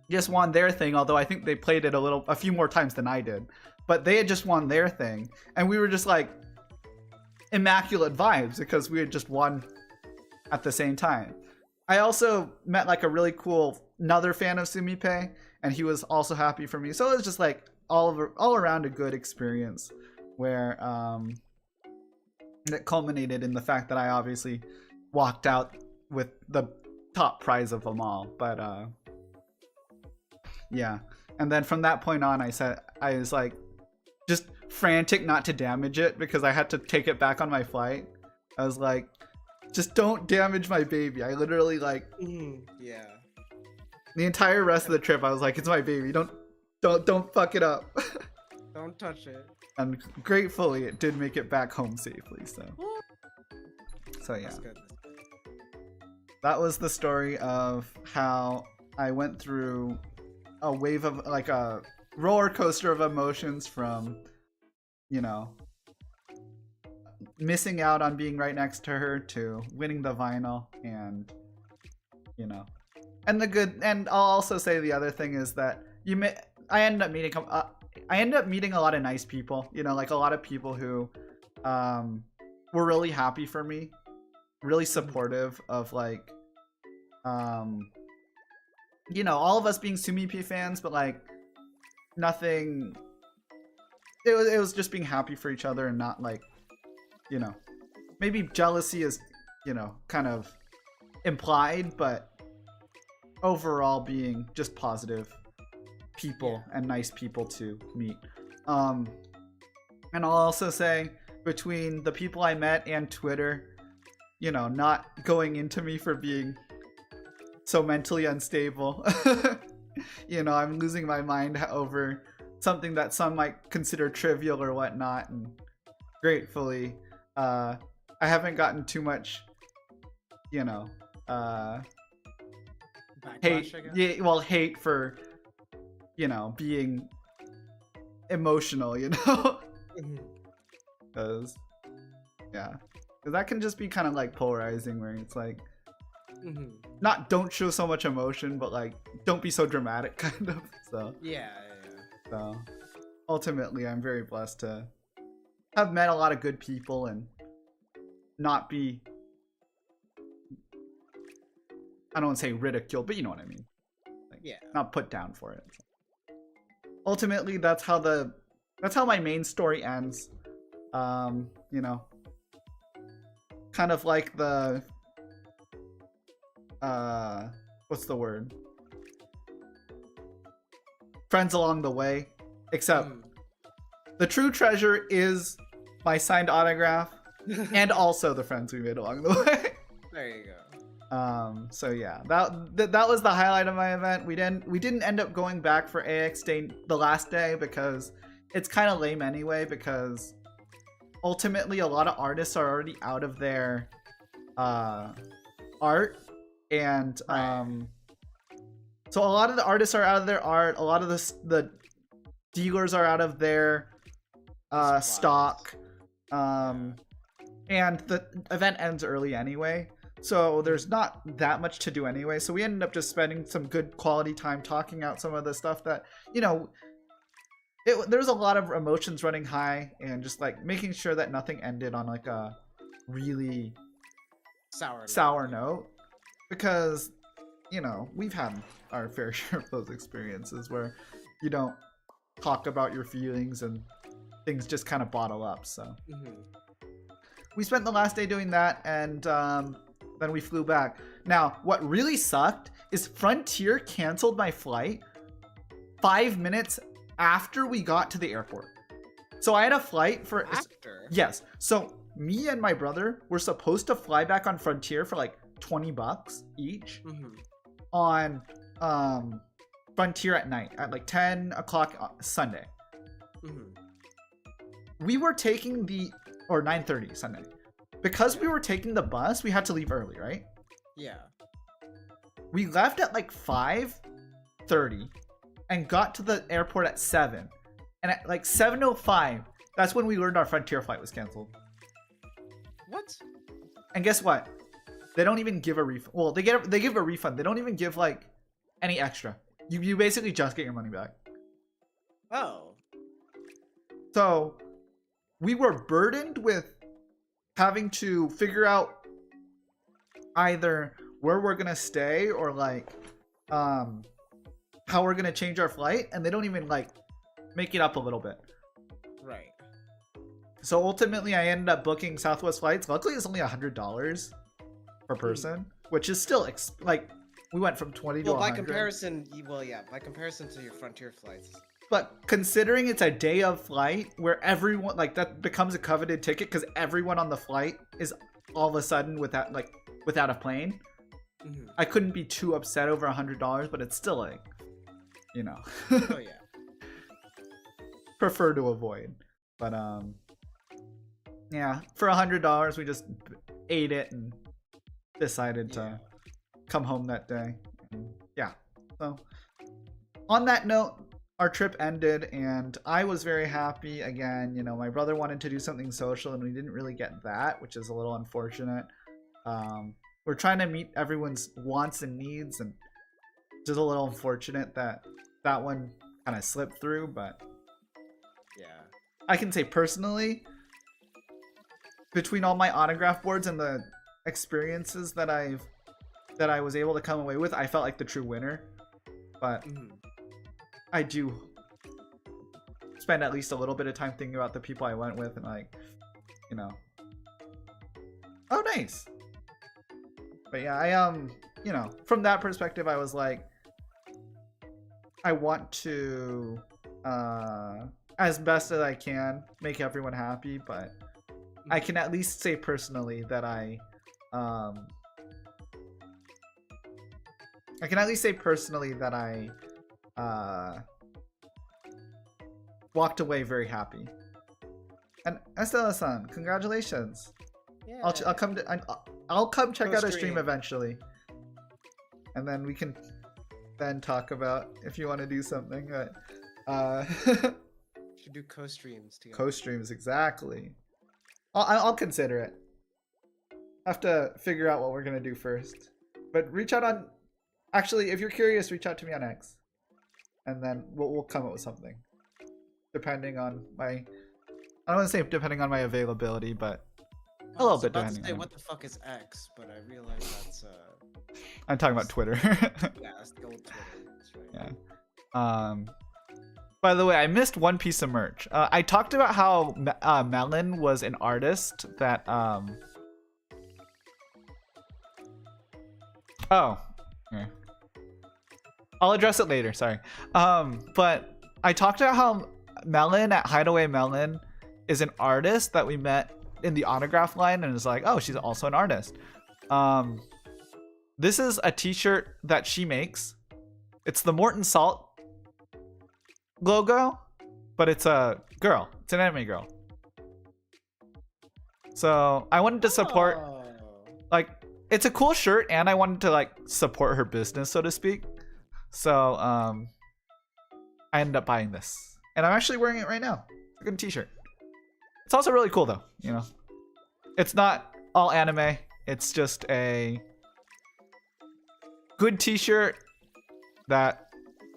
Speaker 1: just won their thing, although I think they played it a few more times than I did. But they had just won their thing. And we were just like immaculate vibes because we had just won at the same time. I also met like a really cool another fan of Sumipe, and he was also happy for me. So it was just like all around a good experience where that culminated in the fact that I obviously walked out with the top prize of them all. But yeah, and then from that point on, I was like just frantic not to damage it because I had to take it back on my flight. I was like, just don't damage my baby. I literally like
Speaker 2: yeah.
Speaker 1: The entire rest of the trip, I was like, it's my baby. Don't fuck it up.
Speaker 2: Don't touch it.
Speaker 1: And gratefully, it did make it back home safely. So yeah.
Speaker 2: That's good.
Speaker 1: That was the story of how I went through a wave of like a roller coaster of emotions from, you know, missing out on being right next to her to winning the vinyl and, you know. And the good, and I'll also say the other thing is that I ended up meeting a lot of nice people, you know, like a lot of people who were really happy for me, really supportive of like, you know, all of us being Sumipe fans, but like nothing, it was just being happy for each other and not like, you know, maybe jealousy is, you know, kind of implied, but overall being just positive people and nice people to meet. And I'll also say between the people I met and Twitter, you know, not going into me for being so mentally unstable. You know, I'm losing my mind over something that some might consider trivial or whatnot, and gratefully I haven't gotten too much, you know, hate, hate for, you know, being emotional, you know. Because yeah, because that can just be kind of like polarizing, where it's like not don't show so much emotion, but like don't be so dramatic, kind of. So
Speaker 2: yeah.
Speaker 1: So ultimately, I'm very blessed to have met a lot of good people and not be, I don't want to say ridiculed, but you know what I mean. Like,
Speaker 2: yeah. Not
Speaker 1: put down for it. Ultimately, that's how my main story ends. You know, kind of like the what's the word? Friends along the way, except the true treasure is my signed autograph and also the friends we made along the way.
Speaker 2: There you go.
Speaker 1: So yeah, that was the highlight of my event. We didn't end up going back for AX Day the last day because it's kind of lame anyway, because ultimately a lot of artists are already out of their art, and So a lot of the artists are out of their art. A lot of the dealers are out of their stock. And the event ends early anyway. So there's not that much to do anyway. So we ended up just spending some good quality time talking out some of the stuff that, you know, there's a lot of emotions running high and just like making sure that nothing ended on like a really sour note. Because, you know, we've had our fair share of those experiences where you don't talk about your feelings and things just kind of bottle up. So we spent the last day doing that, and then we flew back. Now, what really sucked is Frontier canceled my flight 5 minutes after we got to the airport. So I had a flight for
Speaker 2: after.
Speaker 1: Yes. So me and my brother were supposed to fly back on Frontier for like $20 each on Frontier at night at like 10 o'clock Sunday. We were taking or 9:30 Sunday. Because we were taking the bus, we had to leave early, right?
Speaker 2: Yeah.
Speaker 1: We left at like 5:30 and got to the airport at 7. And at like 7:05, that's when we learned our Frontier flight was canceled.
Speaker 2: What?
Speaker 1: And guess what? They don't even give a refund. Well, they give a refund. They don't even give like any extra. You basically just get your money back.
Speaker 2: Oh.
Speaker 1: So we were burdened with having to figure out either where we're gonna stay or like how we're gonna change our flight, and they don't even like make it up a little bit.
Speaker 2: Right.
Speaker 1: So ultimately I ended up booking Southwest flights. Luckily it's only $100 per person, which is still like we went from 20 to 100.
Speaker 2: By comparison to your Frontier flights.
Speaker 1: But considering it's a day of flight where everyone like that becomes a coveted ticket because everyone on the flight is all of a sudden without a plane, I couldn't be too upset over $100, but it's still like, you know,
Speaker 2: oh yeah,
Speaker 1: prefer to avoid. But yeah, for $100 we just ate it and decided to come home that day. And yeah, so on that note, our trip ended and I was very happy again. You know, my brother wanted to do something social and we didn't really get that, which is a little unfortunate. We're trying to meet everyone's wants and needs, and just a little unfortunate that one kind of slipped through. But
Speaker 2: yeah,
Speaker 1: I can say personally, between all my autograph boards and the experiences that I was able to come away with, I felt like the true winner. But I do spend at least a little bit of time thinking about the people I went with and like, you know, oh nice. But yeah, I you know, from that perspective I was like, I want to as best as I can make everyone happy, but I can at least say personally that I walked away very happy. And Estela-san, congratulations!
Speaker 2: Yeah.
Speaker 1: I'll come check out a stream eventually, and then we can then talk about if you want to do something. But
Speaker 2: should do co-streams together.
Speaker 1: Co-streams, exactly. I'll consider it. Have to figure out what we're gonna do first. But reach out on. Actually, if you're curious, reach out to me on X, and then we'll come up with something, depending on my. I don't want to say depending on my availability, but a little bit depending.
Speaker 2: What the fuck is X? But I realize that's
Speaker 1: I'm talking about Twitter.
Speaker 2: Yeah, that's the old Twitter. That's right.
Speaker 1: Yeah. By the way, I missed one piece of merch. I talked about how Melon was an artist that Oh. Yeah. I'll address it later, sorry. But I talked about how Melon at Hideaway Melon is an artist that we met in the autograph line, and is like, oh, she's also an artist. This is a t-shirt that she makes. It's the Morton Salt logo, but it's a girl. It's an anime girl. So I wanted to support, like, it's a cool shirt, and I wanted to like support her business, so to speak. So I ended up buying this, and I'm actually wearing it right now. It's a good t-shirt. It's also really cool though, you know. It's not all anime. It's just a good t-shirt that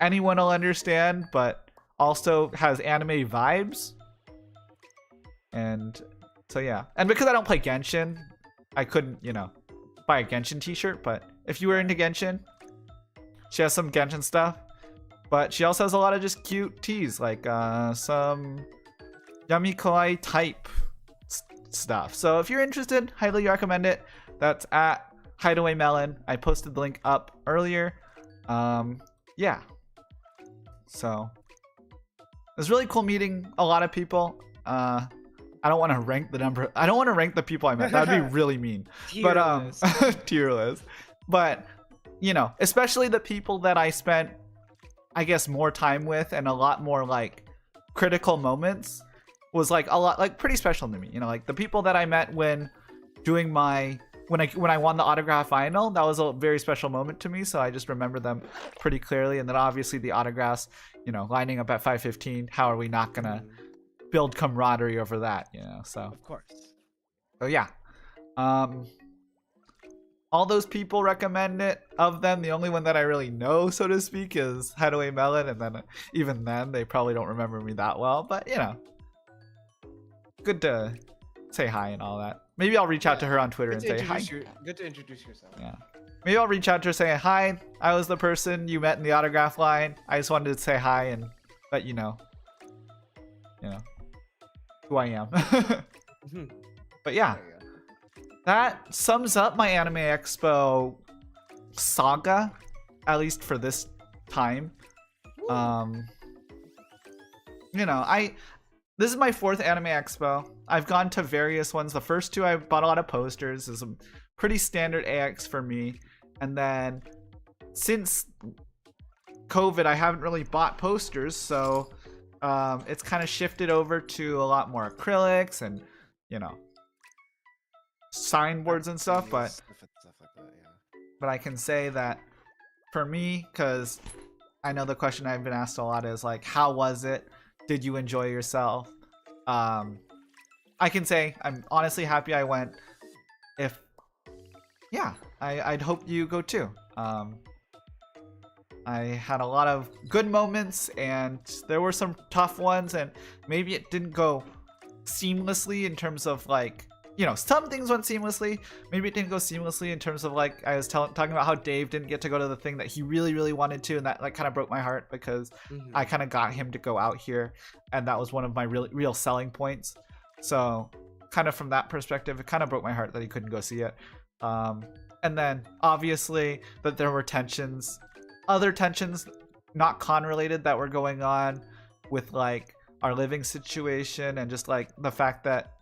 Speaker 1: anyone will understand, but also has anime vibes. And so yeah. And because I don't play Genshin, I couldn't, you know, buy a Genshin t-shirt, but if you were into Genshin, she has some Genshin stuff. But she also has a lot of just cute teas, like some yummy kawaii type stuff. So if you're interested, highly recommend it. That's at Hideaway Melon. I posted the link up earlier. Yeah. So it was really cool meeting a lot of people. I don't want to rank the number. I don't want to rank the people I met. That'd be really mean. But tier list. But you know, especially the people that I spent, I guess, more time with and a lot more like critical moments was like a lot, like pretty special to me. You know, like the people that I met when doing my when I won the autograph vinyl, that was a very special moment to me. So I just remember them pretty clearly. And then obviously the autographs, you know, lining up at 5:15. How are we not gonna build camaraderie over that? You know, so
Speaker 2: Of course.
Speaker 1: so yeah. All those people recommend it. Of them, the only one that I really know, so to speak, is Hideaway Melon, and then even then, they probably don't remember me that well. But you know, good to say hi and all that. Maybe I'll reach out to her on Twitter and say hi.
Speaker 2: Good to introduce yourself.
Speaker 1: Yeah, maybe I'll reach out to her saying hi. I was the person you met in the autograph line. I just wanted to say hi and let you know who I am. But yeah. That sums up my Anime Expo saga, at least for this time. You know, this is my 4th Anime Expo. I've gone to various ones. The first 2 I bought a lot of posters. It's a pretty standard AX for me. And then since COVID, I haven't really bought posters, so it's kind of shifted over to a lot more acrylics and, you know, signboards and stuff, but I can say that for me, because I know the question I've been asked a lot is like, how was it? Did you enjoy yourself? I can say I'm honestly happy I went. If yeah, I'd hope you go too. I had a lot of good moments, and there were some tough ones, and maybe it didn't go seamlessly in terms of like, you know, some things went seamlessly. Maybe it didn't go seamlessly in terms of like, I was talking about how Dave didn't get to go to the thing that he really wanted to, and that like kind of broke my heart because I kind of got him to go out here, and that was one of my real selling points. So kind of from that perspective, it kind of broke my heart that he couldn't go see it. And then obviously that there were other tensions, not con related, that were going on with like our living situation, and just like the fact that,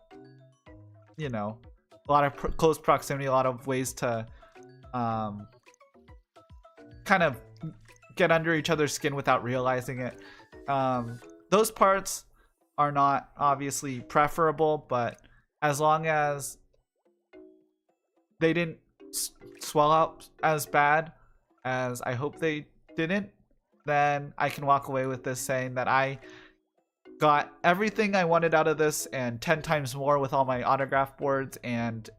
Speaker 1: you know, a lot of close proximity, a lot of ways to kind of get under each other's skin without realizing it. Those parts are not obviously preferable, but as long as they didn't swell up as bad as I hope they didn't, then I can walk away with this saying that I got everything I wanted out of this and 10 times more with all my autograph boards, and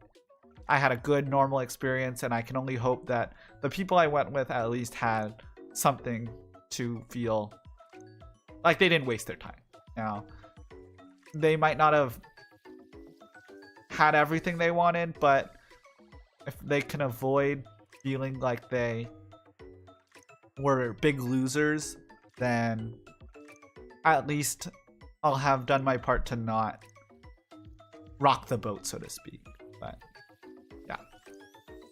Speaker 1: I had a good normal experience, and I can only hope that the people I went with at least had something to feel like they didn't waste their time. Now, they might not have had everything they wanted, but if they can avoid feeling like they were big losers, then at least I'll have done my part to not rock the boat, so to speak. But yeah,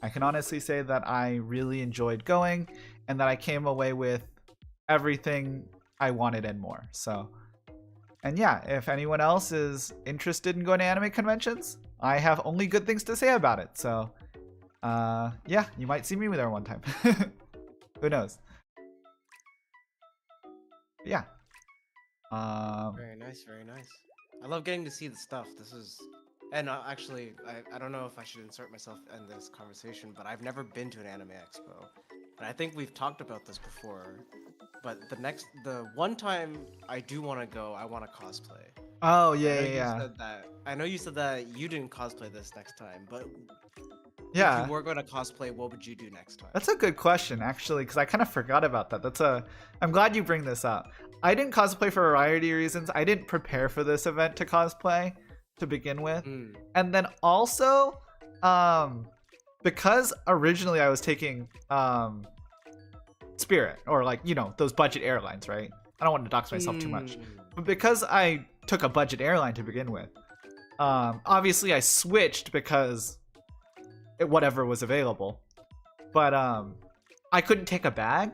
Speaker 1: I can honestly say that I really enjoyed going, and that I came away with everything I wanted and more. So, and yeah, if anyone else is interested in going to anime conventions, I have only good things to say about it. So yeah, you might see me there one time. Who knows? But yeah.
Speaker 2: Very nice, very nice. I love getting to see the stuff. This is, and actually, I don't know if I should insert myself in this conversation, but I've never been to an Anime Expo. and I think we've talked about this before, but the one time I do want to go, I want to cosplay.
Speaker 1: Oh
Speaker 2: I
Speaker 1: yeah,
Speaker 2: know
Speaker 1: yeah,
Speaker 2: you
Speaker 1: yeah.
Speaker 2: said that. I know you said that you didn't cosplay this next time, but if
Speaker 1: Yeah.
Speaker 2: you were going to cosplay, what would you do next time?
Speaker 1: That's a good question, actually, because I kind of forgot about that. I'm glad you bring this up. I didn't cosplay for a variety of reasons. I didn't prepare for this event to cosplay to begin with, and then also, because originally I was taking Spirit, or like, you know, those budget airlines, right? I don't want to dox myself too much, but because I took a budget airline to begin with, obviously I switched because whatever was available, but I couldn't take a bag,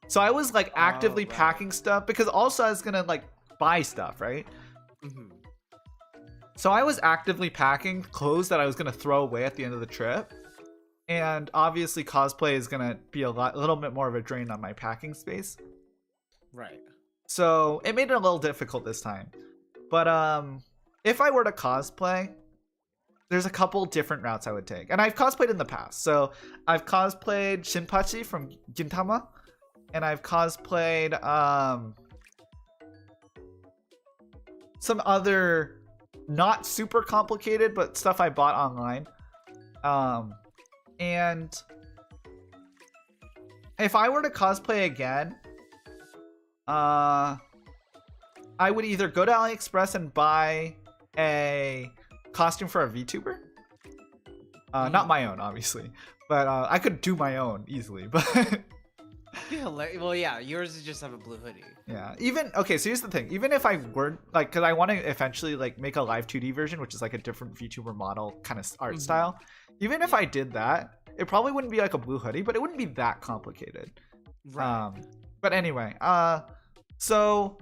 Speaker 1: so I was like actively packing stuff, because also I was gonna like buy stuff, right? So I was actively packing clothes that I was gonna throw away at the end of the trip, and obviously cosplay is gonna be a little bit more of a drain on my packing space,
Speaker 2: Right.
Speaker 1: so it made it a little difficult this time. But if I were to cosplay, there's a couple different routes I would take. And I've cosplayed in the past. So I've cosplayed Shinpachi from Gintama. And I've cosplayed some other not super complicated, but stuff I bought online. And if I were to cosplay again, I would either go to AliExpress and buy a costume for a VTuber. Not my own, obviously, but I could do my own easily. But
Speaker 2: Yeah, well, yeah, yours is just have a blue hoodie.
Speaker 1: yeah, okay, so here's the thing. Even if I were like, because I want to eventually like make a live 2D version, which is like a different VTuber model kind of art style. Even if I did that, it probably wouldn't be like a blue hoodie, but it wouldn't be that complicated.
Speaker 2: Right.
Speaker 1: But anyway, so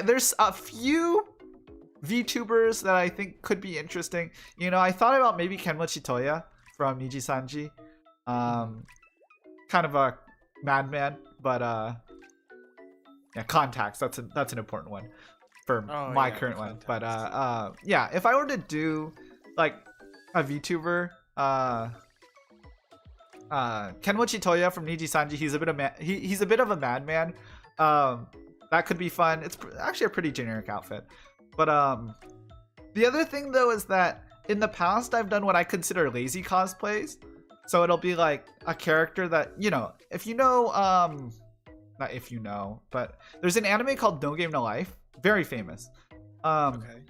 Speaker 1: there's a few VTubers that I think could be interesting. You know, I thought about maybe Kenmochi Toya from Niji Sanji. Kind of a madman, but yeah, contacts. That's an important one for my current one. But yeah, if I were to do like a VTuber, Kenmochi Toya from Niji Sanji, he's a bit of he's a bit of a madman. That could be fun. It's actually a pretty generic outfit. But the other thing though is that in the past I've done what I consider lazy cosplays. So it'll be like a character that, you know, if you know, not if you know, but there's an anime called No Game No Life, very famous.
Speaker 2: Okay.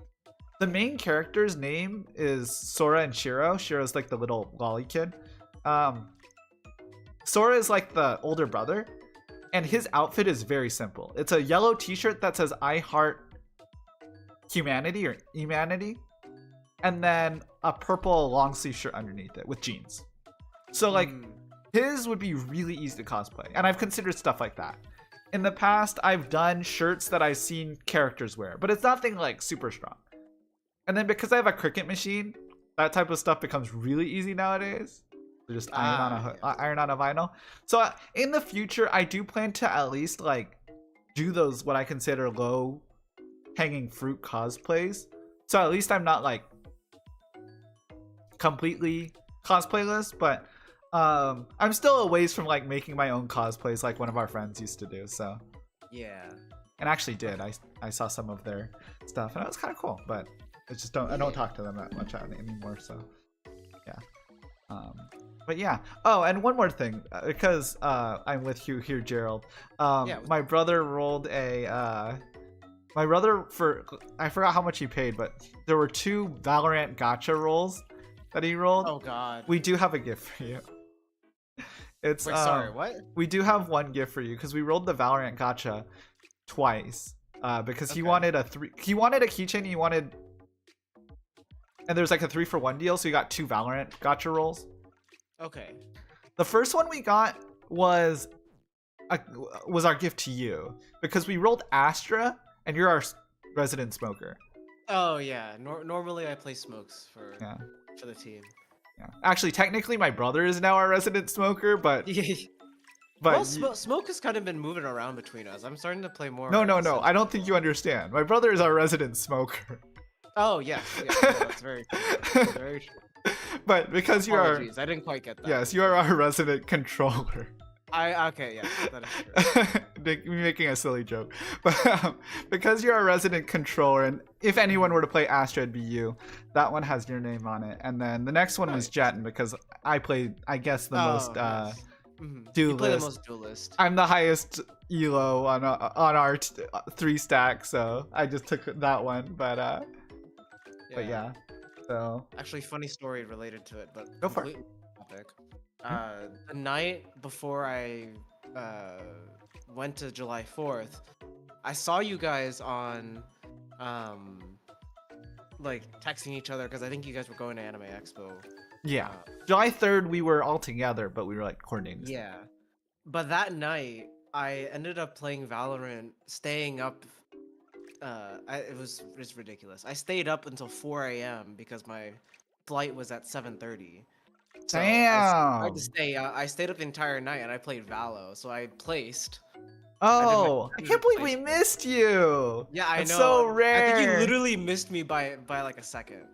Speaker 1: The main character's name is Sora and Shiro. Shiro's like the little lolly kid. Sora is like the older brother, and his outfit is very simple. It's a yellow t-shirt that says I heart humanity or humanity, and then a purple long sleeve shirt underneath it with jeans. So like his would be really easy to cosplay, and I've considered stuff like that. In the past, I've done shirts that I've seen characters wear, but it's nothing like super strong. And then because I have a Cricut machine, that type of stuff becomes really easy nowadays. So just iron on a vinyl. So in the future, I do plan to at least like do those what I consider low hanging fruit cosplays. So at least I'm not like completely cosplayless, but I'm still a ways from like making my own cosplays like one of our friends used to do. So
Speaker 2: yeah,
Speaker 1: and actually did. I saw some of their stuff and it was kind of cool, but I just I don't talk to them that much anymore. So yeah. But yeah. Oh, and one more thing, because I'm with you here, Gerald. My brother rolled a my brother, I forgot how much he paid, but there were 2 Valorant gacha rolls that he rolled.
Speaker 2: Oh god.
Speaker 1: We do have a gift for you. It's
Speaker 2: Wait, sorry, what?
Speaker 1: We do have one gift for you because we rolled the Valorant gacha twice. Because he wanted a keychain, and there's like a 3-for-1 deal, so you got 2 Valorant gacha rolls.
Speaker 2: Okay.
Speaker 1: The first one we got was our gift to you because we rolled Astra, and you're our resident smoker.
Speaker 2: Oh yeah. Normally I play smokes for the team.
Speaker 1: Yeah. Actually, technically, my brother is now our resident smoker, but
Speaker 2: well, smoke has kind of been moving around between us. I'm starting to play more.
Speaker 1: No. I don't think you understand. My brother is our resident smoker.
Speaker 2: Oh yes, that's very true. That's very true.
Speaker 1: But because you
Speaker 2: Apologies, I didn't quite get that.
Speaker 1: Yes, you are our resident controller.
Speaker 2: Okay, yeah, that is true.
Speaker 1: Making a silly joke, but because you're a resident controller, and if anyone were to play Astra, it'd be you. That one has your name on it, and then the next one was Jetten because I played, I guess, the most
Speaker 2: nice.
Speaker 1: duelist.
Speaker 2: You play the most duelist.
Speaker 1: I'm the highest elo on our 3 stack, so I just took that one. But yeah. So
Speaker 2: actually, funny story related to it, but
Speaker 1: go for it.
Speaker 2: Topic. The night before I went to July 4th, I saw you guys on like texting each other because I think you guys were going to Anime Expo.
Speaker 1: Yeah, July 3rd we were all together, but we were like coordinating.
Speaker 2: Yeah, but that night I ended up playing Valorant, staying up. It was just ridiculous. I stayed up until 4 a.m. because my flight was at 7:30. So
Speaker 1: Damn!
Speaker 2: I stayed up the entire night and I played Valo, so I placed.
Speaker 1: Oh, I can't believe we missed you!
Speaker 2: Yeah, I know.
Speaker 1: It's so rare.
Speaker 2: I think you literally missed me by like a second.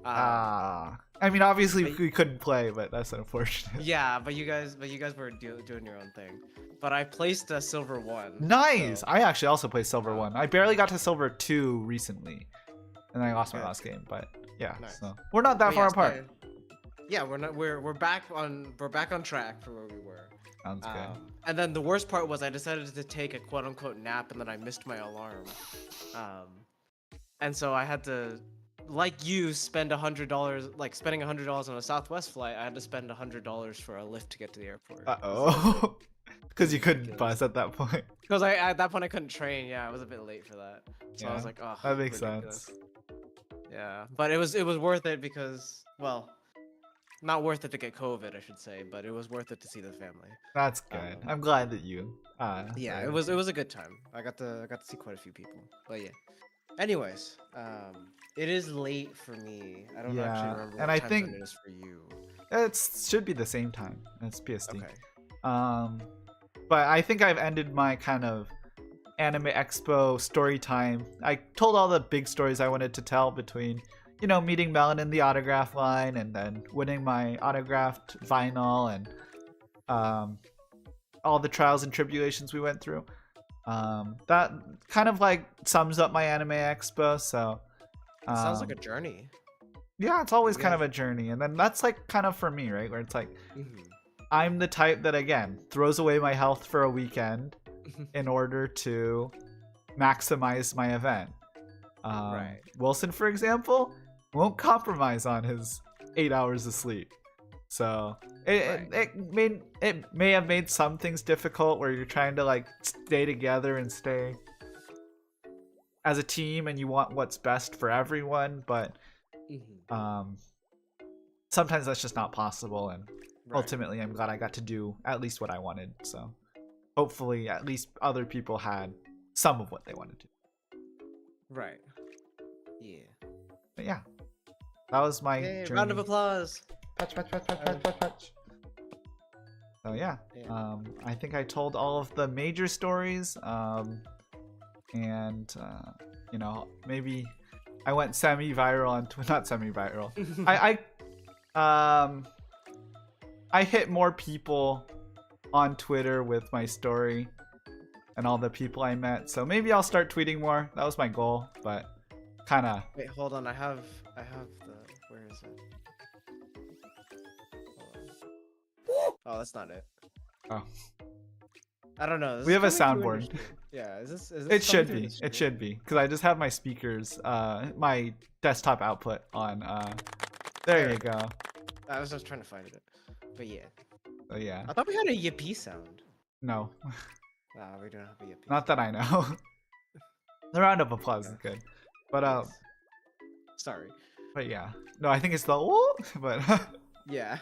Speaker 1: I mean, obviously we couldn't play, but that's unfortunate.
Speaker 2: Yeah, but you guys were doing your own thing. But I placed a silver 1.
Speaker 1: Nice!
Speaker 2: So.
Speaker 1: I actually also played silver 1. I barely got to silver 2 recently, and then I lost my last game. But yeah,
Speaker 2: nice.
Speaker 1: So we're not that far apart.
Speaker 2: Yeah, we're not. We're back on track for where we were.
Speaker 1: Sounds good.
Speaker 2: And then the worst part was I decided to take a quote unquote nap, and then I missed my alarm. And so I had to, like you, spend $100. Like spending $100 on a Southwest flight, I had to spend $100 for a lift to get to the airport.
Speaker 1: Uh-oh. Because you couldn't bus at that point.
Speaker 2: Because at that point I couldn't train. Yeah, I was a bit late for that. So I was like, oh,
Speaker 1: that makes sense.
Speaker 2: Yeah, but it was worth it because, well, not worth it to get COVID, I should say, but it was worth it to see the family.
Speaker 1: That's good. I'm glad that you.
Speaker 2: Yeah, it was a good time. I got to see quite a few people. But yeah. Anyways, it is late for me. I don't actually remember what time it is for you.
Speaker 1: It should be the same time. It's PST.
Speaker 2: Okay.
Speaker 1: But I think I've ended my kind of Anime Expo story time. I told all the big stories I wanted to tell between, you know, meeting Melon in the autograph line and then winning my autographed vinyl and all the trials and tribulations we went through. That kind of like sums up my Anime Expo. So
Speaker 2: it sounds like a journey.
Speaker 1: Yeah, it's always kind of a journey. And then that's like kind of for me, right? Where it's like, I'm the type that, again, throws away my health for a weekend in order to maximize my event.
Speaker 2: Right.
Speaker 1: Wilson, for example, won't compromise on his 8 hours of sleep. So it may have made some things difficult where you're trying to like stay together and stay as a team and you want what's best for everyone, but sometimes that's just not possible, and ultimately I'm glad I got to do at least what I wanted. So hopefully at least other people had some of what they wanted to.
Speaker 2: Right. Yeah.
Speaker 1: But yeah, that was my journey.
Speaker 2: Round of applause.
Speaker 1: Patch. So yeah, I think I told all of the major stories, and you know, maybe I went semi-viral on not semi-viral. I hit more people on Twitter with my story and all the people I met. So maybe I'll start tweeting more. That was my goal, but kind of.
Speaker 2: Wait, hold on. I have the. Where is it? Oh, that's not it.
Speaker 1: Oh.
Speaker 2: I don't know.
Speaker 1: We have a soundboard.
Speaker 2: Yeah, is this
Speaker 1: it should be. It should be because I just have my speakers, my desktop output on. There you go.
Speaker 2: I was just trying to find it, but yeah.
Speaker 1: Oh yeah.
Speaker 2: I thought we had a yippee sound.
Speaker 1: No.
Speaker 2: Nah, we don't have a yippee.
Speaker 1: Not that I know. The round of applause is good, but
Speaker 2: Sorry.
Speaker 1: But yeah, no, I think it's the ooh, but
Speaker 2: yeah.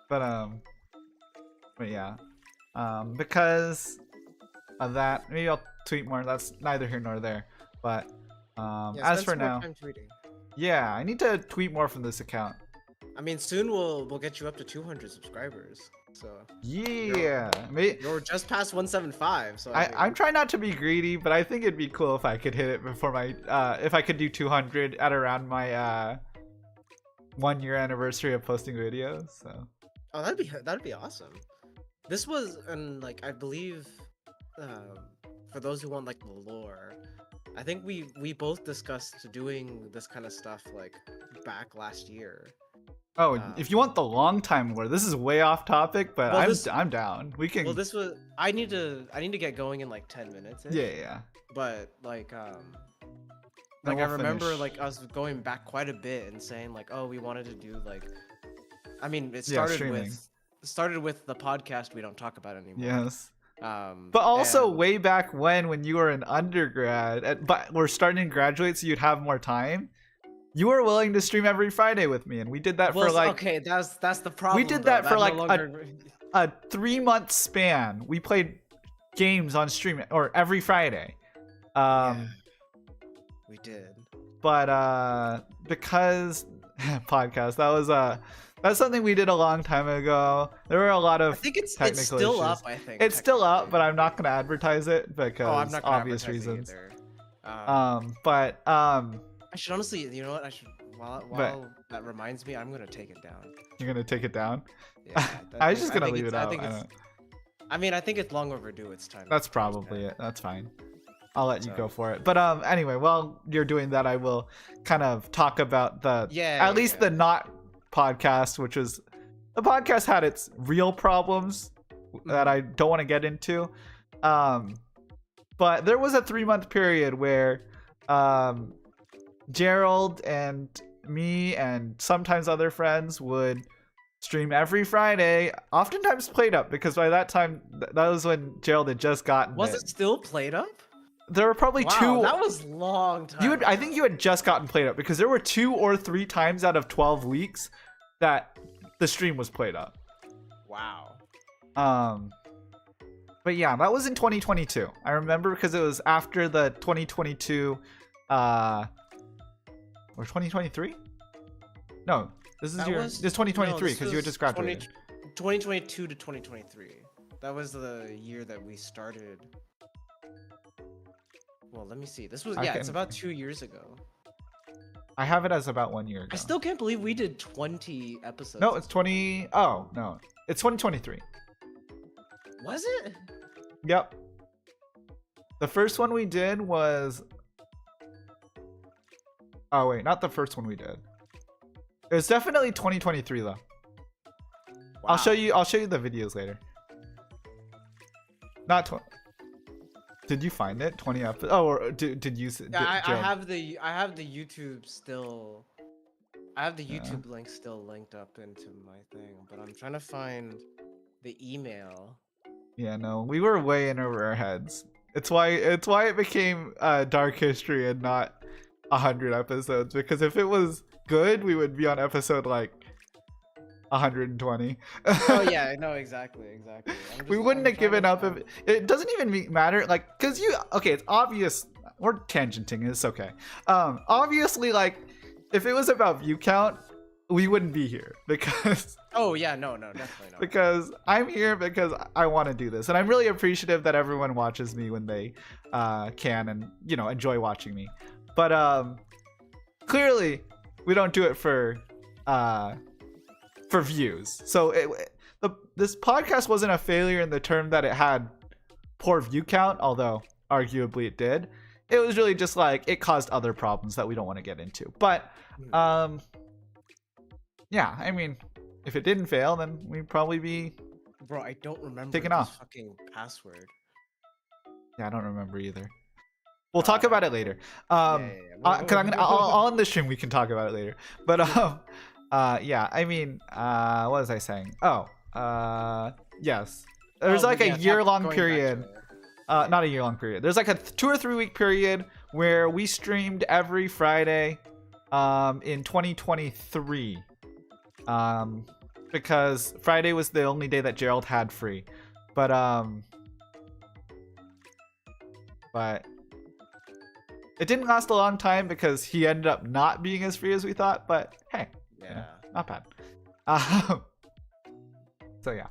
Speaker 1: But yeah, because of that, maybe I'll tweet more. That's neither here nor there. But as for now, yeah, I need to tweet more from this account.
Speaker 2: I mean, soon we'll get you up to 200 subscribers. So
Speaker 1: yeah,
Speaker 2: you're just past 175. So
Speaker 1: I'm trying not to be greedy, but I think it'd be cool if I could hit it before my if I could do 200 at around my 1 year anniversary of posting videos. So
Speaker 2: that'd be awesome. This was, and like I believe, for those who want like the lore, I think we both discussed doing this kind of stuff like back last year.
Speaker 1: Oh, if you want the long time lore, this is way off topic, but
Speaker 2: Well,
Speaker 1: I'm down. We can.
Speaker 2: Well, this was I need to get going in like 10 minutes.
Speaker 1: Yeah.
Speaker 2: But like
Speaker 1: Then
Speaker 2: I
Speaker 1: we'll
Speaker 2: remember
Speaker 1: finish.
Speaker 2: like us going back quite a bit and saying like, oh, we wanted to do like, I mean, it
Speaker 1: Yeah,
Speaker 2: started
Speaker 1: streaming.
Speaker 2: with the podcast we don't talk about anymore.
Speaker 1: Yes.
Speaker 2: But
Speaker 1: But also way back when you were an undergrad, but we're starting to graduate, so you'd have more time. You were willing to stream every Friday with me, and we did that for like.
Speaker 2: Okay, that's the problem.
Speaker 1: We did that for like
Speaker 2: a
Speaker 1: a 3-month span. We played games on stream or every Friday.
Speaker 2: We did.
Speaker 1: But because podcast, that's something we did a long time ago. There were a lot of
Speaker 2: I think it's
Speaker 1: technical
Speaker 2: still
Speaker 1: issues.
Speaker 2: up. I think
Speaker 1: It's still up, but I'm not gonna advertise it because
Speaker 2: I'm not gonna
Speaker 1: obvious
Speaker 2: advertise it
Speaker 1: reasons.
Speaker 2: either. I should honestly, you know what? I should while that reminds me, I'm gonna take it down.
Speaker 1: You're gonna take it down?
Speaker 2: Yeah,
Speaker 1: I was just gonna leave it out.
Speaker 2: I mean, I think it's long overdue. It's time.
Speaker 1: That's probably it. That's fine. I'll let you go for it. But anyway, while you're doing that, I will kind of talk about at least the not podcast, which was the podcast had its real problems that I don't want to get into. But there was a 3-month period where Gerald and me and sometimes other friends would stream every Friday, oftentimes played up, because by that time that was when Gerald had just gotten
Speaker 2: it still played up?
Speaker 1: There were probably
Speaker 2: Wow, that was long time.
Speaker 1: I think you had just gotten played up, because there were 2 or 3 times out of 12 weeks that the stream was played up.
Speaker 2: Wow.
Speaker 1: But yeah, that was in 2022. I remember because it was after the 2022 or 2023? No, this is this 2023 because you had just graduated.
Speaker 2: 2022 to 2023. That was the year that we started. Well, let me see. This was it's about 2 years ago.
Speaker 1: I have it as about 1 year ago.
Speaker 2: I still can't believe we did 20 episodes.
Speaker 1: No, it's 20. Oh no, it's 2023.
Speaker 2: Was it?
Speaker 1: Yep. The first one we did was. Oh wait, not the first one we did. It was definitely 2023 though. Wow. I'll show you the videos later. Not 20. Did you find it? 20 episodes. Oh, or did you?
Speaker 2: I have the YouTube still. I have the YouTube link still linked up into my thing, but I'm trying to find the email.
Speaker 1: Yeah, no, we were way in over our heads. It's why it became Dark History and not 100 episodes, because if it was good, we would be on episode like 120.
Speaker 2: Oh yeah, no, exactly.
Speaker 1: We wouldn't have given up if it doesn't even matter, like, because it's obvious we're tangenting, it's okay. Obviously, like, if it was about view count, we wouldn't be here, because
Speaker 2: oh yeah, no, definitely not.
Speaker 1: Because I'm here because I want to do this, and I'm really appreciative that everyone watches me when they can and enjoy watching me. But clearly we don't do it for views. So this podcast wasn't a failure in the term that it had poor view count, although arguably it did. It was really just like it caused other problems that we don't want to get into. But yeah, I mean, if it didn't fail, then we'd probably be.
Speaker 2: Bro, I don't remember
Speaker 1: taken
Speaker 2: this
Speaker 1: off.
Speaker 2: Fucking password.
Speaker 1: Yeah, I don't remember either. We'll talk about it later. Cause I'll end the stream. We can talk about it later. But yeah. I mean, what was I saying? Oh, yes. There's like a year-long period. Not a year-long period. There's like a 2 or 3 week period where we streamed every Friday, in 2023. Because Friday was the only day that Gerald had free, but it didn't last a long time because he ended up not being as free as we thought. But hey, not bad. So yeah,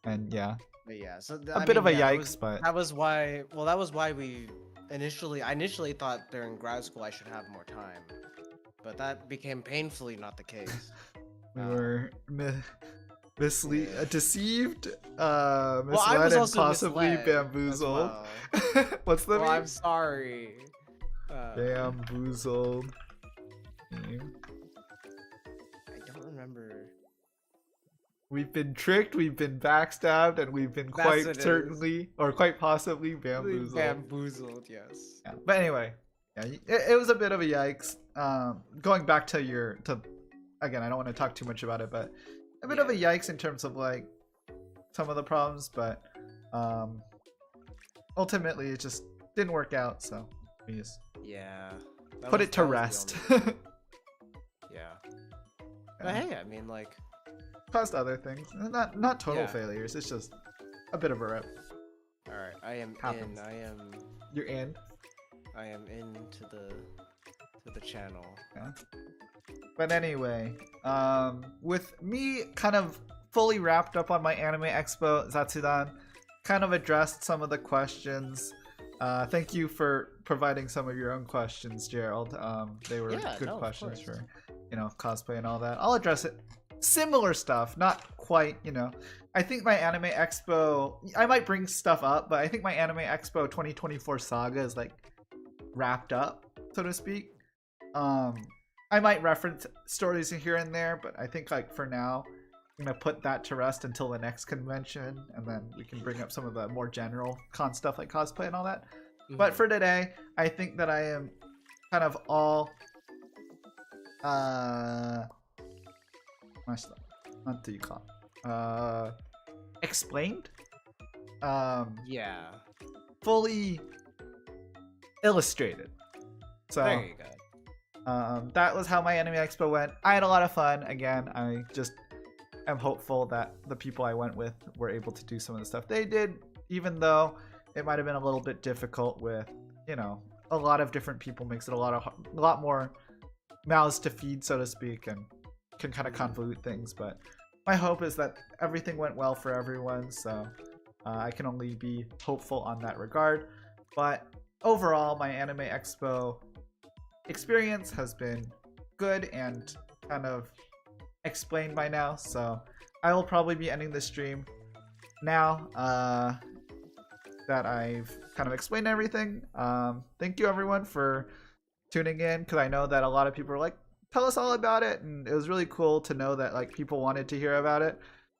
Speaker 1: and yeah.
Speaker 2: But yeah, so
Speaker 1: a bit of a yikes, but
Speaker 2: that was why. Well, that was why I initially thought during grad school I should have more time, but that became painfully not the case.
Speaker 1: We were deceived,
Speaker 2: I
Speaker 1: misled,
Speaker 2: was
Speaker 1: and
Speaker 2: also
Speaker 1: possibly
Speaker 2: misled as
Speaker 1: bamboozled.
Speaker 2: well.
Speaker 1: What's the
Speaker 2: Well, I'm
Speaker 1: meme?
Speaker 2: sorry.
Speaker 1: Bamboozled. Meme.
Speaker 2: I don't remember.
Speaker 1: We've been tricked, we've been backstabbed, and we've been
Speaker 2: That's
Speaker 1: quite
Speaker 2: what it
Speaker 1: certainly, or quite possibly bamboozled.
Speaker 2: Bamboozled, yes.
Speaker 1: Yeah. But anyway, yeah, it was a bit of a yikes. Going back to again, I don't want to talk too much about it, but a bit of a yikes in terms of like some of the problems, but ultimately it just didn't work out, so we just put it to rest.
Speaker 2: Yeah. But hey, I mean, like,
Speaker 1: caused other things, not total failures. It's just a bit of a rep.
Speaker 2: All right, I am
Speaker 1: Happens.
Speaker 2: in.
Speaker 1: You're in.
Speaker 2: I am into the channel.
Speaker 1: Yeah. But anyway, with me kind of fully wrapped up on my Anime Expo Zatsudan, kind of addressed some of the questions. Thank you for providing some of your own questions, Gerald. They were good questions for, cosplay and all that. I'll address it. Similar stuff, not quite, I think my Anime Expo, I might bring stuff up, but I think my Anime Expo 2024 saga is like wrapped up, so to speak. I might reference stories here and there, but I think like for now, I'm gonna put that to rest until the next convention, and then we can bring up some of the more general con stuff like cosplay and all that. But for today, I think that I am kind of all explained, fully illustrated. So
Speaker 2: there you go.
Speaker 1: That was how my Anime Expo went. I had a lot of fun. Again, I just am hopeful that the people I went with were able to do some of the stuff they did, even though it might have been a little bit difficult with, a lot of different people makes it a lot more mouths to feed, so to speak, and can kind of convolute things. But my hope is that everything went well for everyone, so I can only be hopeful on that regard. But overall, my Anime Expo experience has been good and kind of explained by now, so I will probably be ending the stream now that I've kind of explained everything. Thank you everyone for tuning in, because I know that a lot of people are like, tell us all about it, and it was really cool to know that like people wanted to hear about it,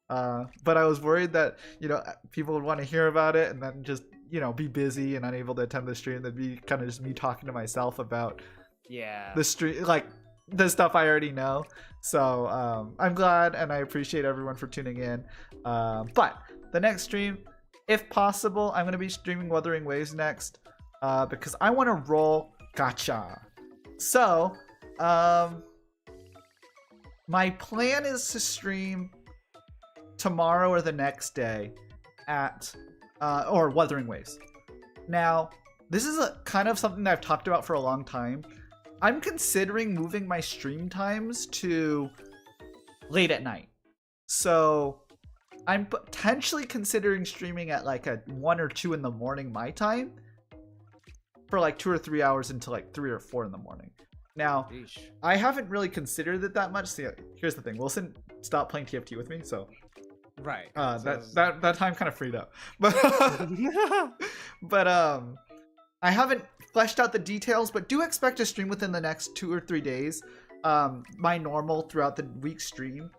Speaker 1: but I was worried that people would want to hear about it and then just be busy and unable to attend the stream. That'd be kind of just me talking to myself about the stream, like the stuff I already know. So I'm glad and I appreciate everyone for tuning in, but the next stream, if possible, I'm going to be streaming Wuthering Waves next, because I want to roll gacha. So my plan is to stream tomorrow or the next day at or Wuthering Waves. Now, this is a kind of something that I've talked about for a long time. I'm considering moving my stream times to late at night. So I'm potentially considering streaming at like 1 or 2 in the morning my time for like 2 or 3 hours until like 3 or 4 in the morning. Now, I haven't really considered it that much. See, here's the thing. Wilson stopped playing TFT with me, so that time kind of freed up. But but I haven't fleshed out the details, but do expect to stream within the next 2 or 3 days. My normal throughout the week stream,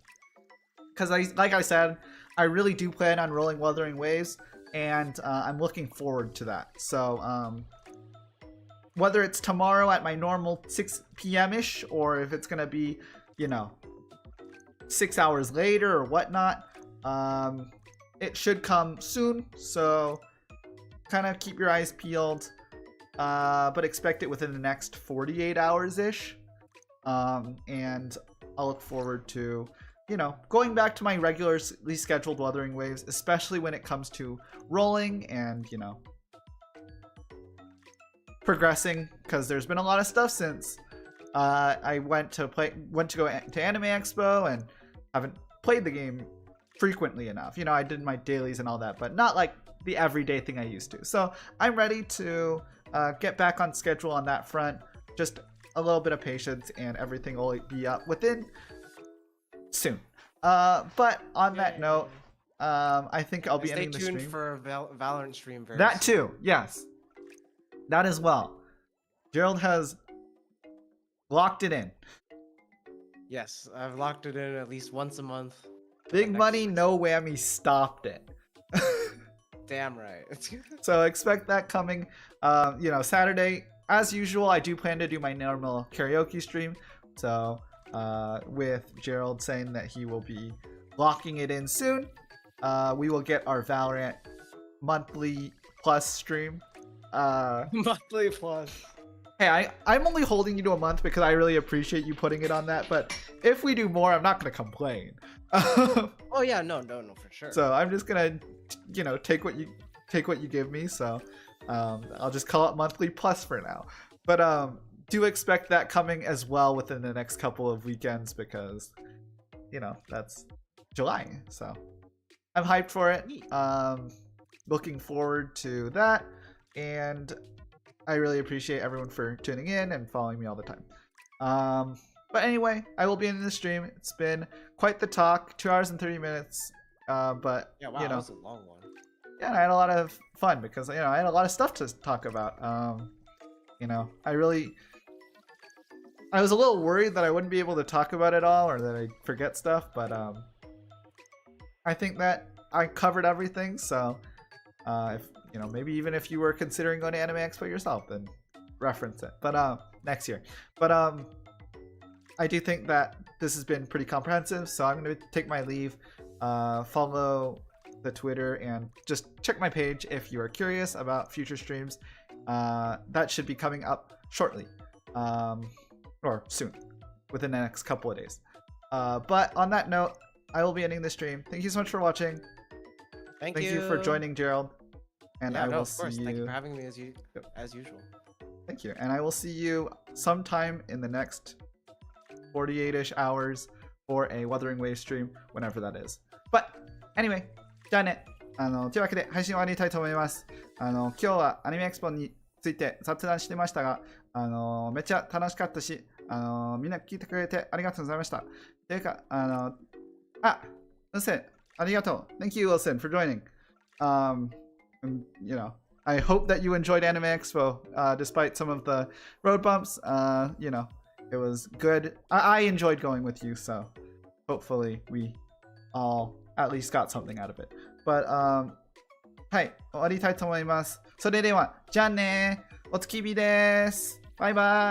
Speaker 1: because like I said, I really do plan on rolling Wuthering Waves, and I'm looking forward to that. So whether it's tomorrow at my normal 6 p.m.-ish, or if it's gonna be 6 hours later or whatnot, it should come soon, so kind of keep your eyes peeled, but expect it within the next 48 hours-ish. And I'll look forward to going back to my regularly scheduled Wuthering Waves, especially when it comes to rolling and progressing, because there's been a lot of stuff since I went to go to Anime Expo and haven't played the game frequently enough. I did my dailies and all that, but not like the everyday thing I used to. So I'm ready to get back on schedule on that front. Just a little bit of patience and everything will be up within soon. But on that
Speaker 2: Yay.
Speaker 1: note, I think I'll be
Speaker 2: Stay
Speaker 1: ending the
Speaker 2: tuned
Speaker 1: stream.
Speaker 2: for a Valorant stream very
Speaker 1: That
Speaker 2: soon.
Speaker 1: too, yes. That as well. Gerald has locked it in.
Speaker 2: Yes, I've locked it in at least once a month.
Speaker 1: Big
Speaker 2: next
Speaker 1: money,
Speaker 2: 6
Speaker 1: no whammy, stopped it.
Speaker 2: Damn right.
Speaker 1: So expect that coming. Saturday, as usual, I do plan to do my normal karaoke stream. So with Gerald saying that he will be locking it in soon, we will get our Valorant monthly plus stream.
Speaker 2: Monthly plus.
Speaker 1: Hey, I'm only holding you to a month because I really appreciate you putting it on that. But if we do more, I'm not going to complain.
Speaker 2: Oh yeah, no, for sure.
Speaker 1: So I'm just gonna, take what you give me. So I'll just call it monthly plus for now. But do expect that coming as well within the next couple of weekends because, that's July. So I'm hyped for it. Looking forward to that, and I really appreciate everyone for tuning in and following me all the time. But anyway, I will be in the stream. It's been quite the talk, 2 hours and 30 minutes. But
Speaker 2: yeah, wow, that was a long one.
Speaker 1: Yeah, I had a lot of fun because I had a lot of stuff to talk about. I was a little worried that I wouldn't be able to talk about it all or that I'd forget stuff, but I think that I covered everything. So if maybe even if you were considering going to Anime Expo yourself, then reference it. But next year. But I do think that this has been pretty comprehensive, so I'm going to take my leave. Follow the Twitter and just check my page if you are curious about future streams. That should be coming up shortly, or soon, within the next couple of days. But on that note, I will be ending the stream. Thank you so much for watching.
Speaker 2: Thank
Speaker 1: you.
Speaker 2: you
Speaker 1: For joining, Gerald. And
Speaker 2: yeah,
Speaker 1: I will
Speaker 2: of course.
Speaker 1: see you.
Speaker 2: Thank you for having me as usual.
Speaker 1: Thank you. And I will see you sometime in the next 48-ish hours for a Wuthering Wave stream, whenever that is. But anyway, じゃあね。というわけで配信終わりたいと思います。今日はアニメエクスポについて雑談してましたが、めっちゃ楽しかったし、みんな聞いてくれてありがとうございました。というか、Wilson, ありがとう。Thank you, Wilson, for joining. And, I hope that you enjoyed Anime Expo, despite some of the road bumps. It was good. I enjoyed going with you, so hopefully we all at least got something out of it. But, はい、終わりたいと思います。それでは、じゃあね。おつきびです。バイバイ。